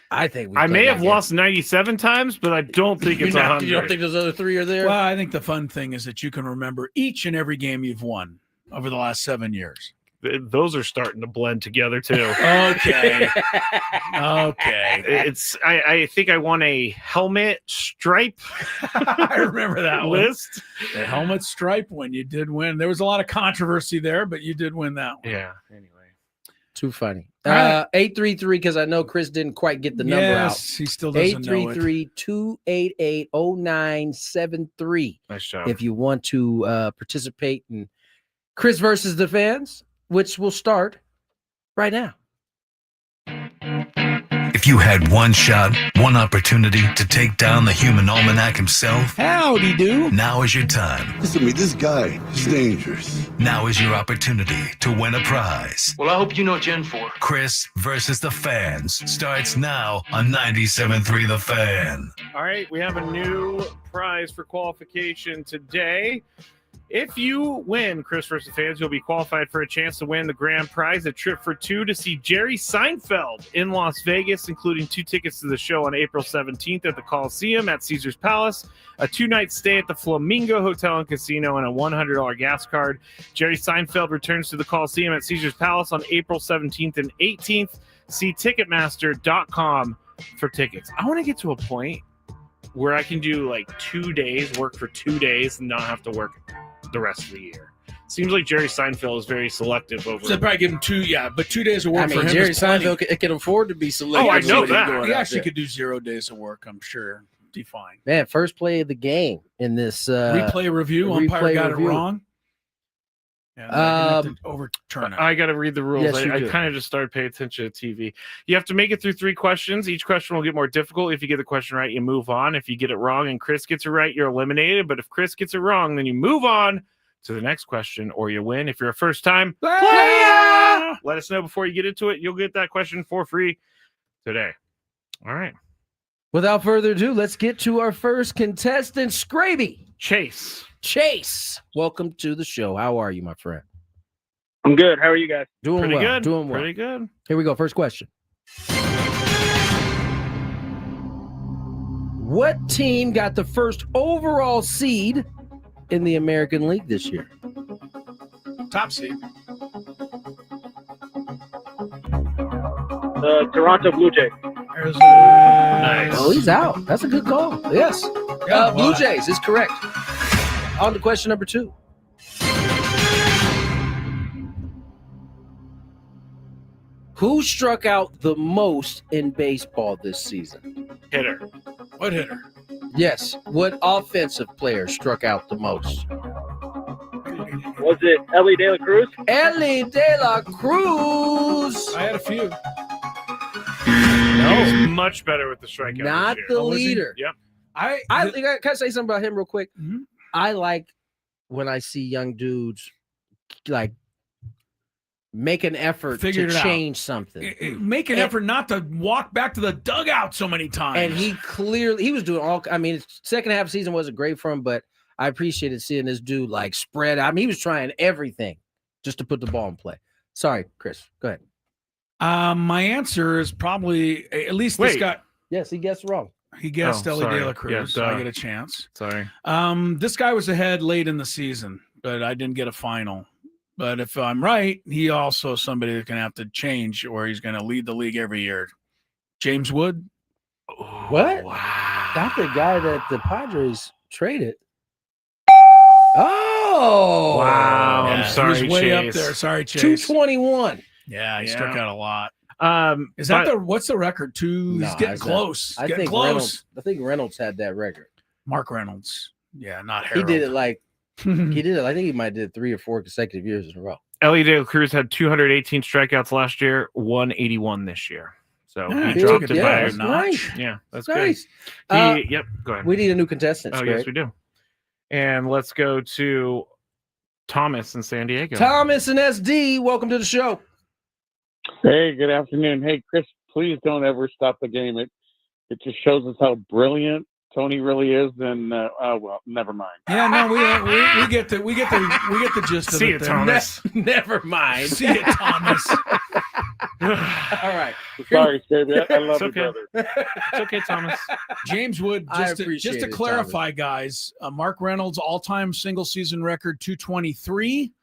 I think I may have lost 97 times, but I don't think it's 100. You don't think those other three are there? Well, I think the fun thing is that you can remember each and every game you've won over the last 7 years. Those are starting to blend together too. Okay. I think I won a helmet stripe. I remember that list. The helmet stripe when you did win. There was a lot of controversy there, but you did win that one. Yeah. Anyway. Too funny. 833, because I know Chris didn't quite get the number out. Yes, he still doesn't know it. 833-288-0973. Nice job. If you want to participate in Chris versus the fans, which will start right now. If you had one shot, one opportunity to take down the human almanac himself, howdy do. Now is your time. Listen to me, this guy is dangerous. Now is your opportunity to win a prize. Well, I hope you know what you're in for. Chris versus the fans starts now on 97.3 The Fan. All right, we have a new prize for qualification today. If you win Chris versus fans, you'll be qualified for a chance to win the grand prize, a trip for two to see Jerry Seinfeld in Las Vegas, including 2 tickets to the show on April 17th at the Coliseum at Caesars Palace, a 2-night stay at the Flamingo Hotel and Casino, and a $100 gas card. Jerry Seinfeld returns to the Coliseum at Caesars Palace on April 17th and 18th. See Ticketmaster.com for tickets. I want to get to a point where I can do like 2 days, work for 2 days, and not have to work the rest of the year. Seems like Jerry Seinfeld is very selective over. So probably give him 2, but 2 days of work for him. Jerry is plenty. Seinfeld can afford to be selective. Oh, I know that. He actually could do 0 days of work, I'm sure. Be fine. Man, first play of the game in this replay review. Umpire got it wrong. Yeah, overturn it. I got to read the rules. Yes, I kind of just started paying attention to TV. You have to make it through 3 questions. Each question will get more difficult. If you get the question right, you move on. If you get it wrong and Chris gets it right, you're eliminated. But if Chris gets it wrong, then you move on to the next question or you win. If you're a first-time player, let us know before you get into it. You'll get that question for free today. All right. Without further ado, let's get to our first contestant, Skraby. Chase, welcome to the show. How are you, my friend? I'm good. How are you guys? Doing Pretty well. good. Doing well. Pretty good. Here we go. First question. What team got the first overall seed in the American League this year? Top seed. The Toronto Blue Jays. Nice. Oh, he's out. That's a good call. Yes. Blue Jays is correct. On to question number 2. Who struck out the most in baseball this season? Hitter. What hitter? Yes. What offensive player struck out the most? Was it Ellie De La Cruz? Ellie De La Cruz. I had a few. He's much better with the strikeout. Not this year. the leader. Yep. I think can I say something about him real quick? Mm-hmm. I like when I see young dudes like make an effort to change something. Make an effort not to walk back to the dugout so many times. And he was doing all. I mean, his second half of the season wasn't great for him, but I appreciated seeing this dude like spread. I mean, he was trying everything just to put the ball in play. Sorry, Chris. Go ahead. My answer is probably at least this guy. Yes, he guessed wrong. He guessed Ellie De La Cruz. Yeah, so I get a chance. Sorry. This guy was ahead late in the season, but I didn't get a final. But if I'm right, he also is somebody that's going to have to change or he's going to lead the league every year. James Wood. What? Wow. That's the guy that the Padres traded. Oh. Wow. Yeah, I'm sorry, he was way Chase. up there. Sorry, Chase. 221. Yeah, he struck out a lot. Is that what's the record? He's getting close. I think Reynolds had that record. Mark Reynolds. Yeah, not He Harold. did it like he did it. I think he might have did 3 or 4 consecutive years in a row. Ellie De La Cruz had 218 strikeouts last year, 181 this year. So Yeah, he dropped it by that's nice. Yeah, that's nice. good. Yep, go ahead. We need a new contestant. Oh, yes, we do. And let's go to Thomas in San Diego. Thomas and SD, welcome to the show. Hey, good afternoon. Hey, Chris, please don't ever stop the game. It just shows us how brilliant Tony really is. And well, never mind. Yeah, no, we get the gist of See it. you, there. Thomas. Never mind. See you, Thomas. All right. Sorry, Skraby. I love It's you, okay. brother. It's okay, Thomas. James Wood, I just appreciate to it, clarify, guys, Mark Reynolds all-time single-season record 223.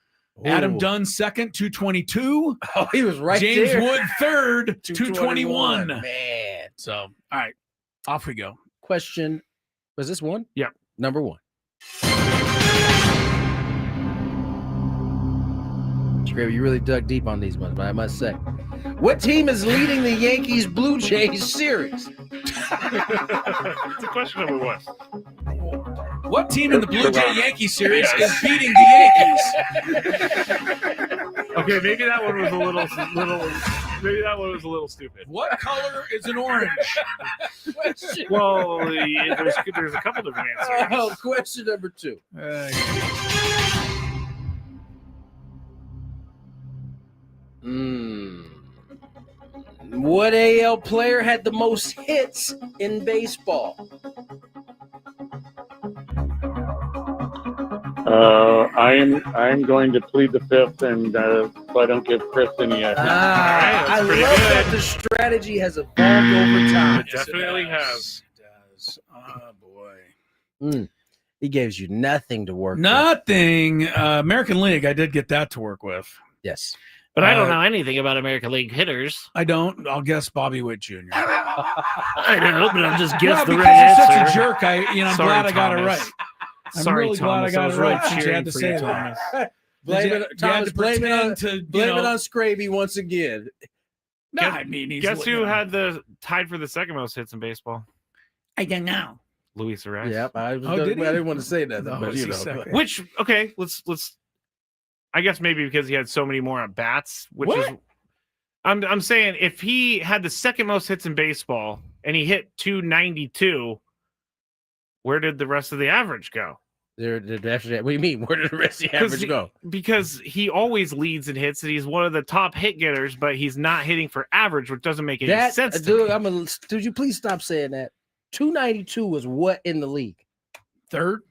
Adam Dunn second, 222. Oh, he was right James there. Wood third, 221. Man. So, all right, off we go. Question. Was this one? Yeah. Number 1. Skraby, you really dug deep on these ones, but I must say. What team is leading the Yankees Blue Jays series? It's a question number 1. What team in the Blue Jay Yankee series is beating the Yankees? Okay, maybe that one was a little. Maybe that one was a little stupid. What color is an orange? Well, there's a couple different answers. Oh, question number 2. What AL player had the most hits in baseball? I'm going to plead the fifth, and so I don't give Chris any. I love that the strategy has evolved over time. It definitely has. It does. Oh boy. He gives you nothing to work with. Nothing. American League, I did get that to work with. Yes. But I don't know anything about American League hitters. I don't. I'll guess Bobby Witt Jr. I don't, but I'll just guess the because right he's answer. such a jerk. I'm Sorry, glad I got it Thomas. right. I'm Sorry, really glad I Thomas. got was it right. really Since you had to cheering say for you, that. Thomas. Blame it, Thomas, blame it on Skraby once again. No, I mean, Guess who had the tied for the second most hits in baseball? I don't know. Luis Arraez. Yep, I did he? didn't want to say that, No, but is you he know. second? Which let's. I guess maybe because he had so many more at bats, which What? is. I'm saying if he had the second most hits in baseball and he hit 292, where did the rest of the average go? What do you mean? Where did the rest of the average go? Because he always leads in hits and he's one of the top hit getters, but he's not hitting for average, which doesn't make any sense. Dude, dude, you please stop saying that. 292 was what in the league? Third?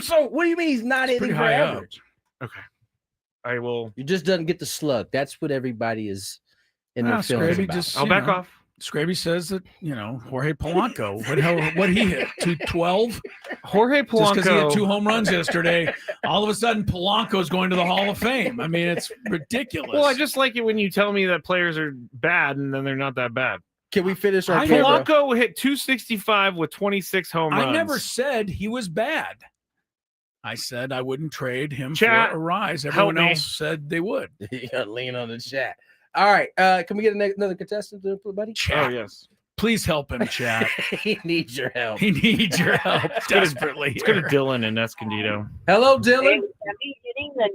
So what do you mean he's not hitting for average? Okay. I will. You just doesn't get the slug. That's what everybody is in their feelings Skraby about. just, I'll back off. Skraby says that, Jorge Polanco, what he hit? 212? Jorge Polanco. Just because he had 2 home runs yesterday, all of a sudden Polanco's going to the Hall of Fame. I mean, it's ridiculous. Well, I just like it when you tell me that players are bad and then they're not that bad. Can we finish our Polanco hit 265 with 26 home runs. I never said he was bad. I said I wouldn't trade him Chat, for a rise. help Everyone me. else said they would. You gotta lean on the chat. All right. Can we get another contestant, buddy? Chat. Oh, yes. Please help him, chat. He needs your help. He needs your help desperately. Let's go to Dylan in Escondido. Hello, Dylan.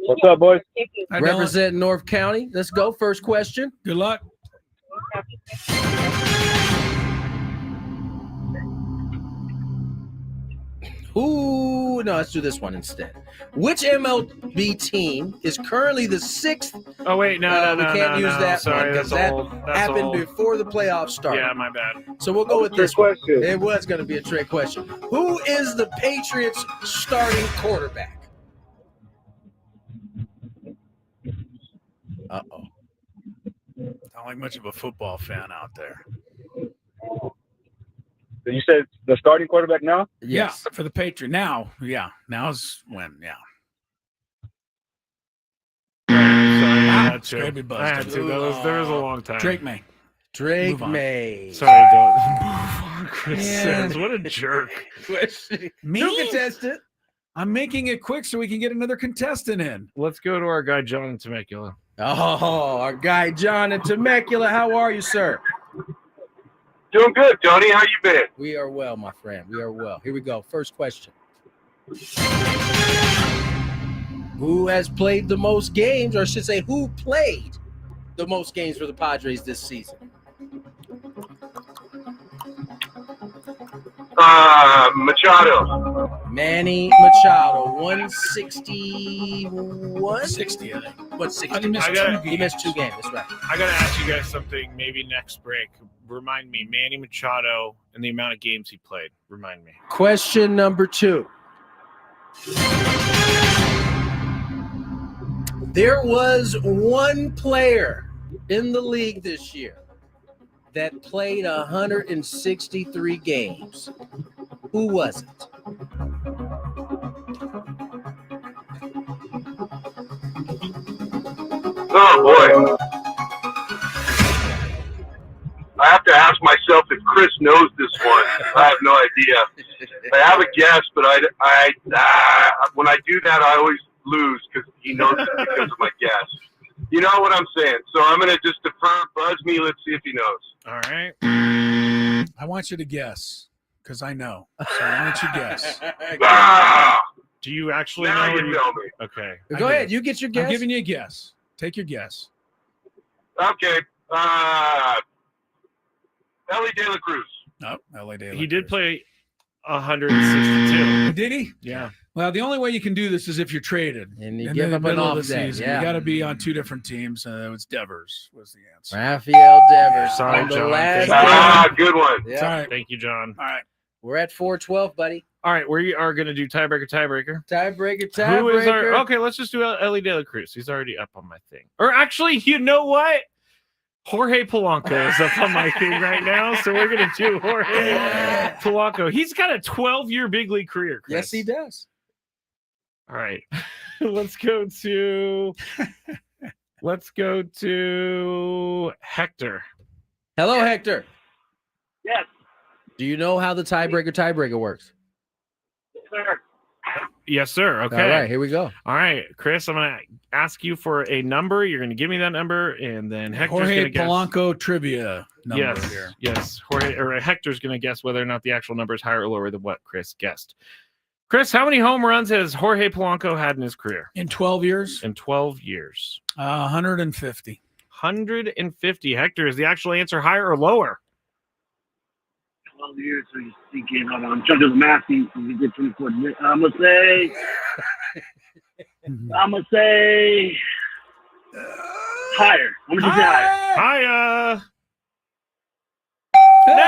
What's up, boys? Hi, Dylan. Represent North County. Let's go. First question. Good luck. Ooh, no, let's do this one instead. Which MLB team is currently the 6th? Oh, wait, no, we can't use that Sorry, one because that's that old. That's happened old. before the playoffs started. Yeah, my bad. So we'll go with this one. Question. It was going to be a trick question. Who is the Patriots' starting quarterback? Uh-oh. Not like much of a football fan out there. You said the starting quarterback now? Yes. Yeah, for the Patriots. Now's when, yeah. Sorry, I had to. Skraby buzzed I had it. to. There was a long time. Drake May. Drake Move on. May. Sorry, don't. Chris says, what a jerk. Me? New contestant. I'm making it quick so we can get another contestant in. Let's go to our guy, John in Temecula. Oh, our guy John in Temecula. How are you, sir? Doing good, Tony. How you been? We are well, my friend. We are well. Here we go. First question. Who has played the most games, or I should say, who played the most games for the Padres this season? Machado. Manny Machado, 161? 60, I think. 160. He missed 2 games. That's right. I got to ask you guys something maybe next break. Remind me, Manny Machado and the amount of games he played. Remind me. Question number 2. There was one player in the league this year that played 163 games. Who was it? Oh, boy. I have to ask myself if Chris knows this one. I have no idea. I have a guess, but when I do that, I always lose because he knows it because of my guess. You know what I'm saying? So I'm going to just defer. Buzz me. Let's see if he knows. All right. I want you to guess because I know. So why don't you guess? Ah! Do you actually Now know? you tell me. Okay. Go ahead. You get your guess. I'm giving you a guess. Take your guess. Okay. Ellie De La Cruz. No, L.A. De La He did Cruz. play 162. Did he? Yeah. Well, the only way you can do this is if you're traded And you in give the up an middle of off the day. season. Yeah. You got to be on two different teams. It was Devers was the answer. Raphael Devers. Sorry, on the John. last Good one. It's all right. Thank you, John. All right. We're at 412, buddy. All right, we are going to do tiebreaker. Tiebreaker. Who is our? Okay, let's just do Ellie De La Cruz. He's already up on my thing. Or actually, you know what? Jorge Polanco is up on my thing right now, so we're going to do Jorge Polanco. He's got a 12-year big league career, Chris. Yes, he does. All right, let's go to Hector. Hello, Hector. Yes, Do you know how the tiebreaker works? sir. Yes, sir. Okay. All right, here we go. All right, Chris, I'm going to ask you for a number. You're going to give me that number, and then Hector's going Jorge to guess. Polanco trivia number here. Yes. Hector's going to guess whether or not the actual number is higher or lower than what Chris guessed. Chris, how many home runs has Jorge Polanco had in his career? In 12 years? In 12 years. 150. 150. Hector, is the actual answer higher or lower? 12 years, so you're thinking, hold on, I'm trying to do the math. You get 24. I'm going to say higher. I'm going to say higher. Higher. Hey!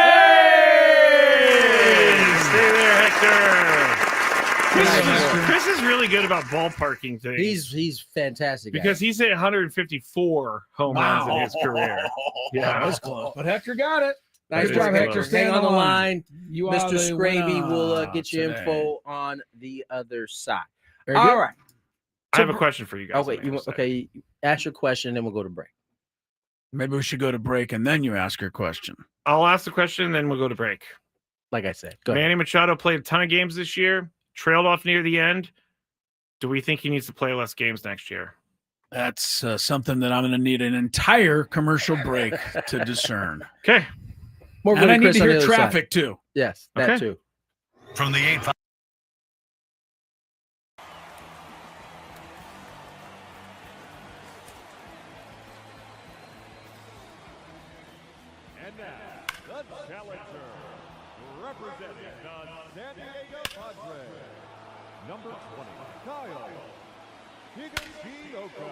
Stay there, Hector. Chris is really good about ballparking things. He's fantastic. Because he's hit 154 home runs in his career. Yeah, that was close. But Hector got it. Nice It job, is Hector. close. Stay on the line. You are Mr. the Skraby winner will get you today. info on the other side. Very All good. right. I have a question for you guys. Oh, wait. Okay. Ask your question, then we'll go to break. Maybe we should go to break and then you ask your question. I'll ask the question, then we'll go to break. Like I said, go ahead. Manny Machado played a ton of games this year, trailed off near the end. Do we think he needs to play less games next year? That's something that I'm going to need an entire commercial break to discern. Okay. More and I need Chris to on the hear other side. traffic too. Yes, that Okay. too. From the 8-5. And now, the challenger, representing the San Diego Padres, number 20, Kyle Higashioka.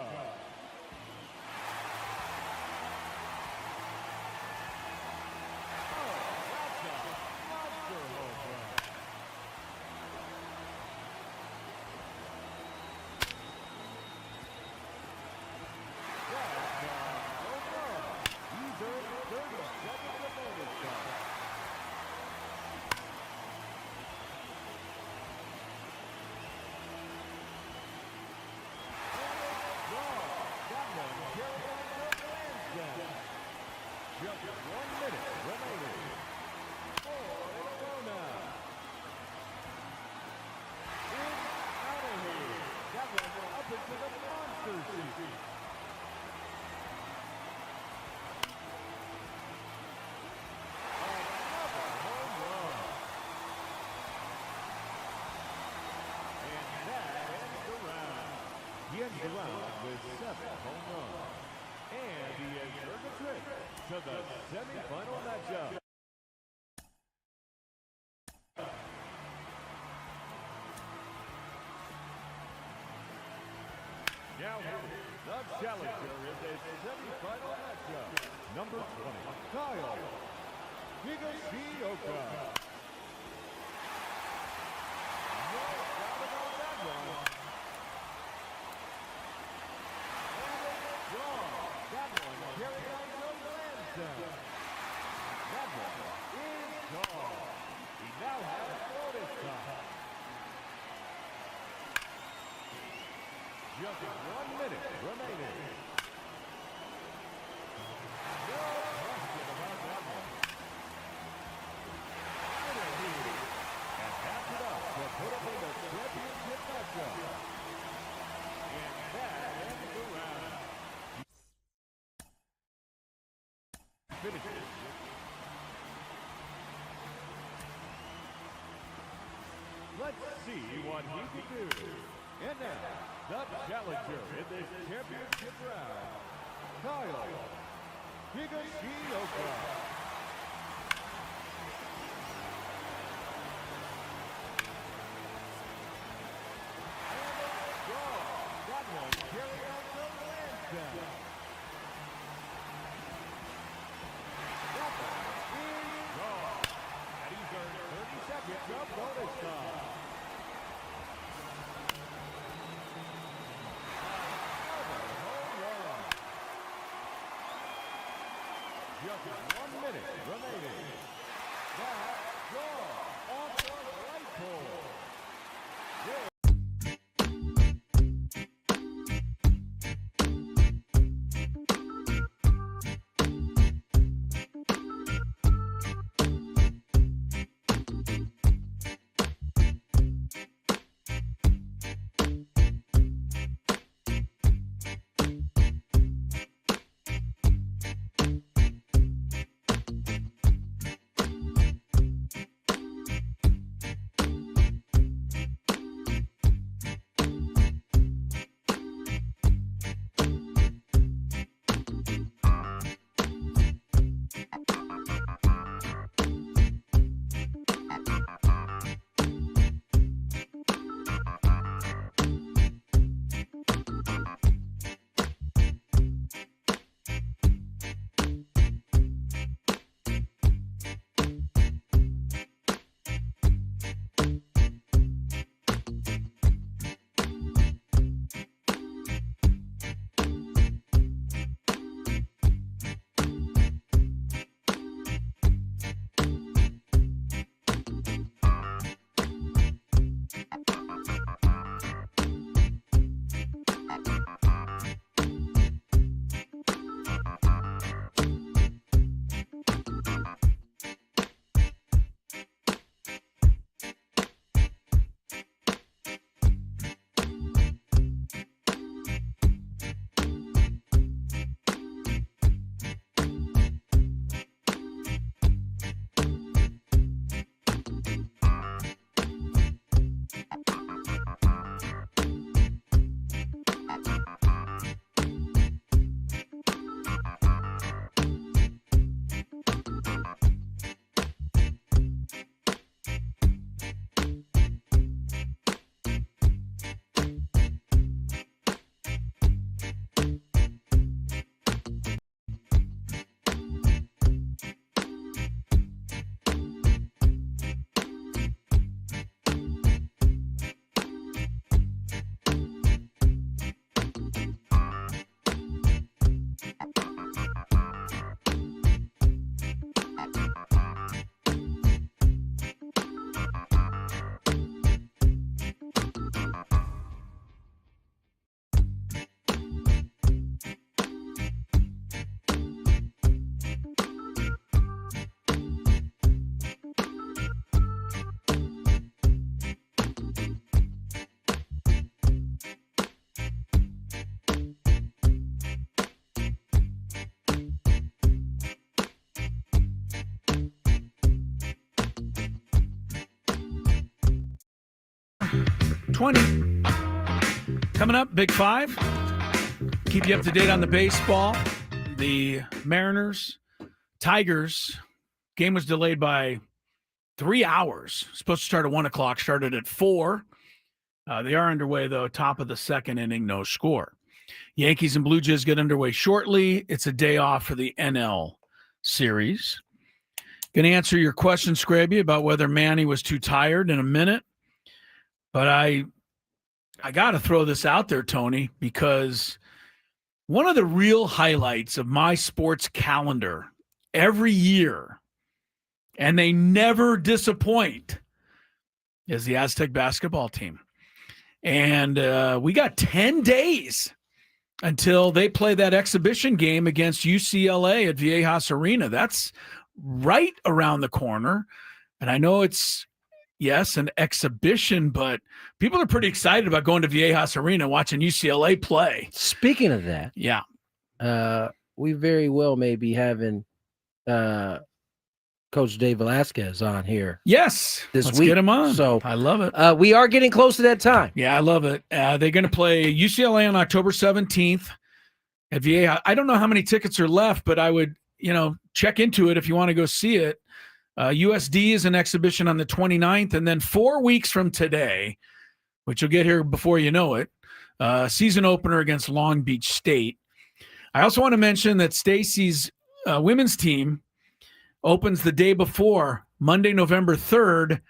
Just 1 minute remaining. 4 in a row now. It's out of here. That one up into the monster seat. Another home run. And that ends the round. He ends the round with 7 home runs. And he has earned a trip to the semifinal matchup. Now the challenger is a semifinal matchup. Number 20, Kyle Higashioka. No doubt about that one. That one carried on to Lansdowne. That one is gone. He now has bonus time. Just 1 minute remaining. No question about that one. Final here. And half it up to put up in the championship matchup. And that ends the round. Finishes. Let's see what he can do. And now, the challenger in this championship round, Kyle Higashioka. That one carried out to Lansdowne. That one is gone. And he's earned 30 seconds of bonus time. Just 1 minute remaining. That draw off the right pole. Coming up, Big Five. Keep you up to date on the baseball. The Mariners, Tigers. Game was delayed by 3 hours. Supposed to start at 1 o'clock. Started at 4. They are underway, though. Top of the second inning, no score. Yankees and Blue Jays get underway shortly. It's a day off for the NL series. Going to answer your question, Skraby, about whether Manny was too tired in a minute. But I got to throw this out there, Tony, because one of the real highlights of my sports calendar every year, and they never disappoint, is the Aztec basketball team. And we got 10 days until they play that exhibition game against UCLA at Viejas Arena. That's right around the corner. And I know it's, yes, an exhibition, but people are pretty excited about going to Viejas Arena and watching UCLA play. Speaking of that, yeah, we very well may be having Coach Dave Velasquez on here. Yes, this let's week. Get him on. So I love it. We are getting close to that time. Yeah, I love it. They're going to play UCLA on October 17th at VA. I don't know how many tickets are left, but I would, check into it if you want to go see it. USD is an exhibition on the 29th, and then 4 weeks from today, which you'll get here before you know it, season opener against Long Beach State. I also want to mention that Stacy's women's team opens the day before, Monday, November 3rd.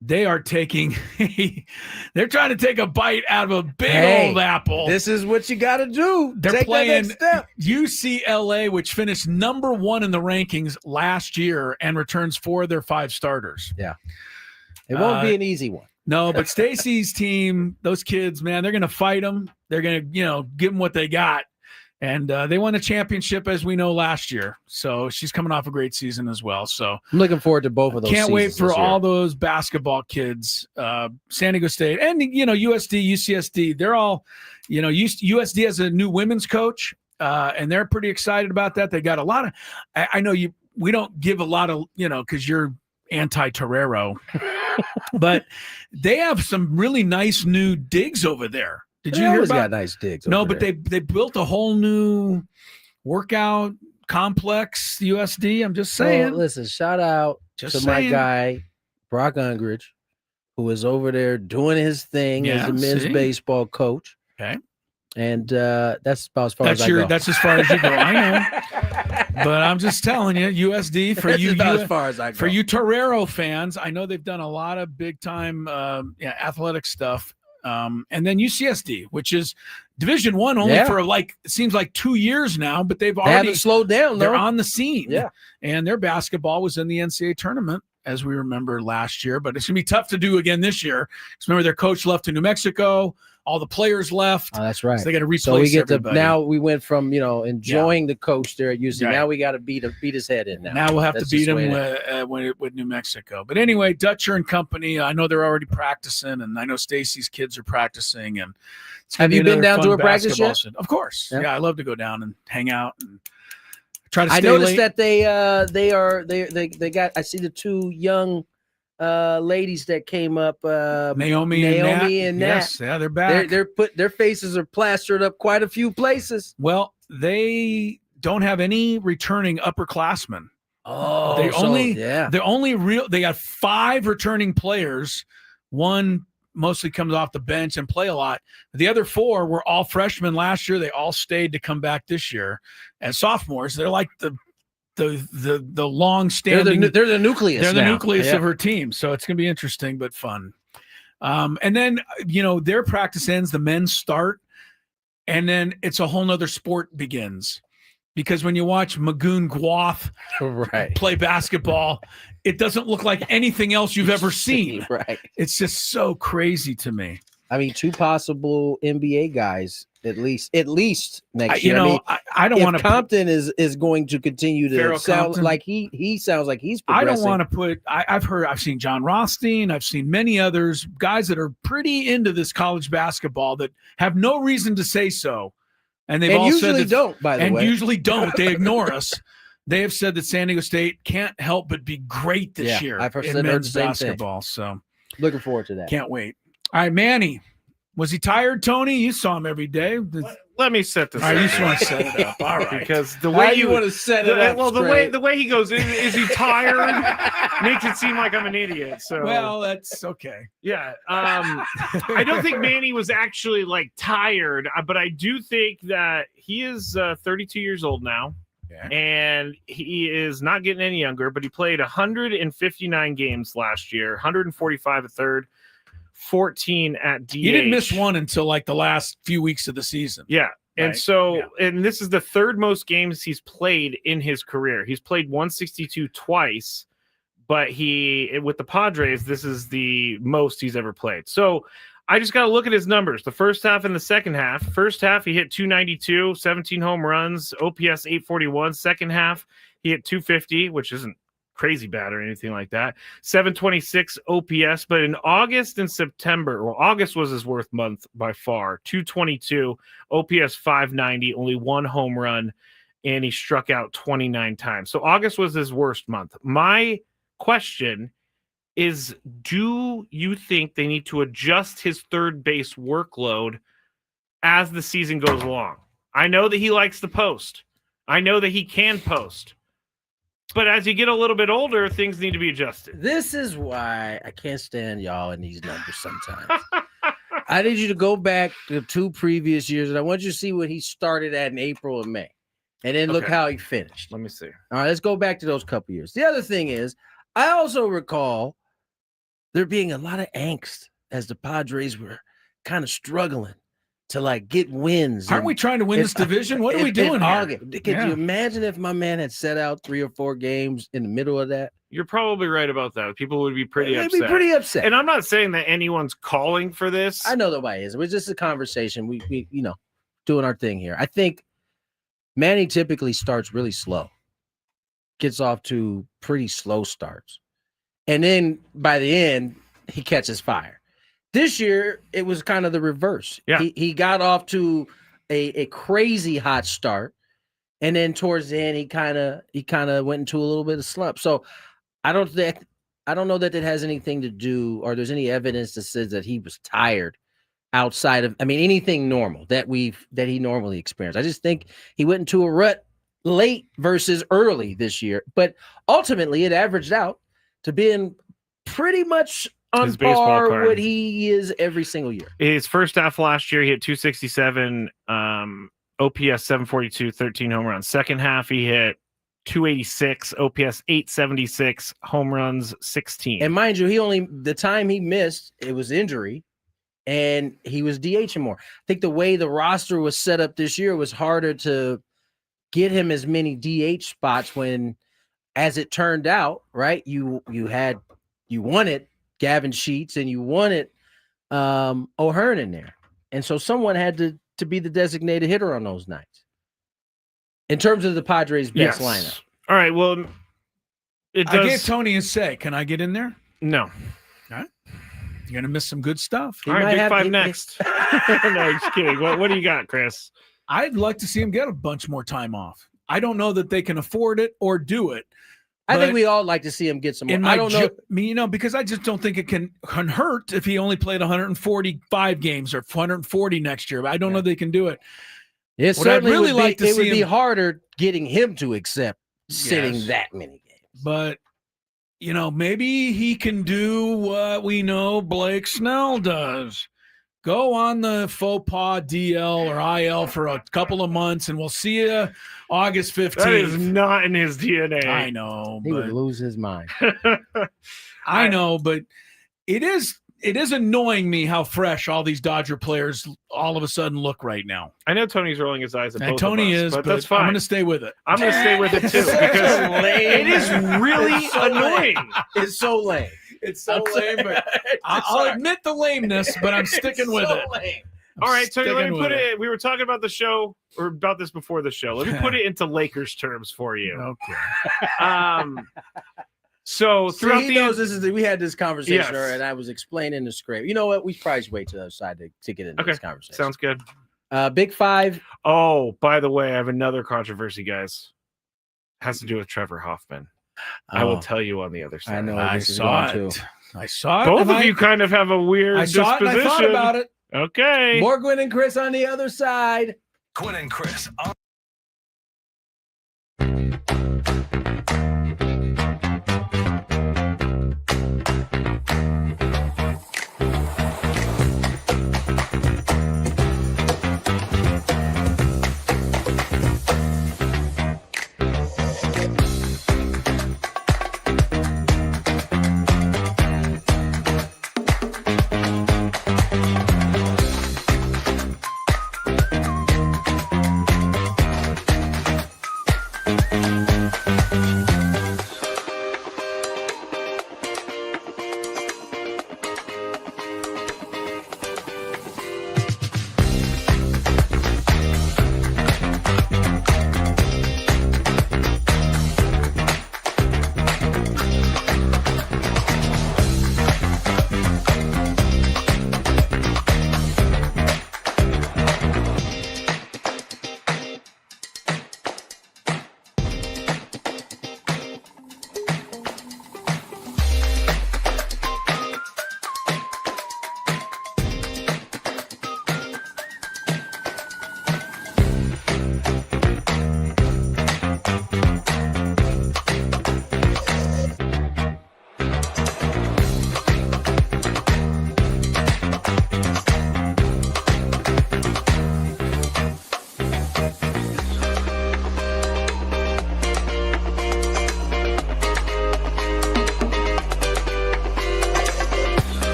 They are they're trying to take a bite out of a big old apple. This is what you got to do. They're Take playing that next step. UCLA, which finished number 1 in the rankings last year and returns 4 of their 5 starters. Yeah. It won't be an easy one. No, but Stacy's team, those kids, man, they're going to fight them. They're going to, give them what they got. And they won the championship, as we know, last year. So she's coming off a great season as well. So I'm looking forward to both of those. Can't wait for this year. all those basketball kids, San Diego State and, USD, UCSD. They're all, USD has a new women's coach, and they're pretty excited about that. They got a lot of – I know we don't give a lot of, because you're anti-Torero. But they have some really nice new digs over there. Did you hear about? Got nice digs. No, over but there. they built a whole new workout complex. USD. I'm just saying. Well, listen, shout out to my guy Brock Ungridge, who is over there doing his thing as a men's baseball coach. Okay, and that's about as far as I go. That's as far as you go. I know, but I'm just telling you, USD for That's you. about as far as I go. For you Torero fans, I know they've done a lot of big time athletic stuff. And then UCSD, which is Division I only for it seems like 2 years now, but they haven't slowed down. They're on the scene. Yeah. And their basketball was in the NCAA tournament, as we remember last year, but it's going to be tough to do again this year. Because remember, their coach left to New Mexico. All the players left. Oh, that's right. So they got to replace So we get everybody. now we went from, enjoying the coach there at UC. Right. Now we got to beat his head in now. Now we'll have That's to beat just the him way with New Mexico. But anyway, Dutcher and company, I know they're already practicing, and I know Stacy's kids are practicing. And it's gonna Have be you been another down to fun a practice basketball yet? season. Of course. Yeah. Yeah, I love to go down and hang out and try to I stay noticed late. that they got. I see the two young ladies that came up. Naomi and Nat. Nat. Yes, yeah, they're back. Their faces are plastered up quite a few places. Well, they don't have any returning upperclassmen. Oh, They got 5 returning players. One mostly comes off the bench and play a lot. The other 4 were all freshmen last year. They all stayed to come back this year as sophomores. They're like the long standing. They're the nucleus. They're the now. nucleus Yeah. of her team. So it's going to be interesting but fun. And then their practice ends. The men start, and then it's a whole nother sport begins. Because when you watch Magoon Gwath play basketball, it doesn't look like anything else you've ever seen. Right. It's just so crazy to me. I mean, 2 possible NBA guys at least next year. I don't want to. Compton is going to continue to Farrell sound Compton. like he sounds like he's I progressing. don't want to put. I've seen John Rothstein. I've seen many others, guys that are pretty into this college basketball that have no reason to say so, and they've And all usually said that, don't, by the and way. usually don't. They ignore us. They have said that San Diego State can't help but be great this year I've heard in the men's same basketball. So Looking forward to that. can't wait. All right, Manny. Was he tired, Tony? You saw him every day. Let me set this All right, up. you just want to set it up. All right. Because the How way you want to set it up? well, straight? the way he goes, is he tired? Makes it seem like I'm an idiot. So Well, that's okay. yeah. I don't think Manny was actually tired, but I do think that he is 32 years old now. Yeah. And he is not getting any younger, but he played 159 games last year, 145 at third, 14 at DH. He didn't miss one until the last few weeks of the season. Yeah. And Right. so, and this is the 3rd most games he's played in his career. He's played 162 twice, but with the Padres, this is the most he's ever played. So I just got to look at his numbers. The first half and the second half. First half, he hit 292, 17 home runs, OPS 841. Second half, he hit 250, which isn't crazy bad or anything like that. 726 OPS. But in August and September, well, August was his worst month by far. 222, OPS 590, only 1 home run and he struck out 29 times. So August was his worst month. My question is, do you think they need to adjust his third base workload as the season goes along? I know that he likes to post. I know that he can post. But as you get a little bit older, things need to be adjusted. This is why I can't stand y'all in these numbers sometimes. I need you to go back to 2 previous years, and I want you to see what he started at in April and May. And then look how he finished. Let me see. All right, let's go back to those couple years. The other thing is, I also recall there being a lot of angst as the Padres were kind of struggling to like get wins. Aren't we trying to win this division? What are we doing here? Could you imagine if my man had set out 3 or 4 games in the middle of that? You're probably right about that. People would be pretty They'd upset. be pretty upset. And I'm not saying that anyone's calling for this. I know nobody is. It was just a conversation. We doing our thing here. I think Manny typically starts really slow, gets off to pretty slow starts. And then by the end, he catches fire. This year, it was kind of the reverse. Yeah. He got off to a crazy hot start. And then towards the end, he kind of went into a little bit of slump. So I don't know that has anything to do, or there's any evidence that says that he was tired outside of, anything normal that he normally experienced. I just think he went into a rut late versus early this year. But ultimately, it averaged out to being pretty much on par what he is every single year. His first half last year, he hit 267, OPS 742, 13 home runs. Second half, he hit 286, OPS 876, home runs 16. And mind you, the time he missed, it was injury, and he was DHing more. I think the way the roster was set up this year was harder to get him as many DH spots when, as it turned out, right, you wanted Gavin Sheets and you wanted O'Hearn in there. And so someone had to be the designated hitter on those nights. In terms of the Padres' best lineup. All right, well, I gave Tony a say. Can I get in there? No. All right. You're going to miss some good stuff. All right, Big Five next. No, just kidding. What do you got, Chris? I'd like to see him get a bunch more time off. I don't know that they can afford it or do it. I think we all like to see him get some more. I don't know. Because I just don't think it can hurt if he only played 145 games or 140 next year. I don't know they can do it. It certainly would be harder getting him to accept sitting that many games. But, maybe he can do what we know Blake Snell does. Go on the faux pas DL or IL for a couple of months, and we'll see you August 15th. That is not in his DNA. I know. He would lose his mind. I know, but it is annoying me how fresh all these Dodger players all of a sudden look right now. I know Tony's rolling his eyes at both Tony of us, is, but that's fine. I'm going to stay with it. I'm going to stay with it too because it is really annoying. It's so lame. It's so lame. But I'll admit the lameness, but I'm sticking with it. Lame. All right, Tony, let me put it. We were talking about the show or about this before the show. Let me put it into Lakers terms for you. Okay. So throughout he knows we had this conversation, and I was explaining the script. You know what? We probably should wait to the other side to get into this conversation. Sounds good. Big Five. Oh, by the way, I have another controversy, guys. Has to do with Trevor Hoffman. I will tell you on the other side. I know. I saw it. I saw it. Both of you kind of have a weird disposition. I thought about it. Okay. More Gwynn and Chris on the other side. Gwynn and Chris on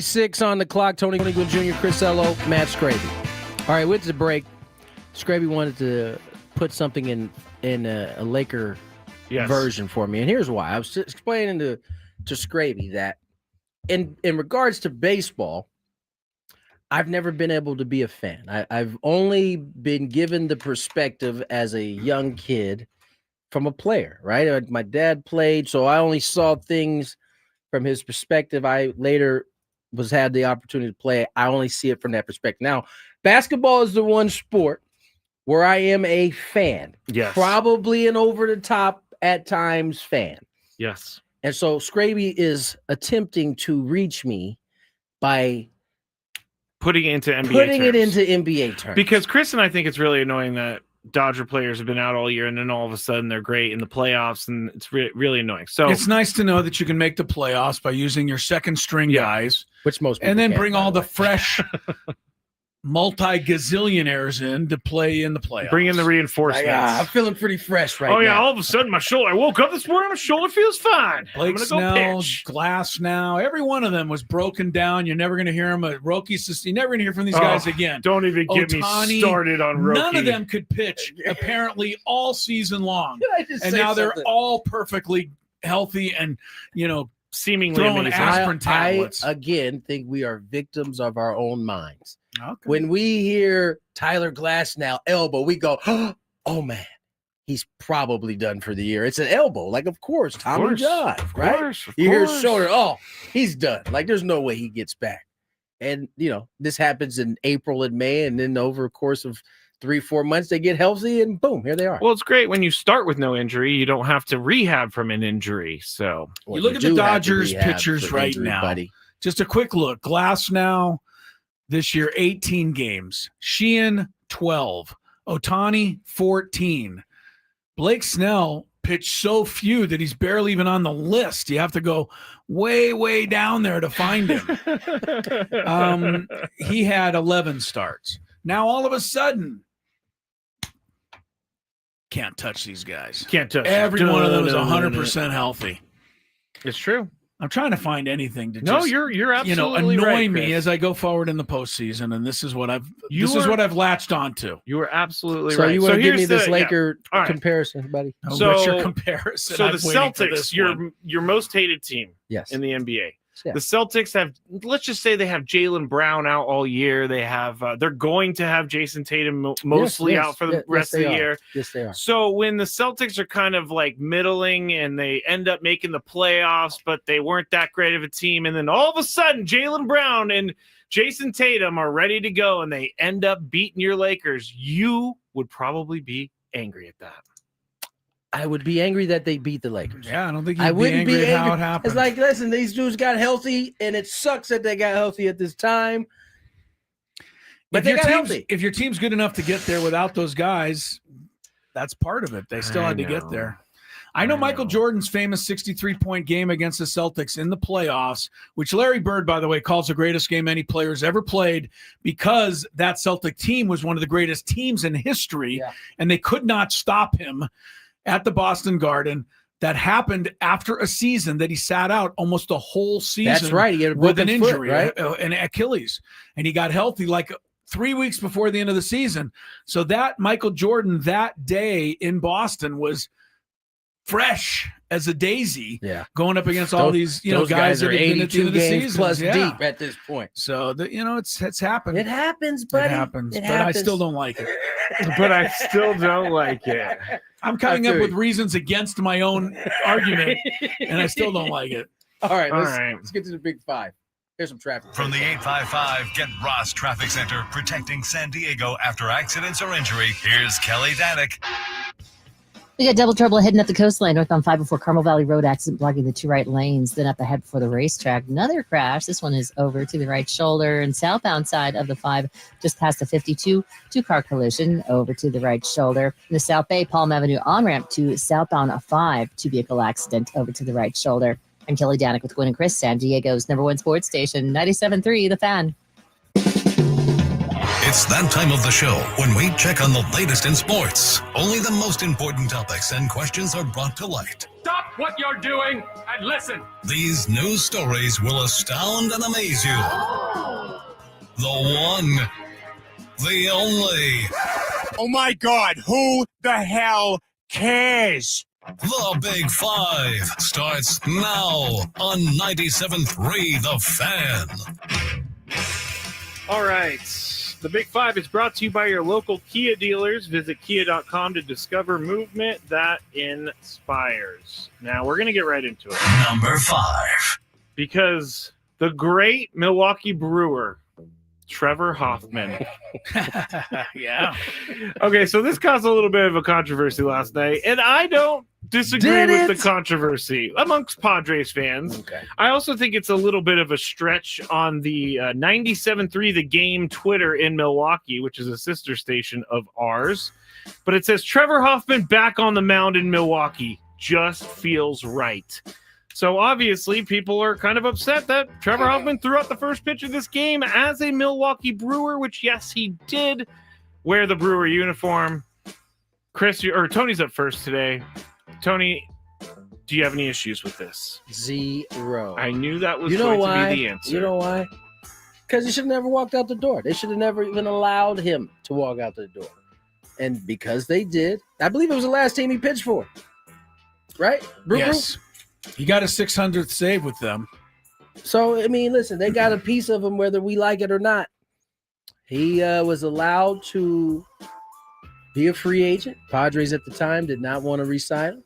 6 on the clock. Tony Gwynn Jr., Chris Ello, Matt Skraby. All right, with the break, Skraby wanted to put something in a Laker version for me, and here's why. I was just explaining to Skraby that in regards to baseball, I've never been able to be a fan. I've only been given the perspective as a young kid from a player, right? My dad played, so I only saw things from his perspective. I later had the opportunity to play. I only see it from that perspective. Now, basketball is the one sport where I am a fan. Yes. Probably an over-the-top at times fan. Yes. And so Skraby is attempting to reach me by putting it into NBA terms. Because Chris and I think it's really annoying that Dodger players have been out all year and then all of a sudden they're great in the playoffs, and it's really annoying. So it's nice to know that you can make the playoffs by using your second string guys, which most people and then can, bring all the fresh multi-gazillionaires in to play in the playoffs. Bring in the reinforcements. I'm feeling pretty fresh right now. Oh, yeah, all of a sudden my shoulder, I woke up this morning, my shoulder feels fine. Blake I'm going to Snell, go pitch. Glass now, every one of them was broken down. You're never going to hear them. You're never going to hear from these guys again. Don't even get me started on Roki. None of them could pitch, apparently, all season long. And say now they're something? all perfectly healthy and, seemingly throwing amazing. aspirin tablets. I, again, think we are victims of our own minds. Okay. When we hear Tyler Glasnow elbow, we go, oh, man, he's probably done for the year. It's an elbow. Like, of course, Tommy John, right? You hear his shoulder, oh, he's done. Like, there's no way he gets back. And, this happens in April and May, and then over a course of 3-4 months, they get healthy, and boom, here they are. Well, it's great when you start with no injury. You don't have to rehab from an injury. So you look at the Dodgers pitchers right now. Buddy. Just a quick look. Glasnow this year, 18 games. Sheehan, 12. Ohtani, 14. Blake Snell pitched so few that he's barely even on the list. You have to go way, way down there to find him. He had 11 starts. Now, all of a sudden, can't touch these guys. Can't touch Every one of them is 100% healthy. It's true. I'm trying to find anything to No, just, you're absolutely annoy right, me Chris. as I go forward in the postseason, and this is what I've latched onto. You were absolutely So right. you want to give me here's this the- Laker All right. comparison, buddy? So, what's your comparison? So I'm the waiting for Celtics, this one. your most hated team Yes. in the NBA. Yeah. The Celtics have, let's just say they have Jaylen Brown out all year. They have, they're going to have Jason Tatum mostly Yes, out for the yes, rest of they the are. year. Yes, they are. So when the Celtics are kind of like middling and they end up making the playoffs, but they weren't that great of a team, and then all of a sudden Jaylen Brown and Jason Tatum are ready to go and they end up beating your Lakers, you would probably be angry at that. I would be angry that they beat the Lakers. Yeah, I don't think I you'd be wouldn't angry be at how it angry. happened. It's like, listen, these dudes got healthy, and it sucks that they got healthy at this time. But they got healthy. If your team's good enough to get there without those guys, that's part of it. They still had to get there. I know Michael Jordan's famous 63-point game against the Celtics in the playoffs, which Larry Bird, by the way, calls the greatest game any player's ever played, because that Celtic team was one of the greatest teams in history, and they could not stop him at the Boston Garden. That happened after a season that he sat out almost the whole season. That's right. He had a with an broken foot, injury, right? An Achilles, and he got healthy like 3 weeks before the end of the season. So that Michael Jordan that day in Boston was fresh as a daisy, going up against all these guys that have been at the end of the season plus deep at this point. So it's happened. It happens, buddy. It happens, but I still don't like it. But I still don't like it. I'm coming up with reasons against my own argument, and I still don't like it. All right, let's get to the big five. Here's some traffic. From the 855 Get Ross Traffic Center, protecting San Diego after accidents or injury, here's Kelly Danick. We got double trouble heading up the coastline, northbound 504 Carmel Valley Road, accident blocking the two right lanes. Then up ahead before the racetrack, another crash. This one is over to the right shoulder, and southbound side of the 5, just past the 52, two-car collision over to the right shoulder. In the South Bay, Palm Avenue on-ramp to southbound 5, two-vehicle accident over to the right shoulder. I'm Kelly Danick with Gwynn and Chris, San Diego's #1 sports station, 97.3 The Fan. It's that time of the show when we check on the latest in sports. Only the most important topics and questions are brought to light. Stop what you're doing and listen. These news stories will astound and amaze you. The one, the only. Oh my God, who the hell cares? The Big Five starts now on 97.3 The Fan. All right. The Big Five is brought to you by your local Kia dealers. Visit kia.com to discover movement that inspires. Now, we're going to get right into it. Number 5. Because the great Milwaukee Brewer, Trevor Hoffman. Yeah. Okay, so this caused a little bit of a controversy last night, and I don't disagree with the controversy amongst Padres fans. Okay. I also think it's a little bit of a stretch on the 97.3 The Game Twitter in Milwaukee, which is a sister station of ours. But it says, Trevor Hoffman back on the mound in Milwaukee. Just feels right. So obviously people are kind of upset that Trevor Hoffman threw out the first pitch of this game as a Milwaukee Brewer, which, yes, he did wear the Brewer uniform. Tony's up first today. Tony, do you have any issues with this? 0. I knew that was going to be the answer. You know why? Because he should have never walked out the door. They should have never even allowed him to walk out the door. And because they did, I believe it was the last team he pitched for. Right? Yes. He got a 600th save with them. So, I mean, listen, they got a piece of him whether we like it or not. He was allowed to be a free agent. Padres at the time did not want to re-sign him.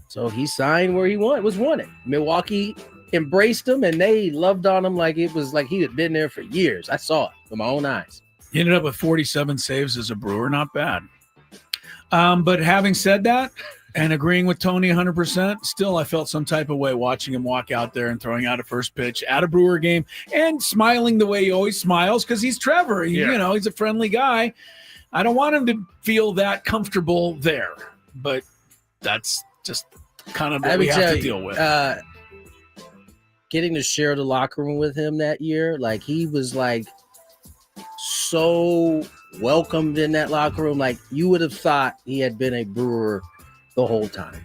So he signed where he was wanted. Milwaukee embraced him, and they loved on him like it was like he had been there for years. I saw it with my own eyes. He ended up with 47 saves as a Brewer. Not bad. But having said that, and agreeing with Tony 100%, still I felt some type of way watching him walk out there and throwing out a first pitch at a Brewer game and smiling the way he always smiles because he's Trevor. You know, he's a friendly guy. I don't want him to feel that comfortable there, but that's just kind of what we have to deal with. Getting to share the locker room with him that year, like he was like so welcomed in that locker room. Like you would have thought he had been a Brewer the whole time.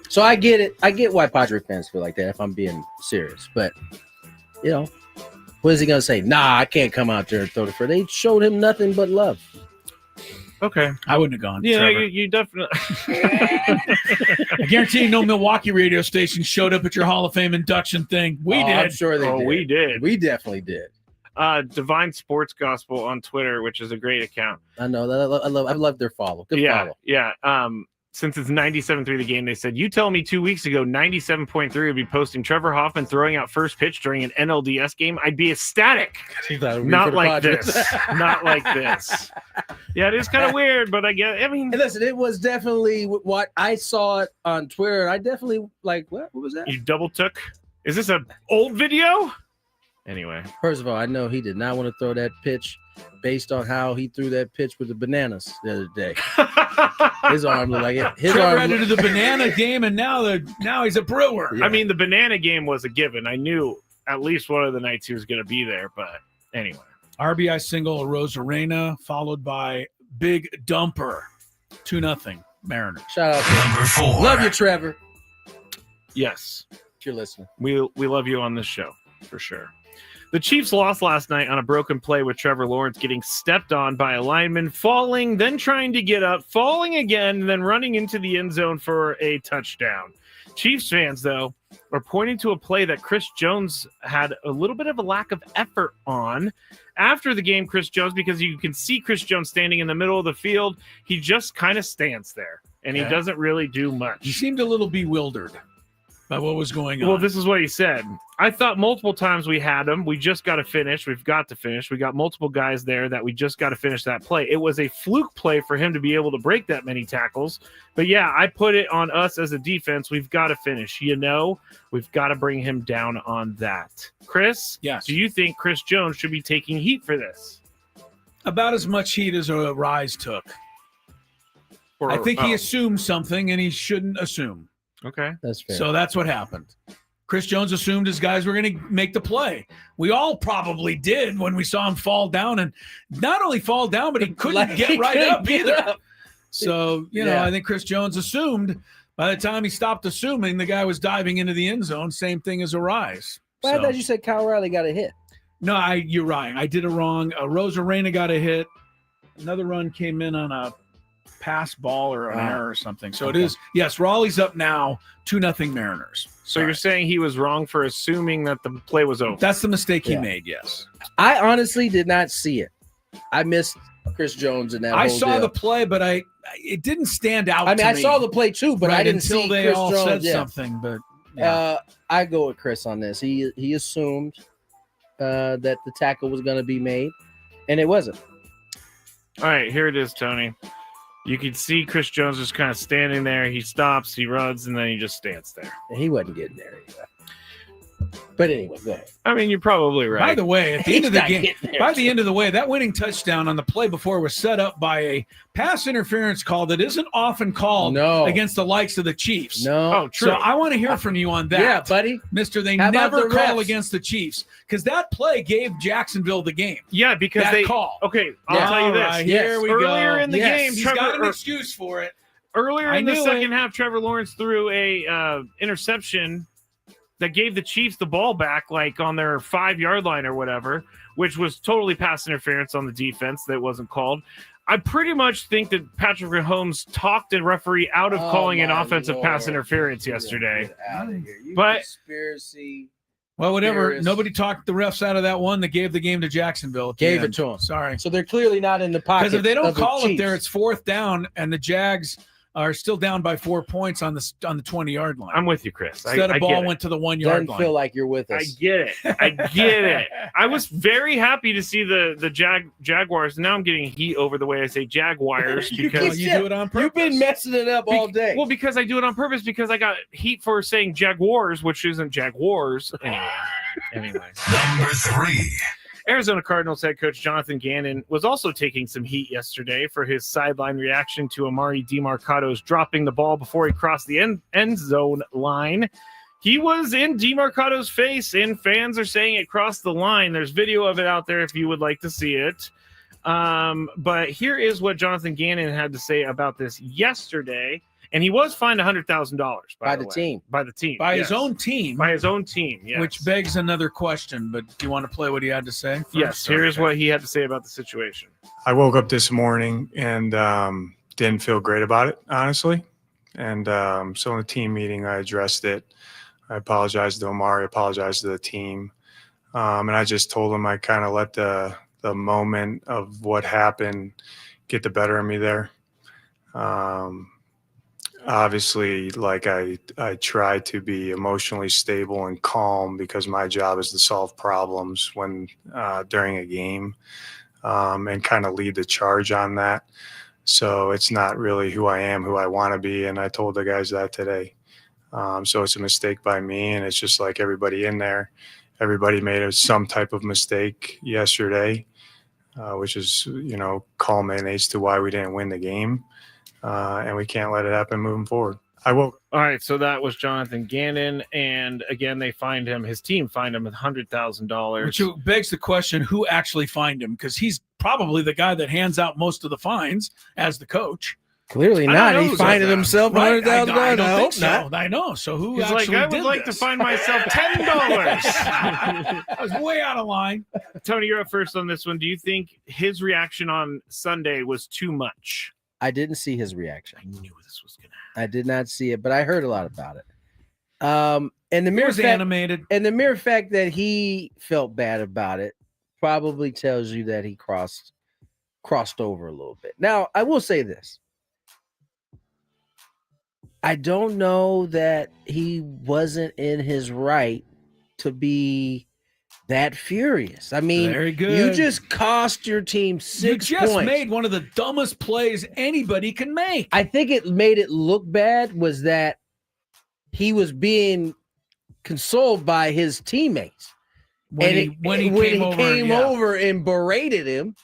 So I get it. I get why Padre fans feel like that if I'm being serious. But, you know, what is he going to say? Nah, I can't come out there and throw the first. They showed him nothing but love. Okay. I wouldn't have gone. Yeah, you definitely. I guarantee you no Milwaukee radio station showed up at your Hall of Fame induction thing. We did. I'm sure they did. We did. We definitely did. Divine Sports Gospel on Twitter, which is a great account. I know. I love their follow. Good follow. Yeah. Since it's 97.3 The Game, they said, you tell me 2 weeks ago 97.3 would be posting Trevor Hoffman throwing out first pitch during an NLDS game, I'd be ecstatic. Not like this. Not like this. Yeah, it is kind of weird, but I mean, hey, listen, it was definitely what I saw it on Twitter. I definitely like, what was that? You double took? Is this an old video? Anyway. First of all, I know he did not want to throw that pitch based on how he threw that pitch with the bananas the other day. His arm looked like it. His Trevor arm had to do the banana game, and now he's a Brewer. Yeah. I mean, the banana game was a given. I knew at least one of the nights he was going to be there, but anyway. RBI single, Rosarena, followed by big dumper, 2-0 Mariners. Shout out to Number 4. Love you, Trevor. Yes. If you're listening. We love you on this show, for sure. The Chiefs lost last night on a broken play with Trevor Lawrence getting stepped on by a lineman, falling, then trying to get up, falling again, then running into the end zone for a touchdown. Chiefs fans, though, are pointing to a play that Chris Jones had a little bit of a lack of effort on. After the game, Chris Jones, because you can see Chris Jones standing in the middle of the field, he just kind of stands there, and he doesn't really do much. He seemed a little bewildered by what was going on. Well, this is what he said. I thought multiple times we had him. We just got to finish. We've got to finish. We got multiple guys there that we just got to finish that play. It was a fluke play for him to be able to break that many tackles. But, yeah, I put it on us as a defense. We've got to finish. We've got to bring him down on that. Chris, yes. Do you think Chris Jones should be taking heat for this? About as much heat as a Rise took. I think he assumed something, and he shouldn't assume. Okay. That's fair. So that's what happened. Chris Jones assumed his guys were going to make the play. We all probably did when we saw him fall down, and not only fall down, but he couldn't get right up either. So, I think Chris Jones assumed, By the time he stopped assuming, the guy was diving into the end zone. Same thing as Arise. Well, I thought you said Kyle Riley got a hit. No, you're right. I did it wrong. Rosarena got a hit. Another run came in on a pass ball or an error or something. So it is, yes, Raleigh's up now, 2-0 Mariners. So you're saying he was wrong for assuming that the play was over? That's the mistake he made, yes. I honestly did not see it. I missed Chris Jones in that I whole saw deal. the play, but it didn't stand out I mean, to I me. saw the play too, but I didn't until see they Chris all Jones. said something. But I go with Chris on this. He assumed that the tackle was going to be made, and it wasn't. All right, here it is, Tony. You can see Chris Jones just kind of standing there. He stops, he runs, and then he just stands there. He wasn't getting there either. But anyway, go ahead. I mean, you're probably right. By the way, at the end of the He's not game, getting there. by the end of the way, that winning touchdown on the play before was set up by a pass interference call that isn't often called against the likes of the Chiefs. No. Oh, true. So I want to hear from you on that. Yeah, buddy. Mister, they How about never the call refs? against the Chiefs because that play gave Jacksonville the game. Yeah, because that they call. Okay, I'll tell you this. All right, here we Earlier go. in the game, He's Trevor got an excuse for it. Earlier I in the knew second it. half, Trevor Lawrence threw a interception that gave the Chiefs the ball back, like on their 5-yard line or whatever, which was totally pass interference on the defense that wasn't called. I pretty much think that Patrick Mahomes talked a referee out of calling an offensive pass interference yesterday. Out of here. You But conspiracy. Well, whatever. theorist. Nobody talked the refs out of that one that gave the game to Jacksonville. at the Gave it end. to him. Sorry. So they're clearly not in the pocket. Because if they don't of the call it Chiefs. there, it's 4th down, and the Jags are still down by 4 points on the 20-yard line. I'm with you, Chris. Instead I of ball get went to the 1-yard doesn't line. feel like you're with us. I get it. I get it. I was very happy to see the Jaguars. Now I'm getting heat over the way I say Jaguars because you do it on purpose. You've been messing it up all day. Well, because I do it on purpose because I got heat for saying Jaguars, which isn't Jaguars. Anyway. Number 3. Arizona Cardinals head coach Jonathan Gannon was also taking some heat yesterday for his sideline reaction to Amari DeMarcado's dropping the ball before he crossed the end zone line. He was in DeMarcado's face, and fans are saying it crossed the line. There's video of it out there if you would like to see it. But here is what Jonathan Gannon had to say about this yesterday. And he was fined $100,000 by the team. By the team. By yes. his own team. By his own team, yes. Which begs another question, but do you want to play what he had to say first? Yes, here's what he had to say about the situation. I woke up this morning and didn't feel great about it, honestly. And so in the team meeting, I addressed it. I apologized to Omari, apologized to the team. And I just told him I kind of let the moment of what happened get the better of me there. Obviously, like I try to be emotionally stable and calm because my job is to solve problems when during a game and kind of lead the charge on that. So it's not really who I am, who I want to be. And I told the guys that today. So it's a mistake by me. And it's just like everybody in there. Everybody made some type of mistake yesterday, which is, culminates to why we didn't win the game. And we can't let it happen moving forward. All right, so that was Jonathan Gannon, and again, they fined him. His team fined him $100,000. Which begs the question, who actually fined him? Because he's probably the guy that hands out most of the fines as the coach. Clearly not. He fined himself $100,000. I don't think so. Not. I know. So who He's actually like, I did would like this? to find myself $10. I was way out of line. Tony, you're up first on this one. Do you think his reaction on Sunday was too much? I didn't see his reaction. I knew this was going to happen. I did not see it, but I heard a lot about it. And the mere was fact, animated. And the mere fact that he felt bad about it probably tells you that he crossed over a little bit. Now, I will say this. I don't know that he wasn't in his right to be that furious. I mean, Very good. You just cost your team 6 You just points. made one of the dumbest plays anybody can make. I think it made it look bad was that he was being consoled by his teammates. When he came over and berated him.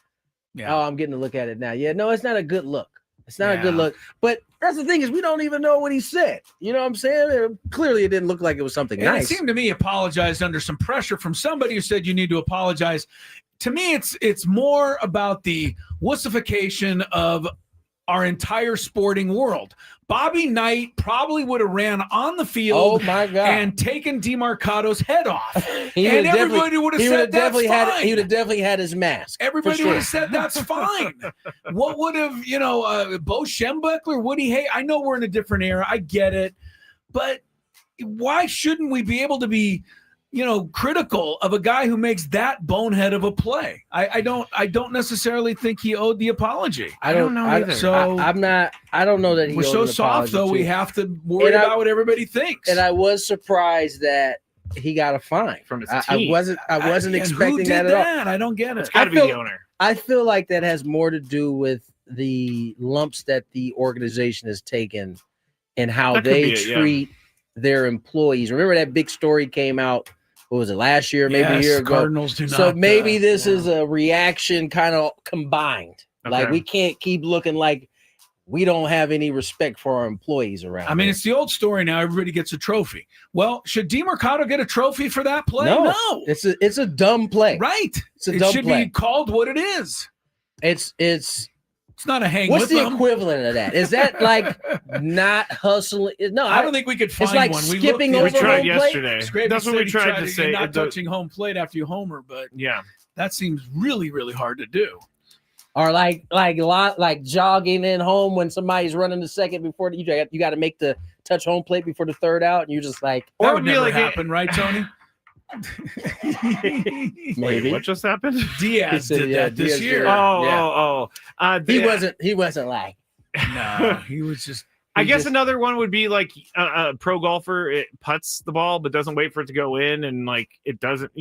Yeah. Oh, I'm getting to look at it now. Yeah, no, it's not a good look. It's not a good Yeah. look. But that's the thing is we don't even know what he said. You know what I'm saying? Clearly it didn't look like it was something And nice. it seemed to me he apologized under some pressure from somebody who said you need to apologize. To me, it's more about the wussification of our entire sporting world. Bobby Knight probably would have ran on the field and taken DeMarcado's head off. And everybody would have said that's fine. He would have definitely had his mask. Everybody would have said that's fine. What would have, Bo Schembechler, Woody Hay? I know we're in a different era. I get it. But why shouldn't we be able to be critical of a guy who makes that bonehead of a play? I don't necessarily think he owed the apology. I don't know either. I don't know that he we're owed so an soft though. apology, We too. have to worry about what everybody thinks. And I was surprised that he got a fine from his I team. wasn't expecting who did that at all. I don't get it. It's got to be the owner. I feel like that has more to do with the lumps that the organization has taken and how That could they be it, yeah. treat their employees. Remember that big story came out, what was it, last year, maybe a year ago? Cardinals do So not, maybe this is a reaction kind of combined. Like Okay. we can't keep looking like we don't have any respect for our employees around. I mean, here. it's the old story now. Everybody gets a trophy. Well, should DeMarcado get a trophy for that play? No. It's a dumb play. Right. It's a It dumb should play. be called what it is. It's not a hang What's with the them. equivalent of that? Is that like not hustling? No, I don't think we could find it's like one. skipping looked- over tried home yesterday. plate. Skraby That's what said we he tried to say. Not The- touching home plate after you homer, but Yeah. that seems really, really hard to do. Or like jogging in home when somebody's running the second before you got to make the touch home plate before the third out, and you're just like, That would never happen, right, Tony? maybe. Wait, what just happened? Diaz He said, did yeah, that this Diaz year. did it. He wasn't like. No, he was just. I guess another one would be like a pro golfer. It putts the ball, but doesn't wait for it to go in, and like it doesn't,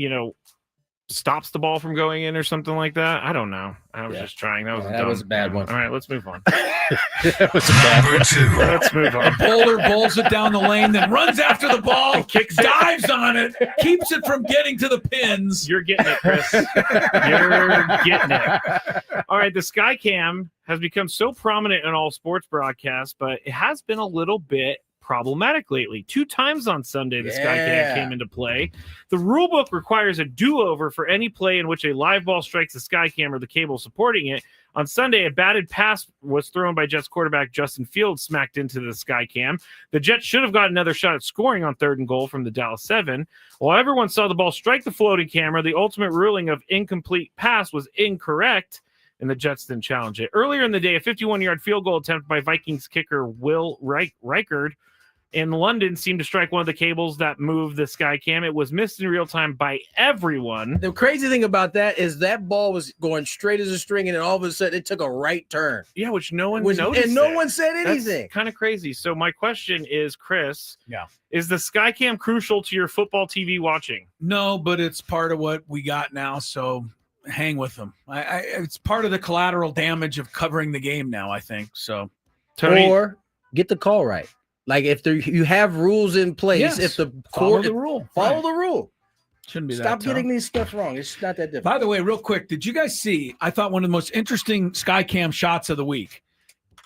stops the ball from going in or something like that. I don't know. I was just trying. That was a bad one. All right, let's move on. That was a bad one. Number 2. Let's move on. Bowler bowls it down the lane, then runs after the ball, dives on it, keeps it from getting to the pins. You're getting it, Chris. You're getting it. All right, the Skycam has become so prominent in all sports broadcasts, but it has been a little bit problematic lately. 2 times on Sunday, the Skycam came into play. The rulebook requires a do-over for any play in which a live ball strikes the Skycam or the cable supporting it. On Sunday, a batted pass was thrown by Jets quarterback Justin Fields, smacked into the Skycam. The Jets should have got another shot at scoring on 3rd and goal from the Dallas 7. While everyone saw the ball strike the floating camera, the ultimate ruling of incomplete pass was incorrect, and the Jets didn't challenge it. Earlier in the day, a 51-yard field goal attempt by Vikings kicker Will Reichard in London seemed to strike one of the cables that moved the Skycam. It was missed in real time by everyone. The crazy thing about that is that ball was going straight as a string, and then all of a sudden it took a right turn. Yeah, which no one noticed. And no one said anything. That's kind of crazy. So my question is, Chris, Yeah. is the Skycam crucial to your football TV watching? No, but it's part of what we got now, so hang with them. It's part of the collateral damage of covering the game now, I think. So, Tony, or get the call right. Like if you have rules in place, Yes. if the Follow court the rule. follow Right. the rule. Shouldn't be that Stop tough. getting these stuff wrong. It's not that difficult. By the way, real quick, did you guys see? I thought one of the most interesting Skycam shots of the week.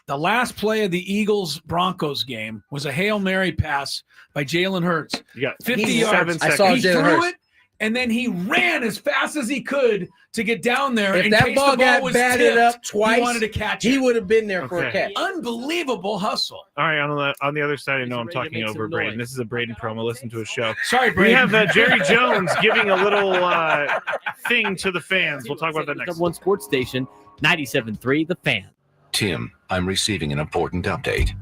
The last play of the Eagles-Broncos game was a Hail Mary pass by Jalen Hurts. You got 50 7 yards. seconds. I saw He Jalen threw Hurts. it, and then he ran as fast as he could to get down there. If in that case ball the ball got was batted tipped, up twice, he wanted to catch he it. would have been there for a Okay. catch. Unbelievable hustle. All right, on the other side, I know I'm ready to talking make over some Braden. noise. This is a Braden promo. Listen to his show. Sorry, We Brady. have Jerry Jones giving a little thing to the fans. We'll talk about that next. Number 1 sports station, 97.3 The Fan. Tim, I'm receiving an important update.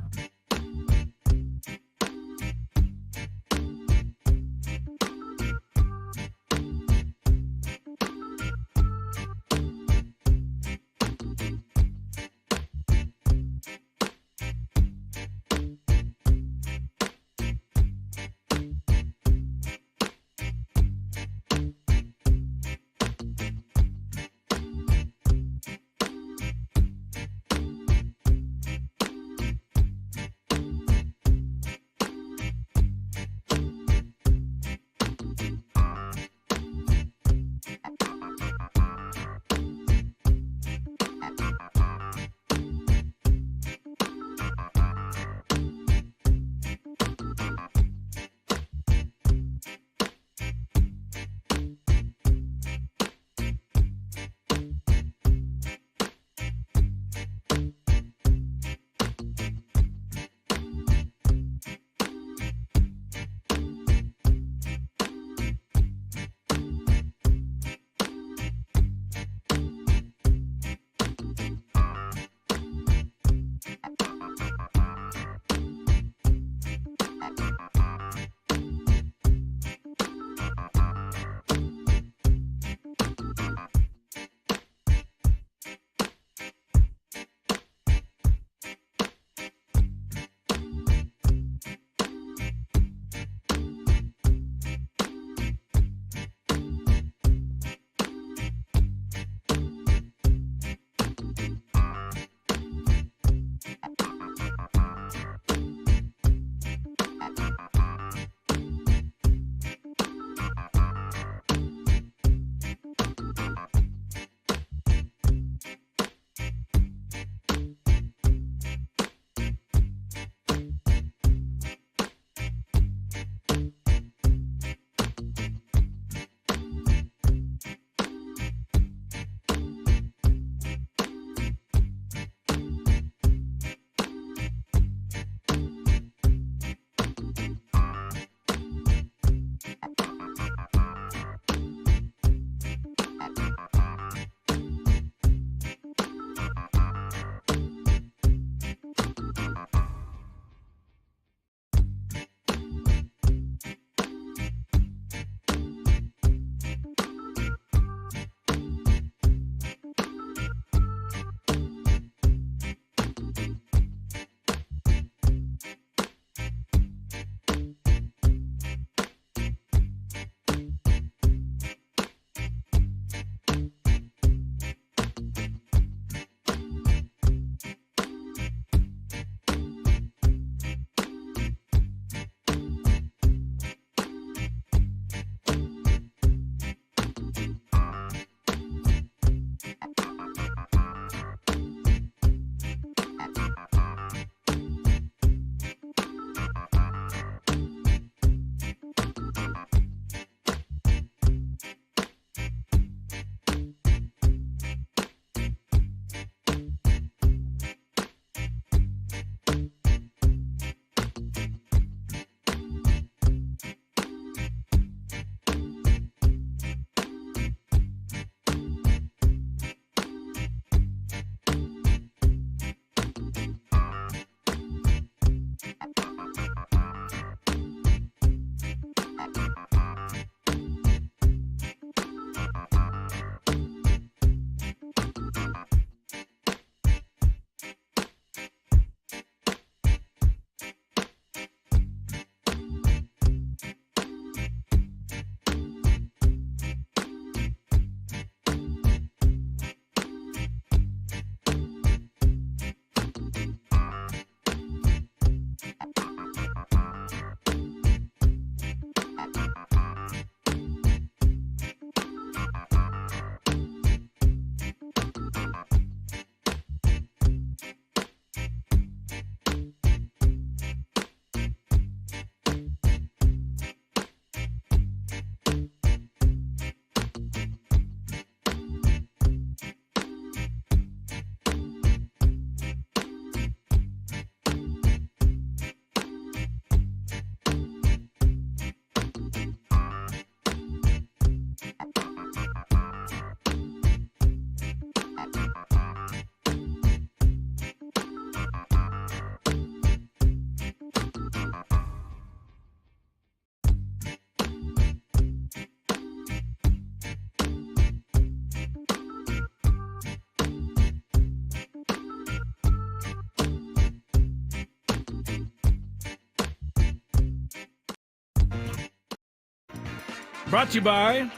Brought to you by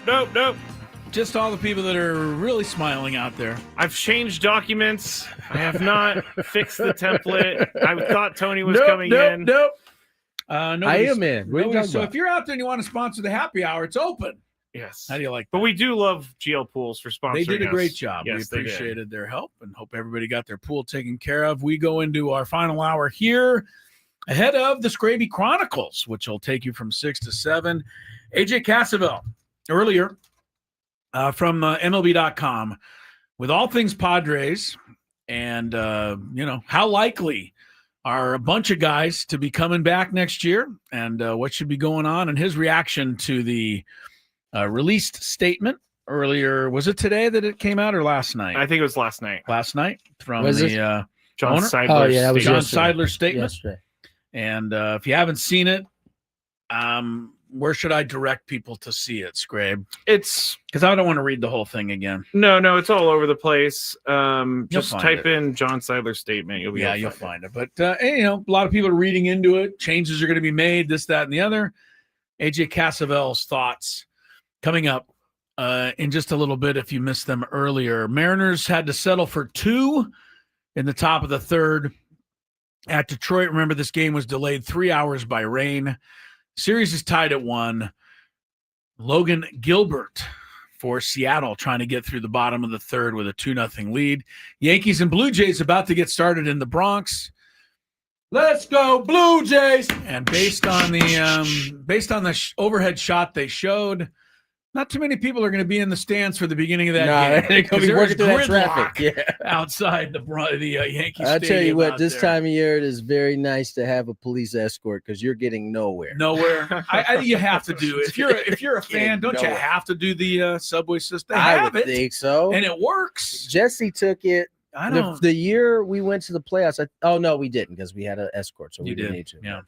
Nope. just all the people that are really smiling out there. I've changed documents. I have not fixed the template. I thought Tony was coming in. Nope. I am in. What are you talking So about? if you're out there and you want to sponsor the happy hour, it's open. Yes. How do you like that? But we do love GL Pools for sponsoring They did a us. great job. Yes, We they did. appreciated their help and hope everybody got their pool taken care of. We go into our final hour here ahead of the Skraby Chronicles, which will take you from 6 to 7. AJ Cassavell earlier from MLB.com with all things Padres and, how likely are a bunch of guys to be coming back next year and what should be going on, and his reaction to the released statement earlier. Was it today that it came out or last night? I think it was last night. Last night from Was the it? John owner? Seidler's Oh, yeah, that was John yesterday. Seidler's statement. Yesterday. And if you haven't seen it, where should I direct people to see it, Skrabe? It's Because I don't want to read the whole thing again. no, it's all over the place. Just find type it. in John Seidler's statement. You'll You'll find it. But, a lot of people are reading into it. Changes are going to be made, this, that, and the other. AJ Cassavell's thoughts coming up in just a little bit if you missed them earlier. Mariners had to settle for 2 in the top of the third at Detroit. Remember, this game was delayed 3 hours by rain. Series is tied at 1. Logan Gilbert for Seattle trying to get through the bottom of the third with a 2-0 lead. Yankees and Blue Jays about to get started in the Bronx. Let's go Blue Jays! And based on the overhead shot they showed, not too many people are going to be in the stands for the beginning of that game. they're going to be working through that traffic. Yeah. Outside the Yankee I'll Stadium. tell you what, out this there. time of year, it is very nice to have a police escort because you're getting nowhere. Nowhere. I think you have to do it. If you're a fan, don't you nowhere. have to do the subway system? They I have would it, think so. and it works. Jesse took it. I don't. The year we went to the playoffs. No, we didn't because we had an escort, so we You didn't did. need to. Yeah.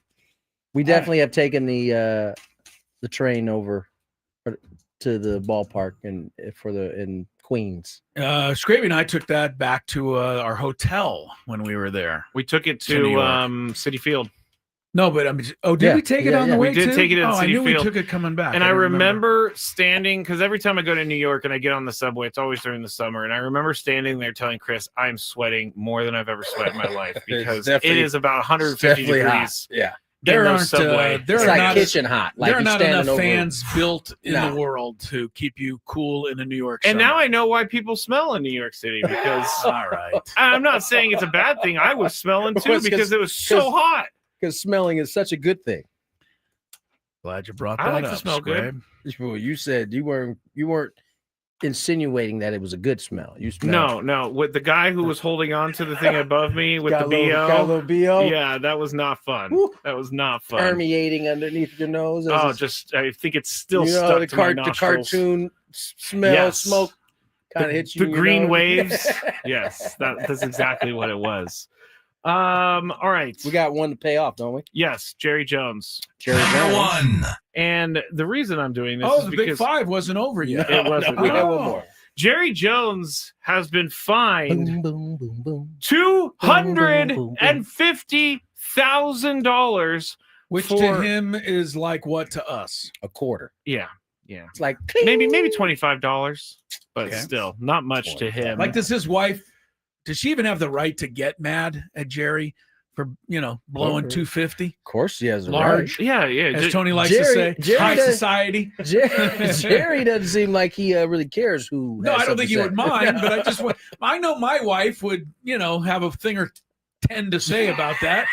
We definitely have taken the train over to the ballpark in Queens. Skraby and I took that back to our hotel when we were there. We took it To New to York. City Field. No, but I mean, did Yeah. we take it Yeah, on yeah. the way We did too? take it at I City knew Field. we took it coming back. And I remember standing, because every time I go to New York and I get on the subway, it's always during the summer. And I remember standing there telling Chris, I'm sweating more than I've ever sweat in my life because it definitely- is about 150 definitely hot. degrees. Yeah. There in aren't those subway. there It's are like not kitchen hot. Like there are you're not standing enough over- fans built in No. the world to keep you cool in the New York And summer. now I know why people smell in New York City because All right. I'm not saying it's a bad thing. I was smelling too Because- because it was so hot. Because smelling is such a good thing. Glad you brought I that like to up. smell good. Skrabe. Well, you said you weren't insinuating that it was a good smell. You smelled No. With the guy who was holding on to the thing above me with got the a little, got a BO. little BO Yeah, that was not fun. Woo. That was not fun. permeating underneath your nose. as Oh, it's- just I think it's still you know, stuck the, to my the nostrils. cartoon smell, Yes. smoke kind of The- hits you. The in your green nose. waves. Yes, that's exactly what it was. All right. We got one to pay off, don't we? Yes, Jerry Jones. Jerry Number Jones. 1. And the reason I'm doing this Oh, is the because Big Five wasn't over yet. It wasn't. We have Oh. one more. Jerry Jones has been fined Boom, boom, boom, boom. $250,000, Which for- to him is like what to us? A quarter. Yeah. It's like Maybe $25, but Okay. still not much to him. Like, does his wife? Does she even have the right to get mad at Jerry for blowing Okay. 250? Of course, she has a Large. Yeah. As Tony likes to Jerry- say, Jerry high does- society. right. Jerry doesn't seem like he really cares who. No, has I don't think something he to would say. mind, but I just want. I know my wife would, have a thing or 10 to say about that.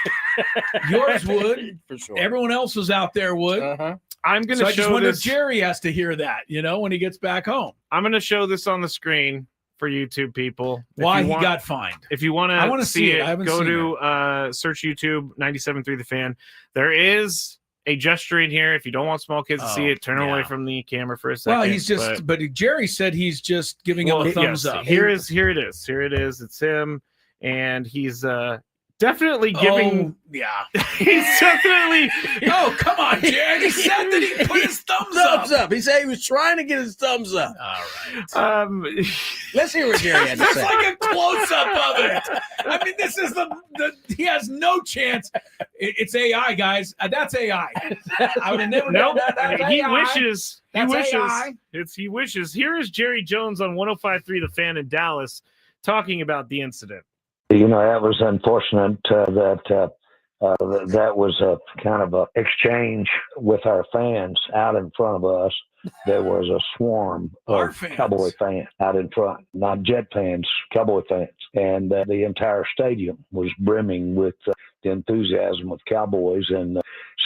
Yours would. for sure. Everyone else's out there would. Uh-huh. I'm going So to I just show wonder if this. Jerry has to hear that, when he gets back home. I'm going to show this on the screen for YouTube people. If Why you he want- got fined. If you want I to wanna see see it. it, I haven't go seen to search YouTube 97.3 The Fan. There is a gesture in here. If you don't want small kids to see Oh, it, turn yeah. away from the camera for a second. Well, he's just, but Jerry said he's just giving him a thumbs yes, up. Here it is. Here it is. It's him, and he's definitely giving. Yeah. He's definitely. Oh, come on, Jared. He said that he put his thumbs up. He said he was trying to get his thumbs up. All right. Let's hear what Jerry had to That's say. like a close-up of it. I mean, this is the he has no chance. It's AI, guys. That's AI. I would have never known that. That's He AI. wishes. He That's wishes. AI. He wishes. Here is Jerry Jones on 105.3 The Fan in Dallas talking about the incident. You know, that was unfortunate that was a kind of a exchange with our fans out in front of us. There was a swarm of Cowboy fans out in front, not Jet fans, Cowboy fans. And the entire stadium was brimming with the enthusiasm of Cowboys, and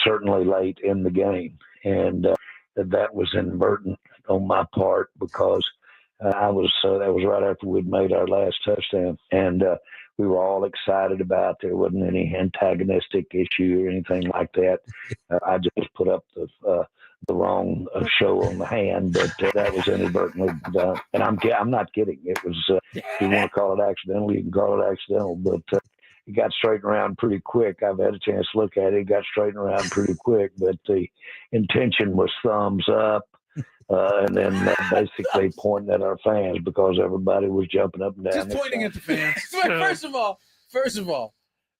certainly late in the game. And that was inadvertent on my part because that was right after we'd made our last touchdown. And we were all excited about. There wasn't any antagonistic issue or anything like that. I just put up the wrong show on the hand, but that was inadvertently done. And I'm not kidding. It was. If you want to call it accidental, you can call it accidental. But it got straightened around pretty quick. I've had a chance to look at it. It got straightened around pretty quick. But the intention was thumbs up. And then basically pointing at our fans because everybody was jumping up and down. Just pointing at the fans. First of all,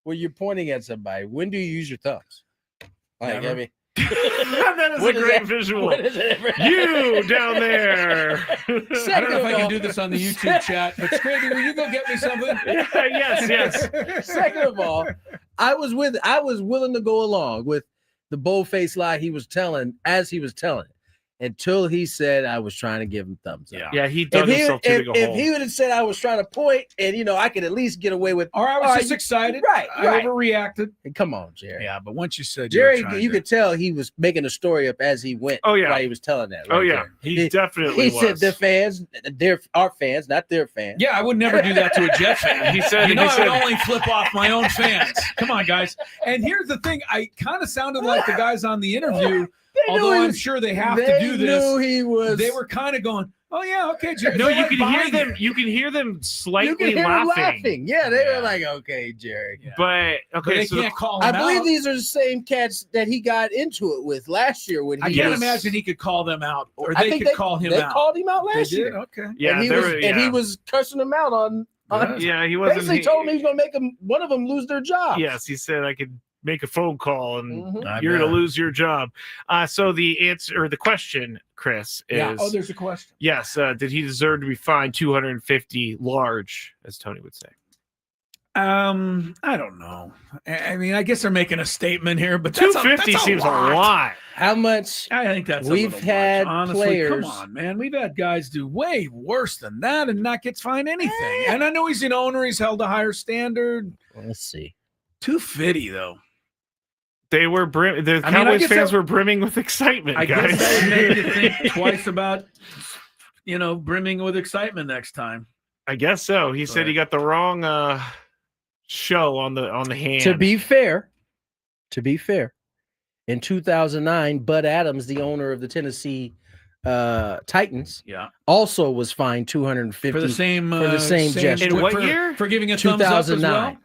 when you're pointing at somebody, when do you use your thumbs? Like, Never. I mean, That is a when does great that- visual. when does it ever happen? You down there. I don't know if I can do this on the YouTube chat, but Skraby, will you go get me something? Yes. Second of all, I was willing to go along with the bold-faced lie he was telling as he was telling it. Until he said I was trying to give him thumbs up. Yeah, he dug himself too big a if hole. he would have said I was trying to point and, I could at least get away with. Or I was just excited. Right. I overreacted. And come on, Jerry. Yeah, but once you said Jerry, you could tell he was making a story up as he went. Oh, yeah. While he was telling that. Oh, right yeah. there. He definitely He said was. the fans, our fans, not their fans. Yeah, I would never do that to a Jet fan. He said- I he said- would only flip off my own fans. Come on, guys. And here's the thing. I kind of sounded like the guys on the interview, although I'm sure they have to do this. Knew he was. They were kind of going, oh, yeah, okay, Jerry. No, They're you like can hear buying them. it. You can hear them You slightly could hear him laughing. Yeah, they were like, okay, Jerry. But okay, they so can't call him I believe out. these are the same cats that he got into it with last year when he I can't was, imagine he could call them out, or I they think could call him they out. called him out They last did? year. Okay. Yeah, and he was cursing them out on yeah, he wasn't. basically told him he was going to make one of them lose their job. Yes, he said I could make a phone call and Mhm. you're going to lose your job. So the answer or the question, Chris, is Yeah. Oh, there's a question. yes. Did he deserve to be fined $250 large, as Tony would say? I don't know. I mean, I guess they're making a statement here, but that's $250 seems a lot. lot. How much? I think that's We've a little had much. Honestly, players. Come on, man. We've had guys do way worse than that and not get fined anything. And I know he's an owner. He's held a higher standard. Let's see. $250 though. They were the I Cowboys guess fans that- were brimming with excitement, I guys. guess that would make you think twice about, brimming with excitement next time. I guess so. He said he got the wrong show on the hand. To be fair, in 2009, Bud Adams, the owner of the Tennessee Titans, also was fined $250 For the same gesture. In what year? For giving a thumbs up as well. 2009.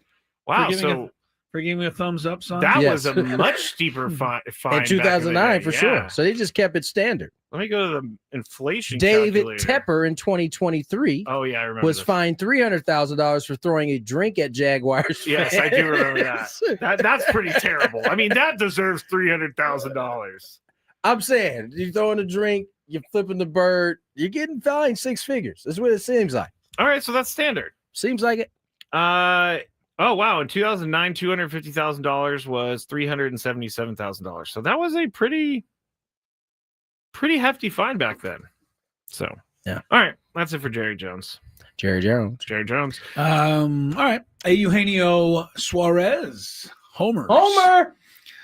Wow. For giving a thumbs up, son. That Yes. was a much steeper fine. In 2009, back in the for day. sure. Yeah. So they just kept it standard. Let me go to the inflation David calculator. Tepper in 2023 Oh yeah, I remember. was this. fined $300,000 for throwing a drink at Jaguars. Yes, I do remember fans. That's pretty terrible. I mean, that deserves $300,000. I'm saying you're throwing a drink, you're flipping the bird, you're getting fined six figures. That's what it seems like. All right, so that's standard. Seems like it. Oh wow! In 2009, $250,000 was $377,000. So that was a pretty hefty fine back then. So yeah. All right, that's it for Jerry Jones. Jerry Jones. All right. Eugenio Suarez. Homer.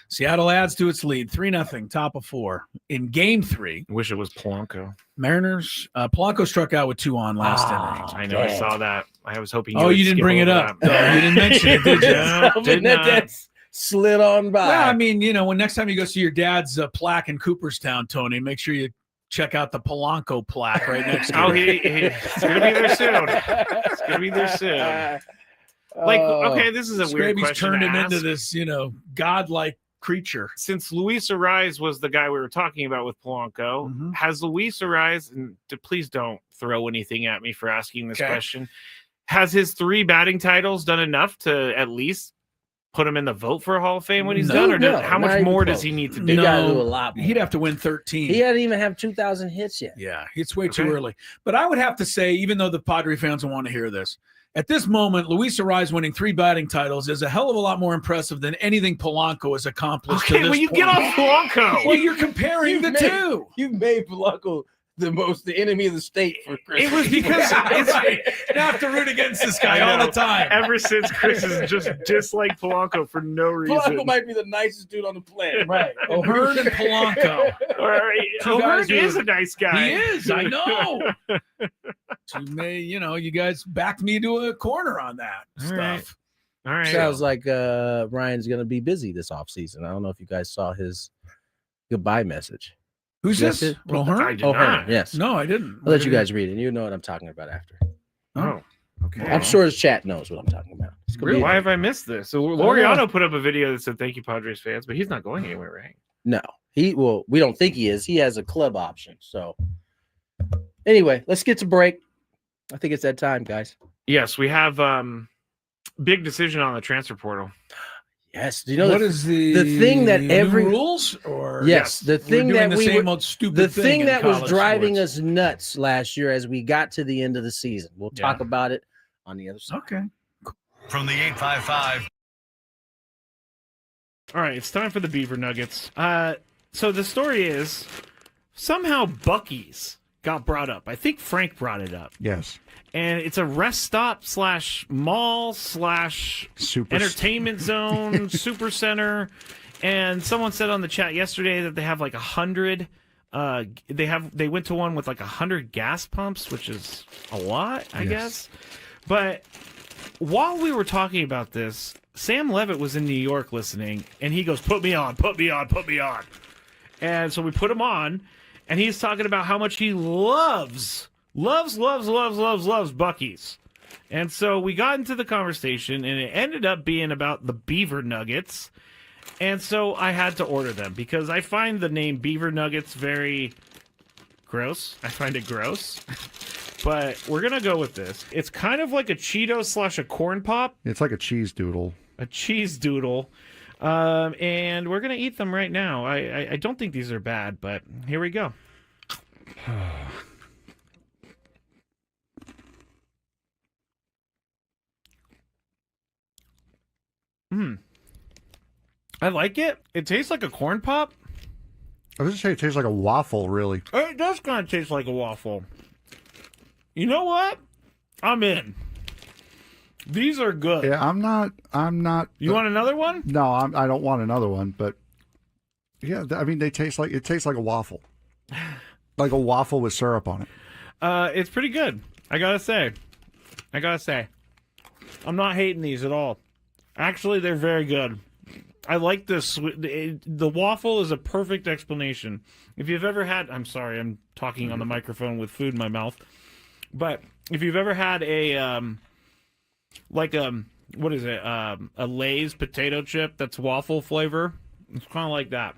Seattle adds to its lead, 3-0, top of 4 in Game 3. Wish it was Polanco. Mariners. Polanco struck out with 2 on last inning. I know. I saw that. I was hoping. Oh, you didn't bring it up. You didn't mention it, did you? No, did not. That's slid on by. Well, I mean, when next time you go see your dad's plaque in Cooperstown, Tony, make sure you check out the Polanco plaque right next to Oh, it. it's going to be there soon. It's going to be there soon. Like, okay, this is a weird Skraby's question turned to him ask. into this, godlike creature. Since Luis Ariz was the guy we were talking about with Polanco, Mm-hmm. has Luis Ariz, and please don't throw anything at me for asking this Okay. question, has his 3 batting titles done enough to at least put him in the vote for a Hall of Fame when he's done? Or how much more does he need to do? He got to do a lot more. He'd have to win 13. He hadn't even have 2,000 hits yet. Yeah, it's way too early. But I would have to say, even though the Padre fans will want to hear this, at this moment, Luis Ariz winning 3 batting titles is a hell of a lot more impressive than anything Polanco has accomplished. Okay, to this well, you point. get off Polanco. Well, you're comparing the two. You made Polanco the enemy of the state for Chris. It was because I have to root against this guy all the time. Ever since Chris has just disliked Polanco for no reason. Polanco might be the nicest dude on the planet. Right. O'Hearn and Polanco. O'Hearn is a nice guy. He is. I know. You guys backed me to a corner on that stuff. All right. Sounds like Ryan's going to be busy this offseason. I don't know if you guys saw his goodbye message. Who's Yes, this? it- O'Hearn? I did O'Hearn, not. yes. No, I didn't. I'll let you guys read it. You know what I'm talking about after. Oh, okay. I'm sure his chat knows what I'm talking about. It's gonna Really? be- Why have I missed this? So Laureano put up a video that said "Thank you, Padres fans," but he's not going anywhere, right? No, we don't think he is. He has a club option. So anyway, let's get to break. I think it's that time, guys. Yes, we have big decision on the transfer portal. Yes. Do you know What is the thing that new every rules? Or yes, the thing we're doing that the we same were- old stupid the thing thing in that was college driving sports. us nuts last year as we got to the end of the season. We'll talk about it on the other side. Okay. From the 855. All right, it's time for the Beaver Nuggets. So the story is somehow Buc-ee's got brought up. I think Frank brought it up. Yes. And it's a rest stop / mall / Super entertainment zone, super center. And someone said on the chat yesterday that they have like 100. They went to one with like 100 gas pumps, which is a lot, I guess. But while we were talking about this, Sam Levitt was in New York listening, and he goes, "Put me on, put me on, put me on." And so we put him on, and he's talking about how much he loves Buc-ee's. And so we got into the conversation, and it ended up being about the Beaver Nuggets. And so I had to order them because I find the name Beaver Nuggets very gross. I find it gross. But we're going to go with this. It's kind of like a Cheeto / a corn pop. It's like a cheese doodle. A cheese doodle. And we're going to eat them right now. I don't think these are bad, but here we go. I like it. It tastes like a corn pop. I was just saying it tastes like a waffle, really. It does kind of taste like a waffle. You know what? I'm in. These are good. Yeah, I'm not. You want another one? No, I don't want another one. But yeah, I mean, it tastes like a waffle, like a waffle with syrup on it. It's pretty good. I gotta say, I'm not hating these at all. Actually, they're very good. I like this. The waffle is a perfect explanation. If you've ever had, I'm sorry, I'm talking on the microphone with food in my mouth. But if you've ever had a what is it? A Lay's potato chip that's waffle flavor. It's kind of like that.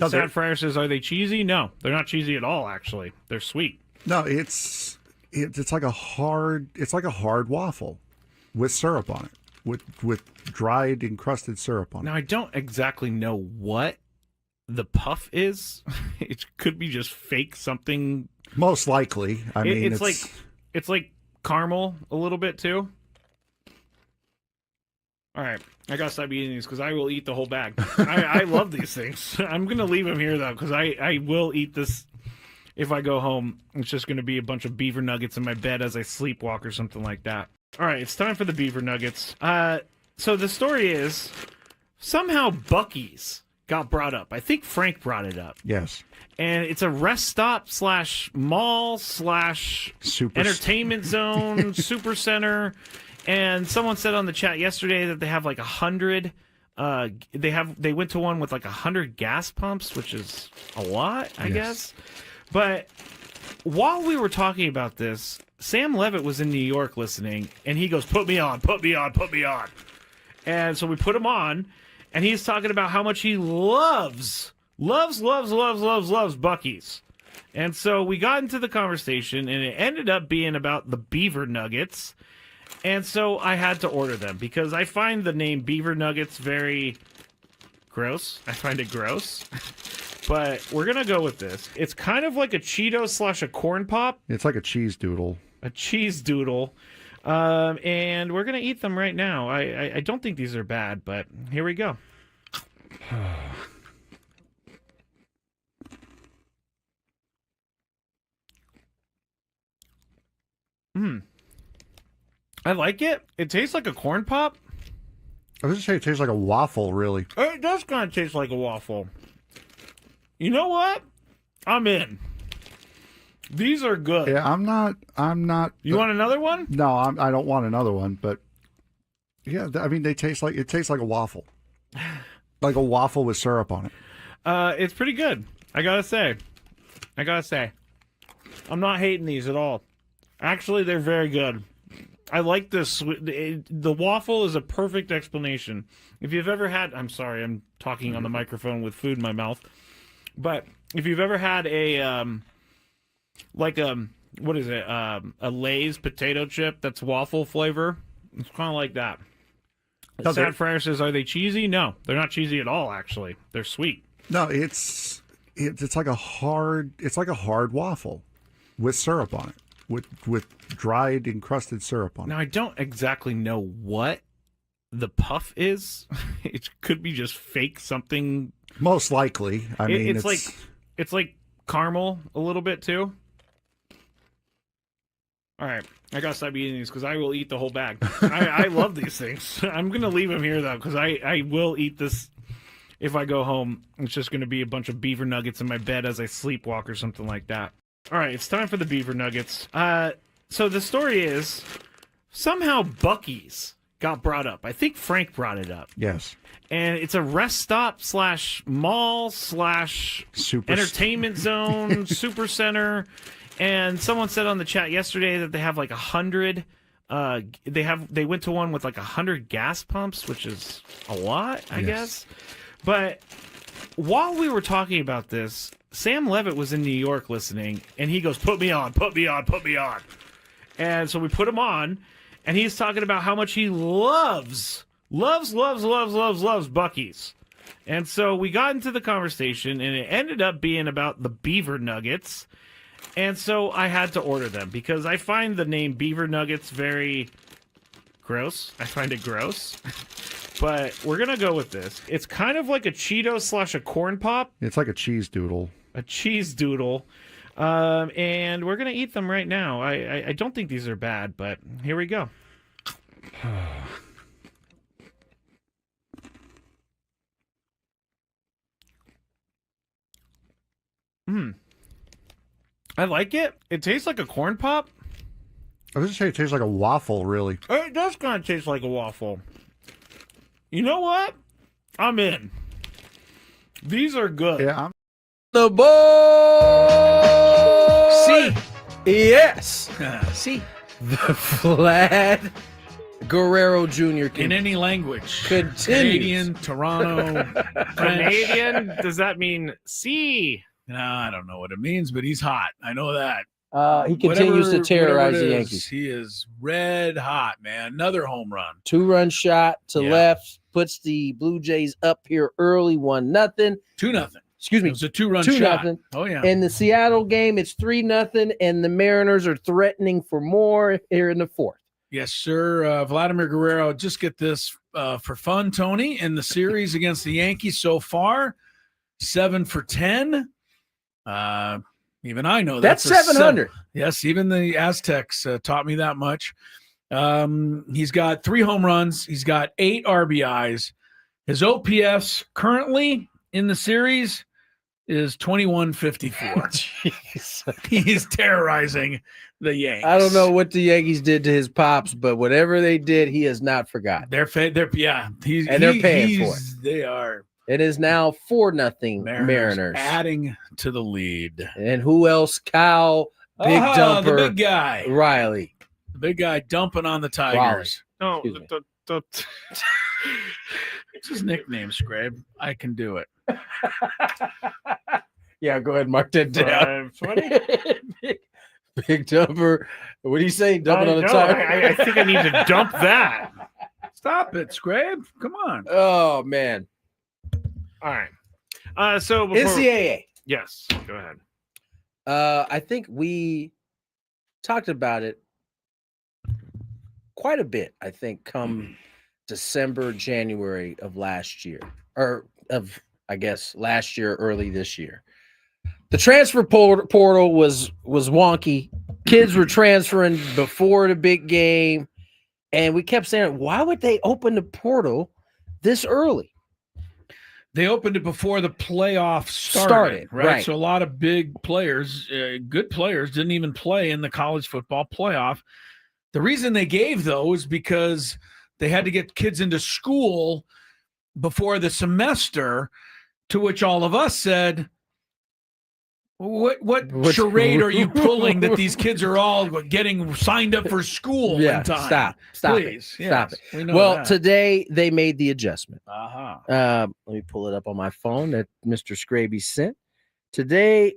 Sad Fryer says, "Are they cheesy?" No, they're not cheesy at all. Actually, they're sweet. No, it's like a hard waffle with syrup on it, with dried encrusted syrup on it. Now I don't exactly know what the puff is. It could be just fake something. Most likely. I mean, it's like caramel a little bit too. All right, I gotta stop eating these because I will eat the whole bag. I love these things. I'm gonna leave them here though because I will eat this if I go home. It's just gonna be a bunch of beaver nuggets in my bed as I sleepwalk or something like that. All right, it's time for the Beaver Nuggets. So the story is somehow Buc-ee's got brought up. I think Frank brought it up. Yes. And it's a rest stop / mall / entertainment zone, super center. And someone said on the chat yesterday that they have like 100. They went to one with like 100 gas pumps, which is a lot, I guess. But while we were talking about this, Sam Levitt was in New York listening, and he goes, put me on, put me on, put me on. And so we put him on, and he's talking about how much he loves Buc-ee's. And so we got into the conversation, and it ended up being about the Beaver Nuggets. And so I had to order them because I find the name Beaver Nuggets very gross. I find it gross. But we're going to go with this. It's kind of like a Cheeto / a corn pop. It's like a cheese doodle. A cheese doodle. And we're going to eat them right now. I don't think these are bad, but here we go. I like it. It tastes like a corn pop. I was just saying it tastes like a waffle, really. It does kind of taste like a waffle. You know what? I'm in. These are good. Yeah, I'm not. You want another one? No, I don't want another one. But yeah, I mean, it tastes like a waffle, like a waffle with syrup on it. It's pretty good. I gotta say. I'm not hating these at all. Actually, they're very good. I like this. The waffle is a perfect explanation. If you've ever had, I'm sorry, I'm talking on the microphone with food in my mouth. But if you've ever had a what is it? A Lay's potato chip that's waffle flavor. It's kind of like that. Sad Fryer says, "Are they cheesy?" No, they're not cheesy at all. Actually, they're sweet. No, it's like a hard waffle with syrup on it, with dried encrusted syrup on it. Now I don't exactly know what the puff is. It could be just fake something. Most likely. I mean, it's like caramel a little bit too. All right, I gotta stop eating these because I will eat the whole bag. I love these things. I'm gonna leave them here though because I will eat this if I go home. It's just gonna be a bunch of beaver nuggets in my bed as I sleepwalk or something like that. All right, it's time for the beaver nuggets. So the story is somehow Buc-ee's got brought up. I think Frank brought it up. Yes. And it's a rest stop / mall / entertainment zone, super center. And someone said on the chat yesterday that they have like 100. They went to one with like 100 gas pumps, which is a lot, I guess. But while we were talking about this, Sam Levitt was in New York listening, and he goes, put me on, put me on, put me on. And so we put him on, and he's talking about how much he loves Buc-ee's. And so we got into the conversation, and it ended up being about the Beaver Nuggets. And so I had to order them because I find the name Beaver Nuggets very gross. I find it gross. But we're going to go with this. It's kind of like a Cheeto / a corn pop. It's like a cheese doodle. A cheese doodle. And we're going to eat them right now. I don't think these are bad, but here we go. I like it. It tastes like a corn pop. I was just saying it tastes like a waffle, really. It does kind of taste like a waffle. You know what? I'm in. These are good. Yeah, the boy. See, yes. See, the Vlad Guerrero Jr. in any language. Continues. Canadian, Toronto, Canadian. Does that mean C? No, I don't know what it means, but he's hot. I know that. He continues to terrorize the Yankees. He is red hot, man. Another home run. 2-run shot to left, puts the Blue Jays up here early, 1-0. 2-0. Excuse me. It was a 2-run shot. 2-0. Oh, yeah. In the Seattle game, it's 3-0, and the Mariners are threatening for more here in the fourth. Yes, sir. Vladimir Guerrero, just get this for fun, Tony. In the series against the Yankees so far, 7 for 10. Even I know that's 700. Yes, even the Aztecs taught me that much. He's got 3 home runs. He's got 8 RBIs. His OPS currently in the series is 2154. He's terrorizing the Yankees. I don't know what the Yankees did to his pops, but whatever they did, he has not forgotten. They're paying for it. They are. It is now 4-0 Mariners. Adding to the lead. And who else? Kyle Big dumper. The big guy. Riley. The big guy dumping on the Tigers. No, It's his nickname, Skrabe. I can do it. Yeah, go ahead, mark that down. 520. Big dumper. What do you say? Dumping on the Tigers? I think I need to dump that. Stop it, Skrabe. Come on. Oh, man. All right. So before NCAA. Yes, go ahead. I think we talked about it quite a bit, I think, come December, January of last year, or of, I guess, last year, early this year. The transfer portal was wonky. Kids were transferring before the big game, and we kept saying, why would they open the portal this early? They opened it before the playoffs started, right? So a lot of big players, good players, didn't even play in the college football playoff. The reason they gave, though, is because they had to get kids into school before the semester, to which all of us said, what charade are you pulling that these kids are all getting signed up for school in time? Stop Please. it. Stop it. Well, today they made the adjustment. Uh-huh. Let me pull it up on my phone that Mr. Skraby sent. Today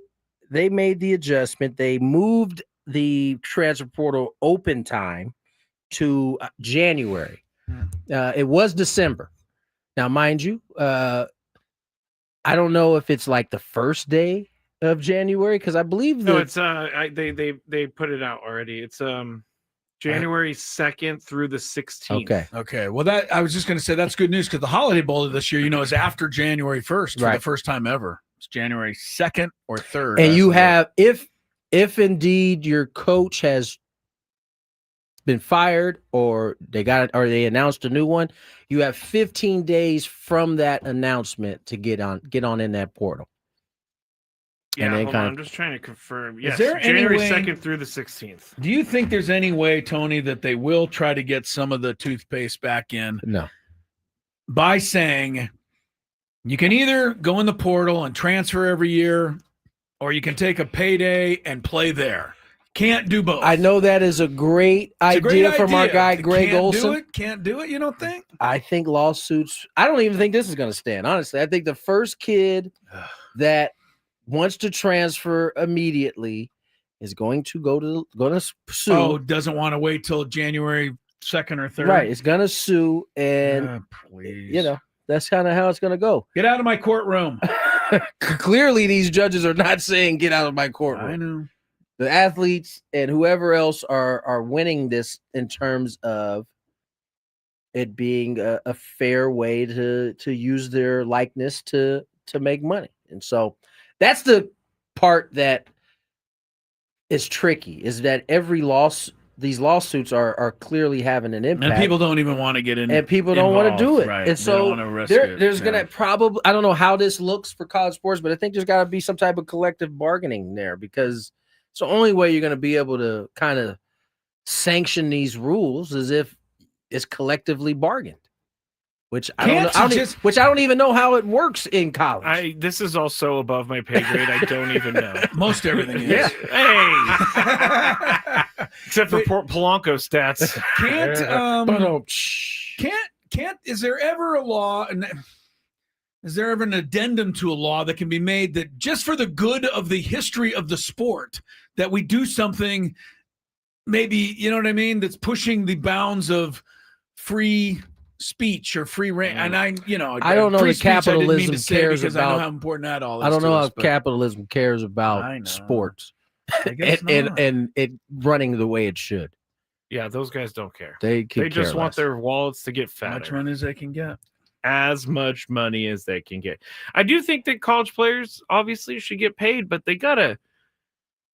they made the adjustment. They moved the transfer portal open time to January. It was December. Now, mind you, I don't know if it's like the first day of January, because I believe No, it's they put it out already. It's January 2nd through the 16th. Okay. Well, that I was just going to say that's good news, because the Holiday Bowl this year, is after January 1st for the first time ever. It's January 2nd or 3rd. And you have, if indeed your coach has been fired or they announced a new one, you have 15 days from that announcement to get on in that portal. Yeah, hold on, I'm just trying to confirm. Yes, Is there January any way- 2nd through the 16th. Do you think there's any way, Tony, that they will try to get some of the toothpaste back in? No. By saying you can either go in the portal and transfer every year, or you can take a payday and play there. Can't do both. I know that is a great idea from our guy, Greg Olson. Can't do it, you don't think? I think lawsuits, I don't even think this is going to stand, honestly. I think the first kid that wants to transfer immediately is going to sue. Oh, doesn't want to wait till January 2nd or 3rd. Right, it's going to sue, and that's kind of how it's going to go. Get out of my courtroom. Clearly, these judges are not saying get out of my courtroom. I know. The athletes and whoever else are winning this in terms of it being a fair way to use their likeness to make money. And so that's the part that is tricky, is that these lawsuits are clearly having an impact. And people don't even want to get in. And people don't want to do it. Right. And so there's going to probably, I don't know how this looks for college sports, but I think there's got to be some type of collective bargaining there, because it's the only way you're going to be able to kind of sanction these rules is if it's collectively bargained, which I don't even know how it works in college. This is also above my pay grade. I don't even know. Most everything is. Yeah. Hey. Except for Polanco stats. Is there ever a law, and is there ever an addendum to a law that can be made that just for the good of the history of the sport, that we do something, maybe, you know what I mean, that's pushing the bounds of free speech or free reign? And I don't know that capitalism cares because about. I know how important that all is. I don't know to how us, but capitalism cares about sports I guess and it running the way it should. Yeah, those guys don't care. They just want their wallets to get fatter. How much money as they can get. As much money as they can get. I do think that college players obviously should get paid, but they gotta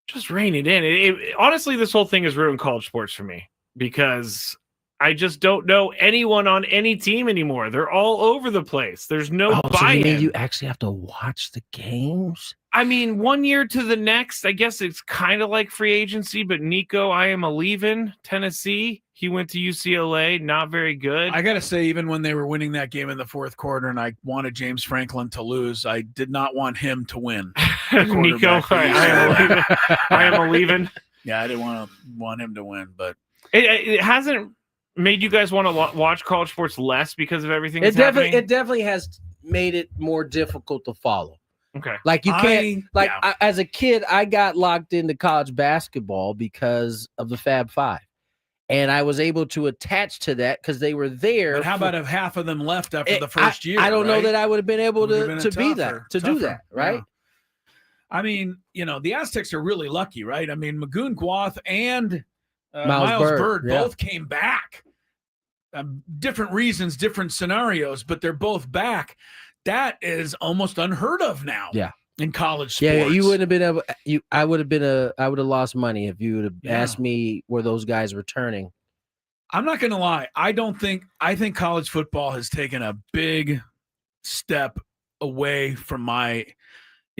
just rein it in. Honestly, this whole thing has ruined college sports for me, because I just don't know anyone on any team anymore. They're all over the place. There's no buy-in. So you mean you actually have to watch the games? I mean, one year to the next, I guess it's kind of like free agency, but Nico, I am a leaving Tennessee. He went to UCLA, not very good. I got to say, even when they were winning that game in the fourth quarter and I wanted James Franklin to lose, I did not want him to win. Nico, I am leaving. Yeah, I didn't want him to win, but it hasn't made you guys want to watch college sports less because of everything that's happening? It definitely has made it more difficult to follow. Okay. Like you can't as a kid, I got locked into college basketball because of the Fab Five. And I was able to attach to that because they were there. But how about if half of them left after the first year? I don't know that I would have been able to do tougher, that, right? Yeah. I mean, the Aztecs are really lucky, right? I mean, Magoon Guath and Miles Bird both came back. Different reasons, different scenarios, but they're both back. That is almost unheard of now. Yeah. In college sports. Yeah, you wouldn't have been able. I would have lost money if you would have asked me were those guys returning. I'm not going to lie. I think college football has taken a big step away from my.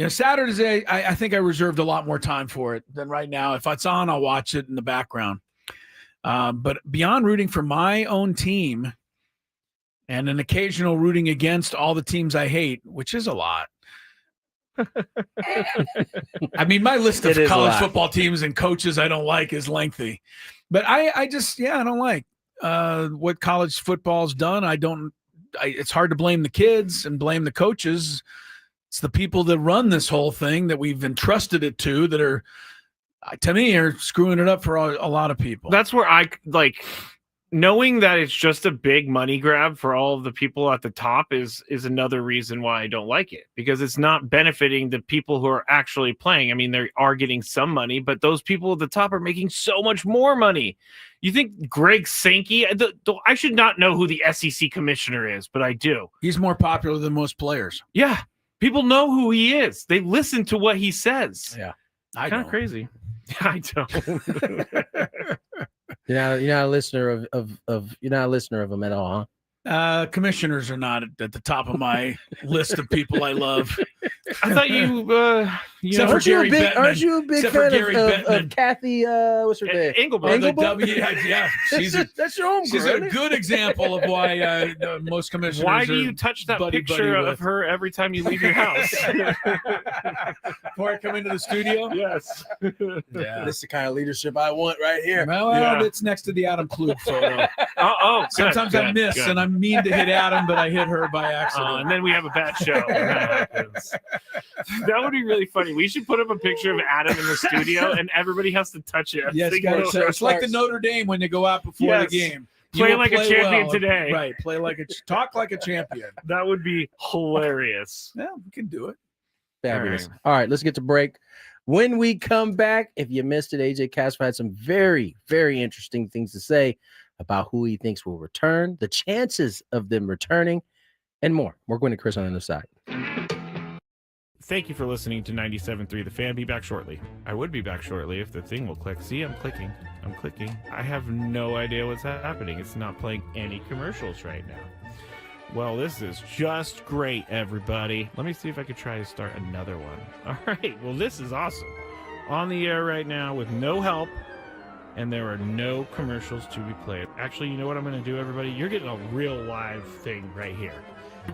Saturday. I think I reserved a lot more time for it than right now. If it's on, I'll watch it in the background. But beyond rooting for my own team, and an occasional rooting against all the teams I hate, which is a lot. I mean, my list of college football teams and coaches I don't like is lengthy, but I don't like what college football's done. It's hard to blame the kids and blame the coaches. It's the people that run this whole thing that we've entrusted it to that are, to me, are screwing it up for a lot of people. That's where I like knowing that it's just a big money grab for all of the people at the top is another reason why I don't like it, because it's not benefiting the people who are actually playing. I mean, they are getting some money, but those people at the top are making so much more money. You think Greg Sankey, I should not know who the SEC commissioner is, but I do. He's more popular than most players. Yeah. People know who he is. They listen to what he says. Yeah. Kind of crazy. I don't. You're not a listener you're not a listener of them at all, huh? Commissioners are not at the top of my list of people I love. I thought you aren't you a big fan of Kathy? What's her name? Engelbert. Yeah, that's your home. She's a good example of why most commissioners. Why do you touch that picture of her every time you leave your house? Before I come into the studio? Yes. Yeah, this is the kind of leadership I want right here. Well, it's next to the Adam Klug photo. Sometimes I miss, and I mean to hit Adam, but I hit her by accident. And then we have a bad show. That would be really funny. We should put up a picture of Adam in the studio, and everybody has to touch it. Yes, it's like the Notre Dame when you go out before the game. Play like a champion today. Right. Talk like a champion. That would be hilarious. Yeah, we can do it. Fabulous. All right, let's get to break. When we come back, if you missed it, AJ Cassavell had some very, very interesting things to say about who he thinks will return, the chances of them returning, and more. We're going to Chris on the other side. Thank you for listening to 97.3 The Fan. Be back shortly. I would be back shortly if the thing will click. See, I'm clicking. I have no idea what's happening. It's not playing any commercials right now. Well, this is just great, everybody. Let me see if I could try to start another one. All right. Well, this is awesome. On the air right now with no help, and there are no commercials to be played. Actually, you know what I'm going to do, everybody? You're getting a real live thing right here.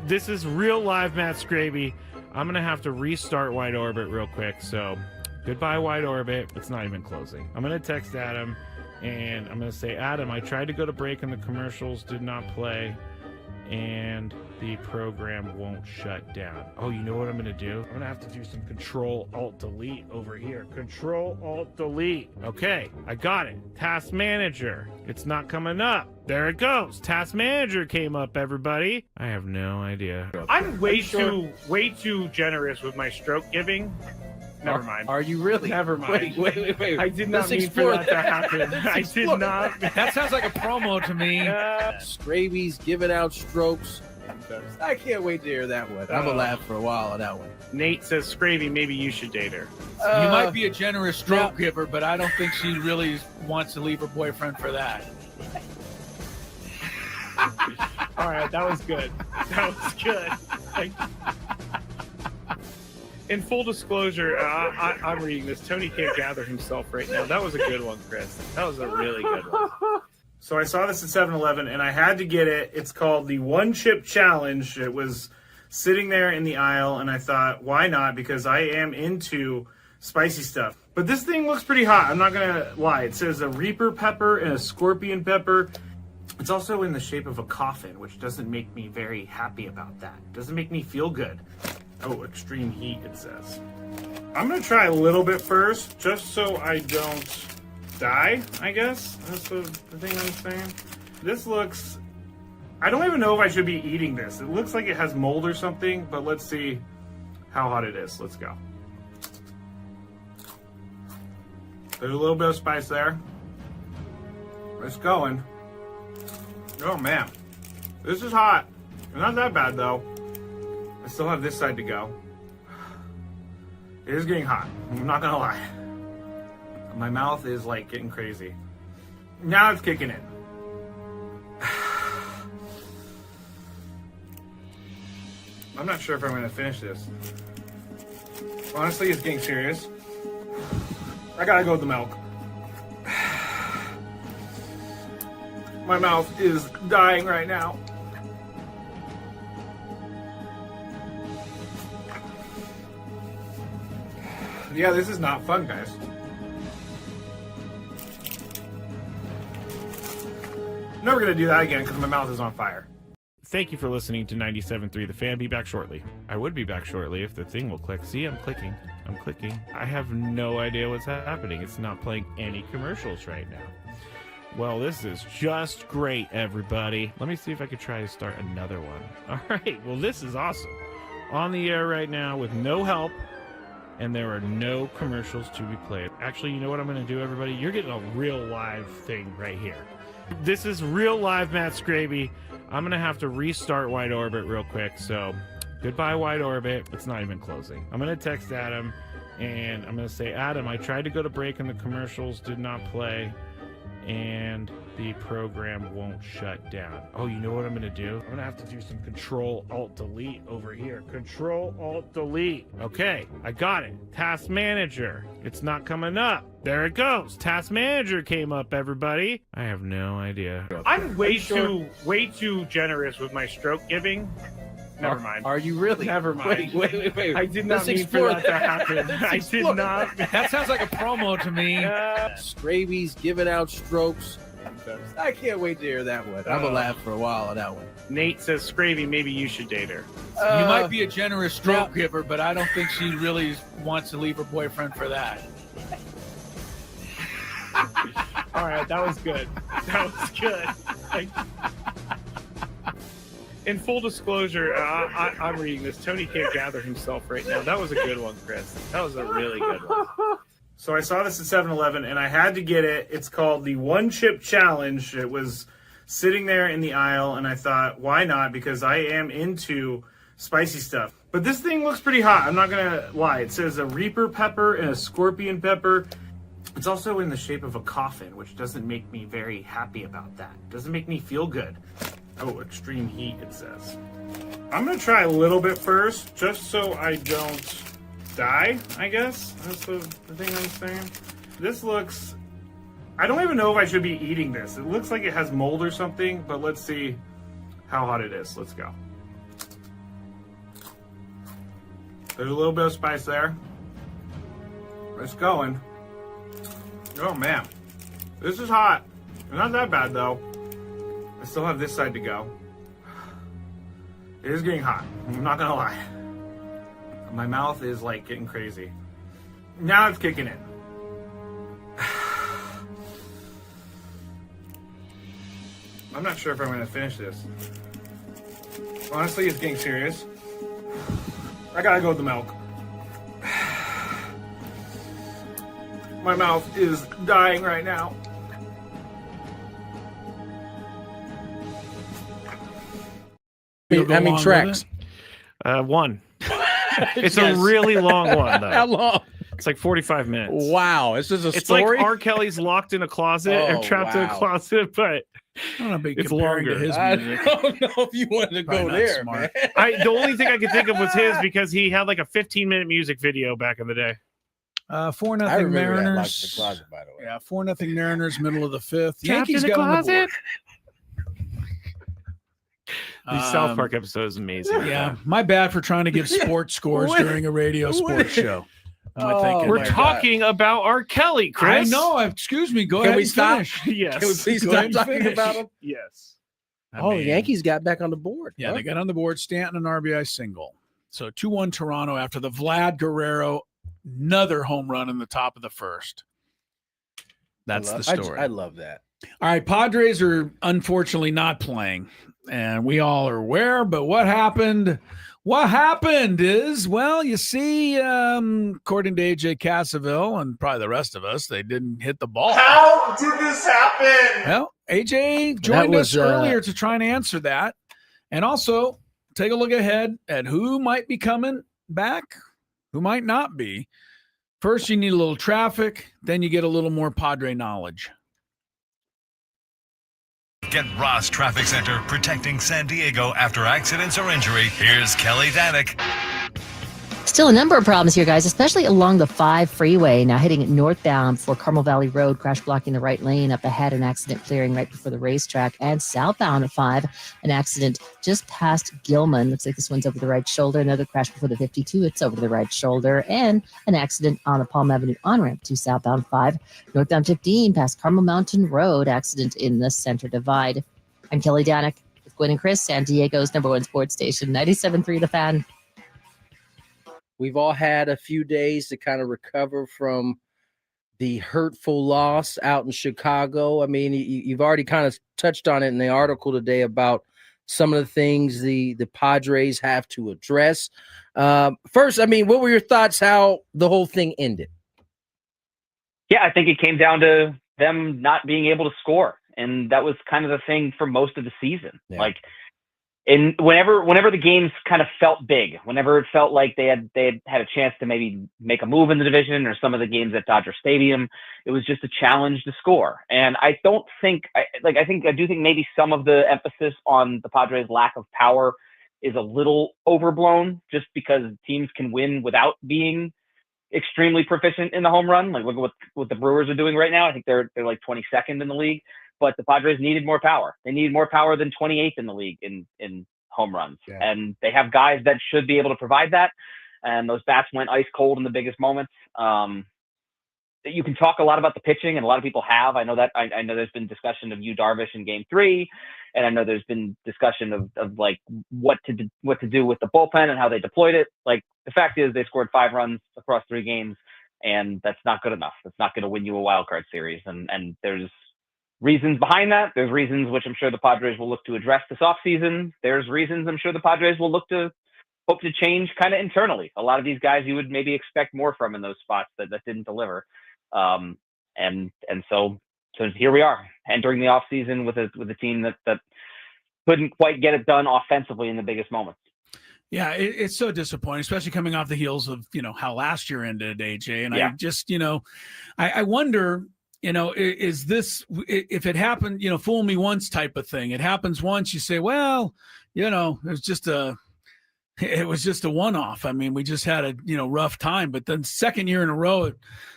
This is real live Matt Skraby. I'm going to have to restart Wide Orbit real quick. So goodbye, Wide Orbit. It's not even closing. I'm going to text Adam, and I'm going to say, Adam, I tried to go to break and the commercials did not play, and the program won't shut down. Oh, you know what I'm going to do? I'm going to have to do some Control-Alt-Delete over here. Control-Alt-Delete. Okay, I got it. Task Manager. It's not coming up. There it goes. Task Manager came up, everybody. I have no idea. I'm way too generous with my stroke giving. Never mind. Are you really? Never mind. Wait. I did not mean for that to happen. I did not. That sounds like a promo to me. Skraby's giving out strokes. I can't wait to hear that one. I'm going to laugh for a while on that one. Nate says, Skraby, maybe you should date her. You might be a generous stroke giver, but I don't think she really wants to leave her boyfriend for that. All right, that was good. In full disclosure, I'm reading this. Tony can't gather himself right now. That was a good one, Chris. That was a really good one. So I saw this at 7-Eleven, and I had to get it. It's called the One Chip Challenge. It was sitting there in the aisle, and I thought, why not? Because I am into spicy stuff. But this thing looks pretty hot. I'm not going to lie. It says a Reaper pepper and a Scorpion pepper. It's also in the shape of a coffin, which doesn't make me very happy about that. It doesn't make me feel good. Oh, extreme heat, it says. I'm going to try a little bit first, just so I don't die, I guess. That's the thing I'm saying. This looks... I don't even know if I should be eating this. It looks like it has mold or something, but let's see how hot it is. Let's go. There's a little bit of spice there. It's going. Oh, man. This is hot. Not that bad, though. I still have this side to go. It is getting hot. I'm not going to lie. My mouth is, like, getting crazy. Now it's kicking in. I'm not sure if I'm going to finish this. Honestly, it's getting serious. I gotta go with the milk. My mouth is dying right now. Yeah, this is not fun, guys. Never gonna do that again because my mouth is on fire. Thank you for listening to 97.3 The Fan. Be back shortly. I would be back shortly if the thing will click. See, I'm clicking. I'm clicking. I have no idea what's happening. It's not playing any commercials right now. Well, this is just great, everybody. Let me see if I could try to start another one. All right. Well, this is awesome. On the air right now with no help, and there are no commercials to be played. Actually, you know what I'm going to do, everybody? You're getting a real live thing right here. This is real live Matt Skraby. I'm going to have to restart Wide Orbit real quick, so goodbye, Wide Orbit. It's not even closing. I'm going to text Adam, and I'm going to say, Adam, I tried to go to break, and the commercials did not play, and the program won't shut down. Oh, you know what I'm going to do? I'm going to have to do some Control-Alt-Delete over here. Control-Alt-Delete. Okay, I got it. Task Manager. It's not coming up. There it goes. Task Manager came up, everybody. I have no idea. I'm way too generous with my stroke giving. Never mind. Are you really? Never mind. Wait. I did not mean for that to happen. I did not. That sounds like a promo to me. Skraby's giving out strokes. I can't wait to hear that one. I'm gonna laugh for a while on that one. Nate says, Skraby, maybe you should date her. You might be a generous stroke giver, but I don't think she really wants to leave her boyfriend for that. All right, that was good. That was good. In full disclosure, I'm reading this. Tony can't gather himself right now. That was a good one, Chris. That was a really good one. So I saw this at 7-Eleven, and I had to get it. It's called the One Chip Challenge. It was sitting there in the aisle, and I thought, why not? Because I am into spicy stuff. But this thing looks pretty hot. I'm not going to lie. It says a Reaper pepper and a Scorpion pepper. It's also in the shape of a coffin, which doesn't make me very happy about that. It doesn't make me feel good. Oh, extreme heat, it says. I'm going to try a little bit first, just so I don't die, I guess. That's the thing I'm saying. This looks... I don't even know if I should be eating this. It looks like it has mold or something, but let's see how hot it is. Let's go. There's a little bit of spice there. It's going. Oh, man. This is hot. Not that bad, though. I still have this side to go. It is getting hot. I'm not gonna lie. My mouth is like getting crazy. Now it's kicking in. I'm not sure if I'm gonna finish this. Honestly, it's getting serious. I gotta go with the milk. My mouth is dying right now. How many tracks? One. It's a really long one, though. How long? It's like 45 minutes. Wow, this is a it's story? Like R. Kelly's locked in a closet or trapped in a closet, but it's longer. To his I music. don't know if you wanted to go there, man. The only thing I could think of was his because he had like a 15-minute music video back in the day. I 4-0 remember that Mariners. locked in the closet, by the way. Yeah, 4-0 Mariners, middle of the fifth. Trapped Yankees in the got on the closet. board. The South Park episode is amazing. Yeah, my bad for trying to give sports scores during a radio sports show. We're talking about R. Kelly, Chris. I know. Excuse me. Go Can ahead we and stop? finish. Yes. Can we please Go stop ahead and talking finish. about him? Yes. I The mean, Yankees got back on the board. Yeah, huh? they got on the board. Stanton an RBI single. So 2-1 Toronto after the Vlad Guerrero, another home run in the top of the first. That's the story. I love that. All right, Padres are unfortunately not playing, and we all are aware. But what happened? What happened is, well, you see, according to AJ Cassavell and probably the rest of us, they didn't hit the ball. How did this happen? Well, AJ joined us earlier to try and answer that, and also take a look ahead at who might be coming back, who might not be. First, you need a little traffic, then you get a little more Padre knowledge. Get Ross Traffic Center, protecting San Diego after accidents or injury. Here's Kelly Danick. Still a number of problems here, guys, especially along the 5 freeway. Now heading northbound for Carmel Valley Road, crash blocking the right lane. Up ahead, an accident clearing right before the racetrack. And southbound at 5, an accident just past Gilman. Looks like this one's over the right shoulder. Another crash before the 52. It's over the right shoulder. And an accident on the Palm Avenue on-ramp to southbound 5. Northbound 15 past Carmel Mountain Road. Accident in the center divide. I'm Kelly Danick with Gwynn and Chris, San Diego's #1 sports station, 97.3 The Fan. We've all had a few days to kind of recover from the hurtful loss out in Chicago. I mean, you've already kind of touched on it in the article today about some of the things the Padres have to address. First, I mean, what were your thoughts how the whole thing ended? Yeah, I think it came down to them not being able to score. And that was kind of the thing for most of the season. Yeah. Like, and whenever the games kind of felt big, whenever it felt like they had a chance to maybe make a move in the division, or some of the games at Dodger Stadium, it was just a challenge to score. And I do think maybe some of the emphasis on the Padres' lack of power is a little overblown, just because teams can win without being extremely proficient in the home run. Like, look at what the Brewers are doing right now. I think they're like 22nd in the league. But the Padres needed more power. They needed more power than 28th in the league in home runs. Yeah. And they have guys that should be able to provide that. And those bats went ice cold in the biggest moments. You can talk a lot about the pitching, and a lot of people have. I know there's been discussion of Yu Darvish in Game 3, and I know there's been discussion of like what to do with the bullpen and how they deployed it. Like, the fact is, they scored 5 runs across 3 games, and that's not good enough. That's not going to win you a wild card series. And there's reasons behind that. There's reasons which I'm sure the Padres will look to address this offseason. There's reasons I'm sure the Padres will hope to change kind of internally. A lot of these guys you would maybe expect more from in those spots that didn't deliver. And so here we are entering the offseason with a team that couldn't quite get it done offensively in the biggest moments. Yeah, it's so disappointing, especially coming off the heels of, how last year ended, AJ. And yeah. I just, I wonder, is this, if it happened, fool me once type of thing. It happens once, you say, well, it was just a one-off. I mean, we just had a, rough time, but then second year in a row,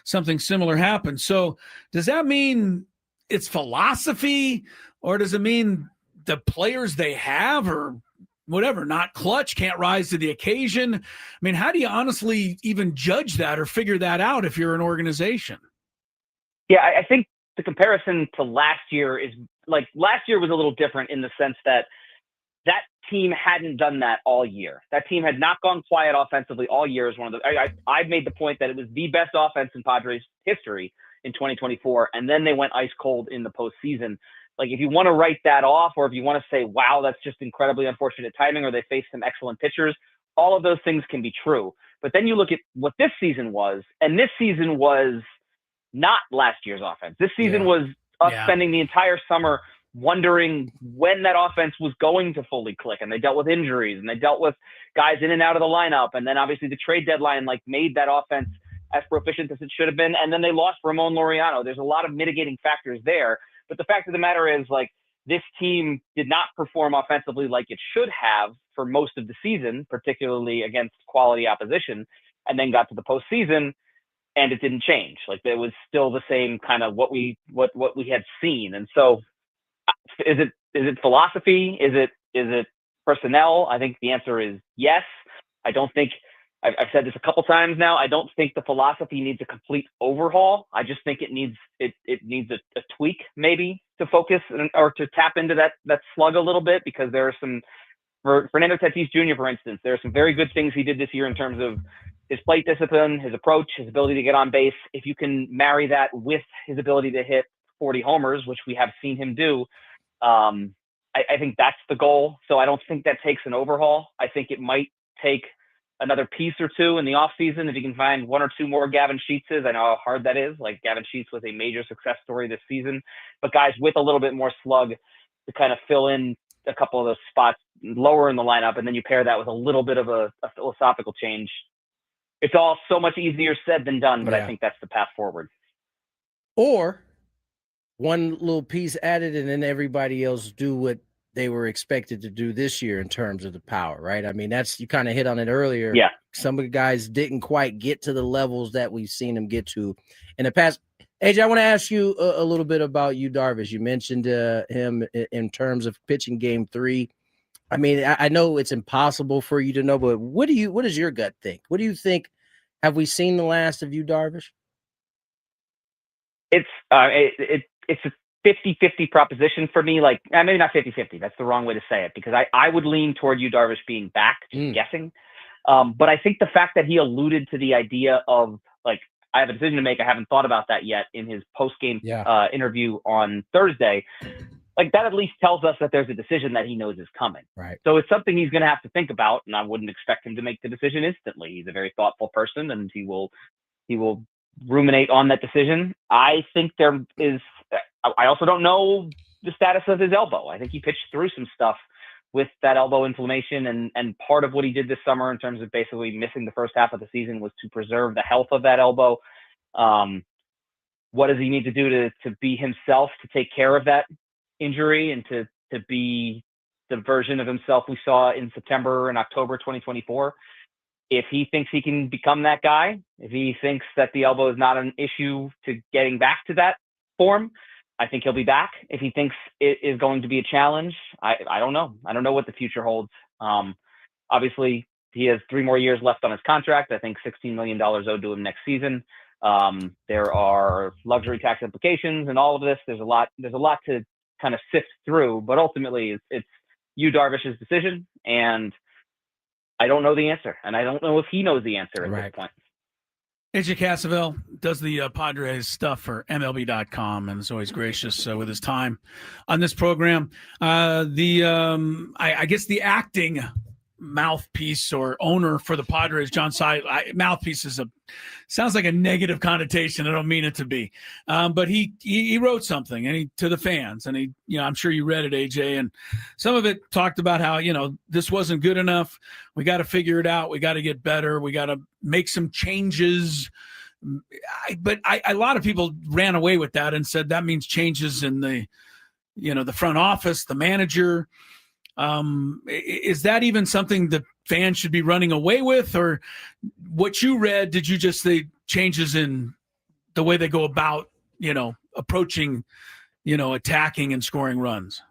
something similar happened. So does that mean it's philosophy, or does it mean the players they have, or whatever, not clutch, can't rise to the occasion? I mean, how do you honestly even judge that or figure that out if you're an organization? Yeah, I think the comparison to last year is like, last year was a little different in the sense that team hadn't done that all year. That team had not gone quiet offensively all year. Is one of the I made the point that it was the best offense in Padres history in 2024, and then they went ice cold in the postseason. Like, if you want to write that off, or if you want to say, wow, that's just incredibly unfortunate timing, or they faced some excellent pitchers, all of those things can be true. But then you look at what this season was, and this season was not last year's offense. This season was us spending the entire summer wondering when that offense was going to fully click, and they dealt with injuries, and they dealt with guys in and out of the lineup, and then obviously the trade deadline made that offense as proficient as it should have been, and then they lost Ramon Laureano. There's a lot of mitigating factors there, but the fact of the matter is, this team did not perform offensively like it should have for most of the season, particularly against quality opposition, and then got to the postseason and it didn't change. Like, it was still the same kind of what we had seen. And so, is it philosophy? Is it personnel? I think the answer is yes. I don't think I've said this a couple times now. I don't think the philosophy needs a complete overhaul. I just think it needs a tweak, maybe, to focus or to tap into that slug a little bit, because there are some, for Fernando Tatis Jr., for instance, there are some very good things he did this year in terms of his plate discipline, his approach, his ability to get on base. If you can marry that with his ability to hit 40 homers, which we have seen him do, I think that's the goal. So I don't think that takes an overhaul. I think it might take another piece or two in the offseason if you can find one or two more Gavin Sheetses. I know how hard that is. Like, Gavin Sheets was a major success story this season, but guys with a little bit more slug to kind of fill in a couple of those spots lower in the lineup, and then you pair that with a little bit of a philosophical change. It's all so much easier said than done, but I think that's the path forward. Or one little piece added, and then everybody else do what they were expected to do this year in terms of the power, right? I mean, that's, you kind of hit on it earlier. Yeah. Some of the guys didn't quite get to the levels that we've seen them get to in the past. AJ, I want to ask you a little bit about Yu Darvish. You mentioned him in terms of pitching game 3. I mean, I know it's impossible for you to know, but what does your gut think? What do you think? Have we seen the last of Yu Darvish? It's a 50-50 proposition for me. Like, maybe not 50-50. That's the wrong way to say it, because I would lean toward Yu Darvish being back, just guessing. But I think the fact that he alluded to the idea of, like, I have a decision to make, I haven't thought about that yet, in his post-game interview on Thursday, like, that at least tells us that there's a decision that he knows is coming. Right. So it's something he's going to have to think about, and I wouldn't expect him to make the decision instantly. He's a very thoughtful person, and he will ruminate on that decision. I think there is, I also don't know the status of his elbow. I think he pitched through some stuff with that elbow inflammation, and part of what he did this summer in terms of basically missing the first half of the season was to preserve the health of that elbow. What does he need to do to be himself, to take care of that injury, and to be the version of himself we saw in September and October 2024? If he thinks he can become that guy, if he thinks that the elbow is not an issue to getting back to that form, I think he'll be back. If he thinks it is going to be a challenge, I don't know. I don't know what the future holds. Obviously, he has 3 more years left on his contract. I think $16 million owed to him next season. There are luxury tax implications and all of this. There's a lot to kind of sift through, but ultimately it's Yu Darvish's decision, and I don't know the answer, and I don't know if he knows the answer at this point. AJ Cassavell does the Padres stuff for MLB.com, and is always gracious with his time on this program. I guess the acting mouthpiece or owner for the Padres, John Seidler, mouthpiece sounds like a negative connotation. I don't mean it to be, but he wrote something and to the fans, and I'm sure you read it, AJ, and some of it talked about how, this wasn't good enough. We got to figure it out. We got to get better. We got to make some changes. But a lot of people ran away with that and said that means changes in the front office, the manager. Is that even something that fans should be running away with, or what you read? Did you just say changes in the way they go about, approaching, attacking and scoring runs?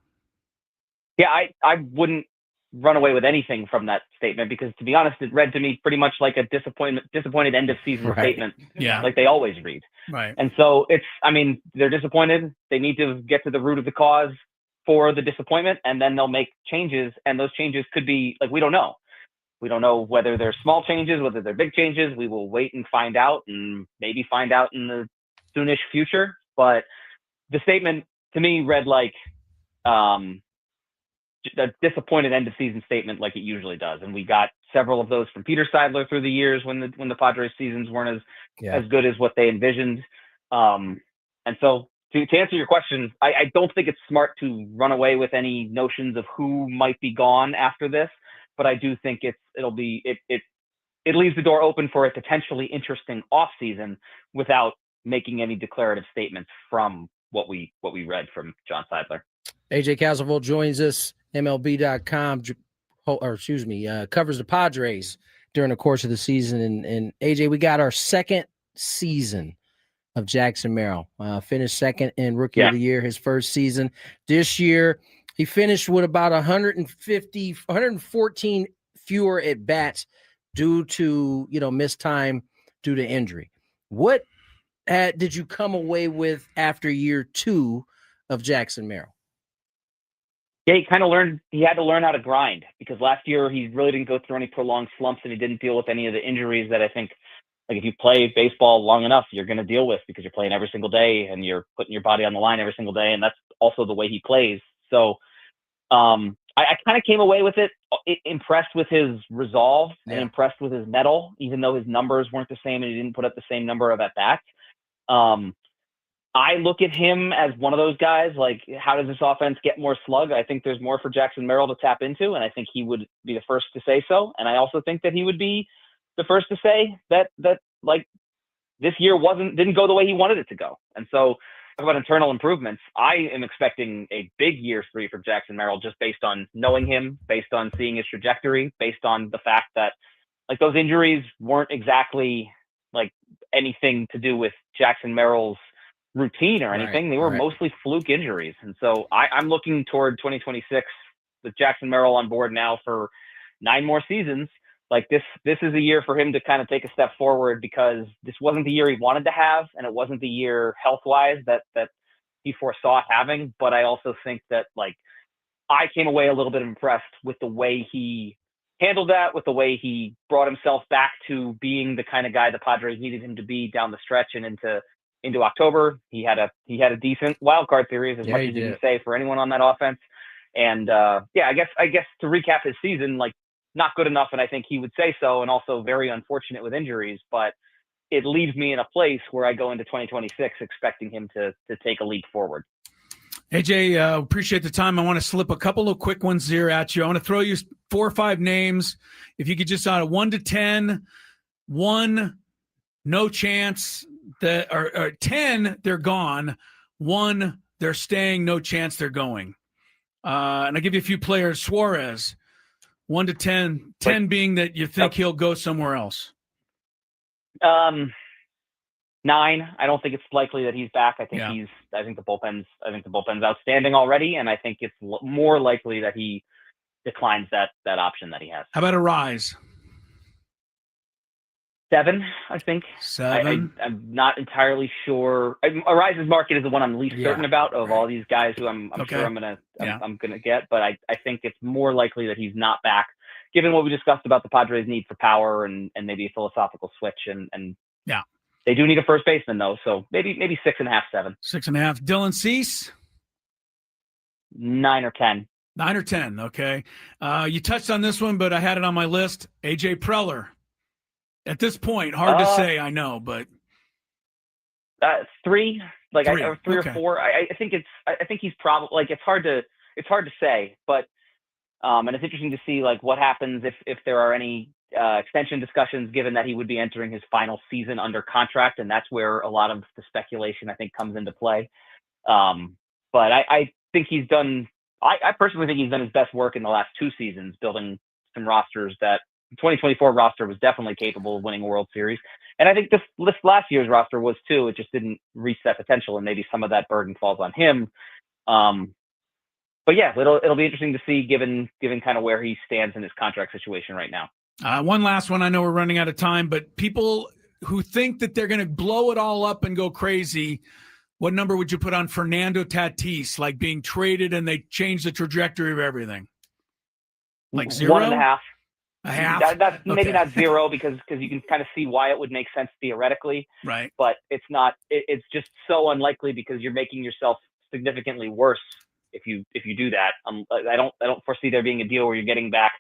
Yeah, I wouldn't run away with anything from that statement, because, to be honest, it read to me pretty much like a disappointed end of season statement. Yeah. Like they always read. Right. And so they're disappointed. They need to get to the root of the cause for the disappointment, and then they'll make changes, and those changes could be, like, we don't know. We don't know whether they're small changes, whether they're big changes. We will wait and find out, and maybe find out in the soonish future. But the statement to me read like a disappointed end of season statement, like it usually does. And we got several of those from Peter Seidler through the years when the Padres seasons weren't as good as what they envisioned. And so, to answer your question, I don't think it's smart to run away with any notions of who might be gone after this, but I do think it leaves the door open for a potentially interesting offseason without making any declarative statements from what we read from John Seidler. AJ Cassavell joins us, MLB.com, covers the Padres during the course of the season. And AJ, we got our second season of Jackson Merrill. Finished second in Rookie of the Year his first season. This year, he finished with about 114 fewer at bats due to missed time due to injury. What did you come away with after year 2 of Jackson Merrill? Yeah, he kind of learned. He had to learn how to grind because last year he really didn't go through any prolonged slumps, and he didn't deal with any of the injuries that I think, like if you play baseball long enough, you're going to deal with because you're playing every single day and you're putting your body on the line every single day, and that's also the way he plays. So, I kind of came away with it impressed with his resolve and impressed with his mettle, even though his numbers weren't the same and he didn't put up the same number of at bats. I look at him as one of those guys, like, how does this offense get more slug? I think there's more for Jackson Merrill to tap into, and I think he would be the first to say so. And I also think that he would be the first to say that like, this year didn't go the way he wanted it to go. And so, talk about internal improvements. I am expecting a big year 3 for Jackson Merrill, just based on knowing him, based on seeing his trajectory, based on the fact that, like, those injuries weren't exactly like anything to do with Jackson Merrill's routine or anything. They were mostly fluke injuries. And so I'm looking toward 2026 with Jackson Merrill on board now for 9 more seasons. Like, this is a year for him to kind of take a step forward, because this wasn't the year he wanted to have, and it wasn't the year health-wise that he foresaw having. But I also think that, like, I came away a little bit impressed with the way he handled that, with the way he brought himself back to being the kind of guy the Padres needed him to be down the stretch and into October. He had a decent wild card series, as much as you can say for anyone on that offense. And I guess to recap his season, like, not good enough, and I think he would say so, and also very unfortunate with injuries, but it leaves me in a place where I go into 2026 expecting him to take a leap forward. AJ, appreciate the time. I want to slip a couple of quick ones here at you. I want to throw you 4 or 5 names. If you could just out of 1 to 10, 1, no chance, or 10, they're gone. 1, they're staying, no chance they're going. And I'll give you a few players. Suarez, 1 to 10, 10 being that you think he'll go somewhere else. 9. I don't think it's likely that he's back. I think the bullpen's outstanding already, and I think it's more likely that he declines that option that he has. How about a Rise? 7, I think. 7. I'm not entirely sure. Arise's market is the one I'm least certain about of all these guys who I'm sure I'm gonna get, but I think it's more likely that he's not back, given what we discussed about the Padres' need for power and maybe a philosophical switch, and they do need a first baseman though, so maybe 6.5, 7. 6.5. Dylan Cease? 9 or 10. 9 or 10. Okay. You touched on this one, but I had it on my list. AJ Preller. At this point, hard to say, I know, but 3, like 3 or okay. 4. I think he's probably, like, it's hard to say, but and it's interesting to see, like, what happens if there are any extension discussions, given that he would be entering his final season under contract, and that's where a lot of the speculation I think comes into play. But I think he's done. I personally think he's done his best work in the last 2 seasons, building some rosters that. 2024 roster was definitely capable of winning a World Series. And I think this last year's roster was too. It just didn't reach that potential, and maybe some of that burden falls on him. But yeah, it'll be interesting to see given kind of where he stands in his contract situation right now. One last one. I know we're running out of time, but people who think that they're going to blow it all up and go crazy, what number would you put on Fernando Tatis, like being traded and they change the trajectory of everything? Like 0? 1.5. A half? That's maybe not 0 because you can kind of see why it would make sense theoretically. Right. But it's not. It's just so unlikely because you're making yourself significantly worse if you do that. I don't foresee there being a deal where you're getting back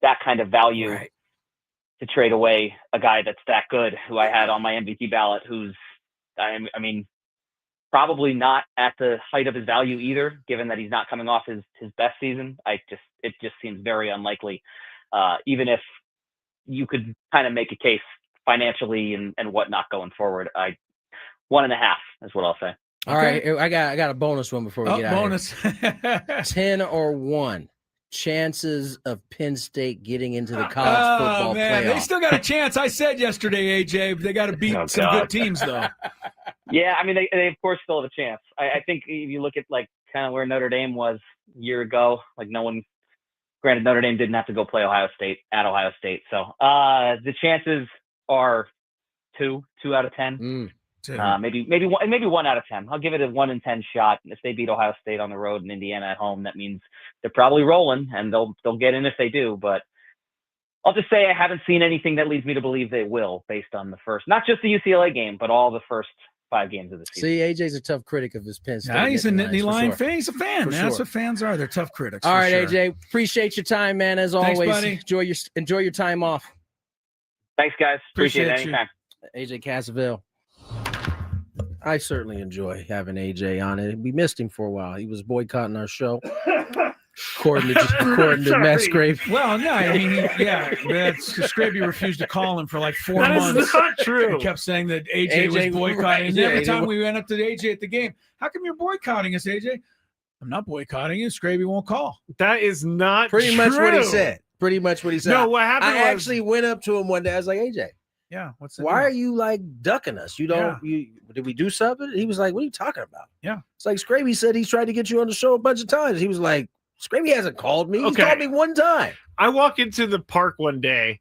that kind of value to trade away a guy that's that good, who I had on my MVP ballot, who's I mean probably not at the height of his value either, given that he's not coming off his best season. It just seems very unlikely. Even if you could kind of make a case financially and whatnot going forward, 1.5 is what I'll say. All right, I got a bonus one before we get out. Bonus. 10 or 1. chances of Penn State getting into the college football man, playoff. they still got a chance. I said yesterday, AJ, they got to beat some good teams, though. Yeah, I mean, they of course still have a chance. I think if you look at like kind of where Notre Dame was a year ago, like granted, Notre Dame didn't have to go play Ohio State at Ohio State. So the chances are 2 out of 10. Maybe 1 out of 10. I'll give it a 1 in 10 shot. If they beat Ohio State on the road and Indiana at home, that means they're probably rolling, and they'll get in if they do. But I'll just say I haven't seen anything that leads me to believe they will, based on the first, not just the UCLA game, but all the first 5 games of the season. See, AJ's a tough critic of his Penn State. Yeah, he's a Nittany Lion sure. fan. He's a fan, For man. sure. That's what fans are. They're tough critics. All right, sure. AJ. Appreciate your time, man. As Thanks, always, buddy. enjoy your time off. Thanks, guys. Appreciate it anytime. AJ Cassavell. I certainly enjoy having AJ on it. We missed him for a while. He was boycotting our show. According to Matt Skraby. Well, no, I mean, Skraby refused to call him for like 4 months. That is not true. He kept saying that AJ was boycotting. Right, And yeah, every time we went up to AJ at the game, how come you're boycotting us, AJ? I'm not boycotting you. Skraby won't call. That is not Pretty true. much what he said. Pretty much what he said. No, what happened I was actually went up to him one day. I was like, AJ, yeah, what's that? why are you like ducking us? You don't. Did we do something? He was like, what are you talking about? Yeah. It's like Skraby said he's tried to get you on the show a bunch of times. He was like, Skraby hasn't called me. He's Okay. called me one time. I walk into the park one day,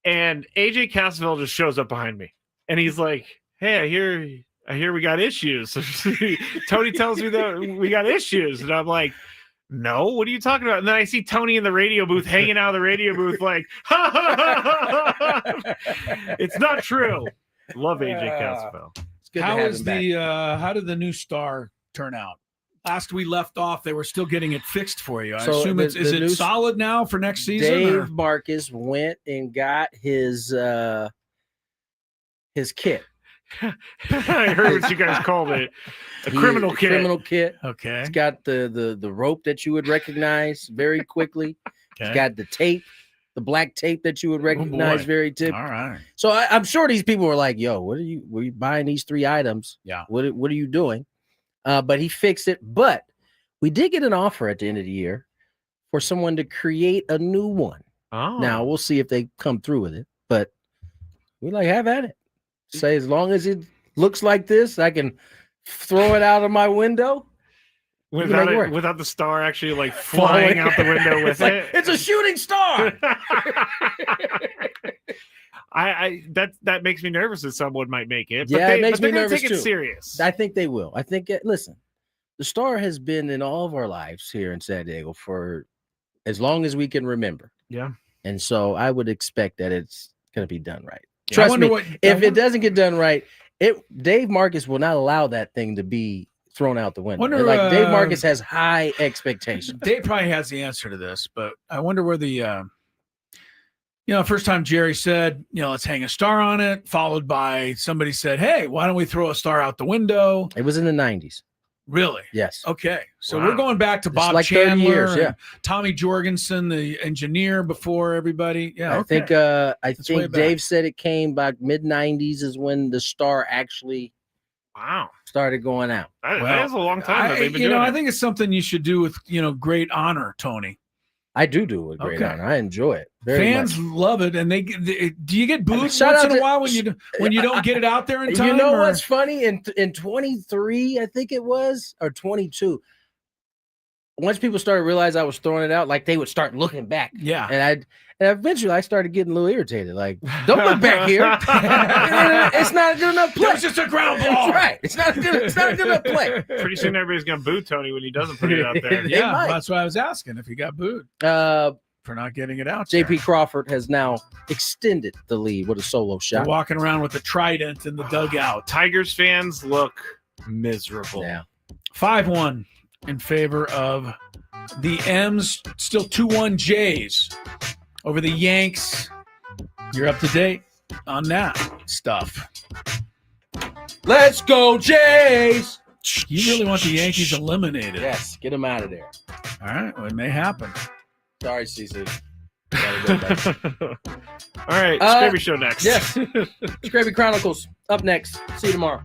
and AJ Cassavell just shows up behind me, and he's like, "Hey, I hear we got issues." Tony tells me that we got issues, and I'm like, "No, what are you talking about?" And then I see Tony in the radio booth, hanging out of the radio booth, like, "It's not true." Love AJ Cassavell. It's good to have him back. How did the new star turn out? Last we left off, they were still getting it fixed for you. I So assume is it solid now for next season? Dave Marcus went and got his kit. I heard what you guys called it. A criminal kit. Criminal kit. Okay. It's got the rope that you would recognize very quickly. Okay. It's got the tape, the black tape that you would recognize very quickly. All right. So I'm sure these people were like, "Yo, were you buying these 3 items? Yeah. What are you doing?" But he fixed it. But we did get an offer at the end of the year for someone to create a new one. Oh. Now we'll see if they come through with it. But we like have at it. Say as long as it looks like this, I can throw it out of my window. Without the star actually like flying out the window with like, it. It's a shooting star. That makes me nervous that someone might make it. Yeah, it makes me they're nervous take it too. serious. I think they will. I think listen, the star has been in all of our lives here in San Diego for as long as we can remember. Yeah. And so I would expect that it's going to be done right. Yeah. Trust me, if it doesn't get done right, Dave Marcus will not allow that thing to be thrown out the window. Dave Marcus has high expectations. Dave probably has the answer to this, but I wonder where the first time Jerry said, let's hang a star on it, followed by somebody said, hey, why don't we throw a star out the window? It was in the 90s. Really? Yes. Okay. So Wow. we're going back to Bob like 30 Chandler, years, yeah. and Tommy Jorgensen, the engineer before everybody. Yeah. I think way think back. Dave said it came by mid-90s is when the star actually started going out. That is a long time that they've been doing I it. think it's something you should do with, great honor, Tony. I do it with great honor. I enjoy it. Very Fans much. love it, and do you get booed shout once out in a to- while when you don't get it out there in time? You know or- what's funny? In 23, I think it was, or 22, once people started to realize I was throwing it out, like they would start looking back. Yeah. And eventually I started getting a little irritated. Like, don't look back here. It's not a good enough play. That was just a ground ball. That's right. It's not a good enough play. Pretty soon everybody's gonna boo Tony when he doesn't put it out there. Yeah, might. that's why I was asking if he got booed for not getting it out. JP Crawford has now extended the lead with a solo They're shot. walking around with the trident in the dugout. Tigers fans look miserable. Yeah. 5-1 in favor of the M's. Still 2-1 Jays over the Yanks. You're up to date on that stuff. Let's go, Jays! You really want the Yankees eliminated? Yes, get them out of there. All right, well, it may happen. Sorry, CC. All right, Skraby Show next. Yes. Skraby Chronicles up next. See you tomorrow.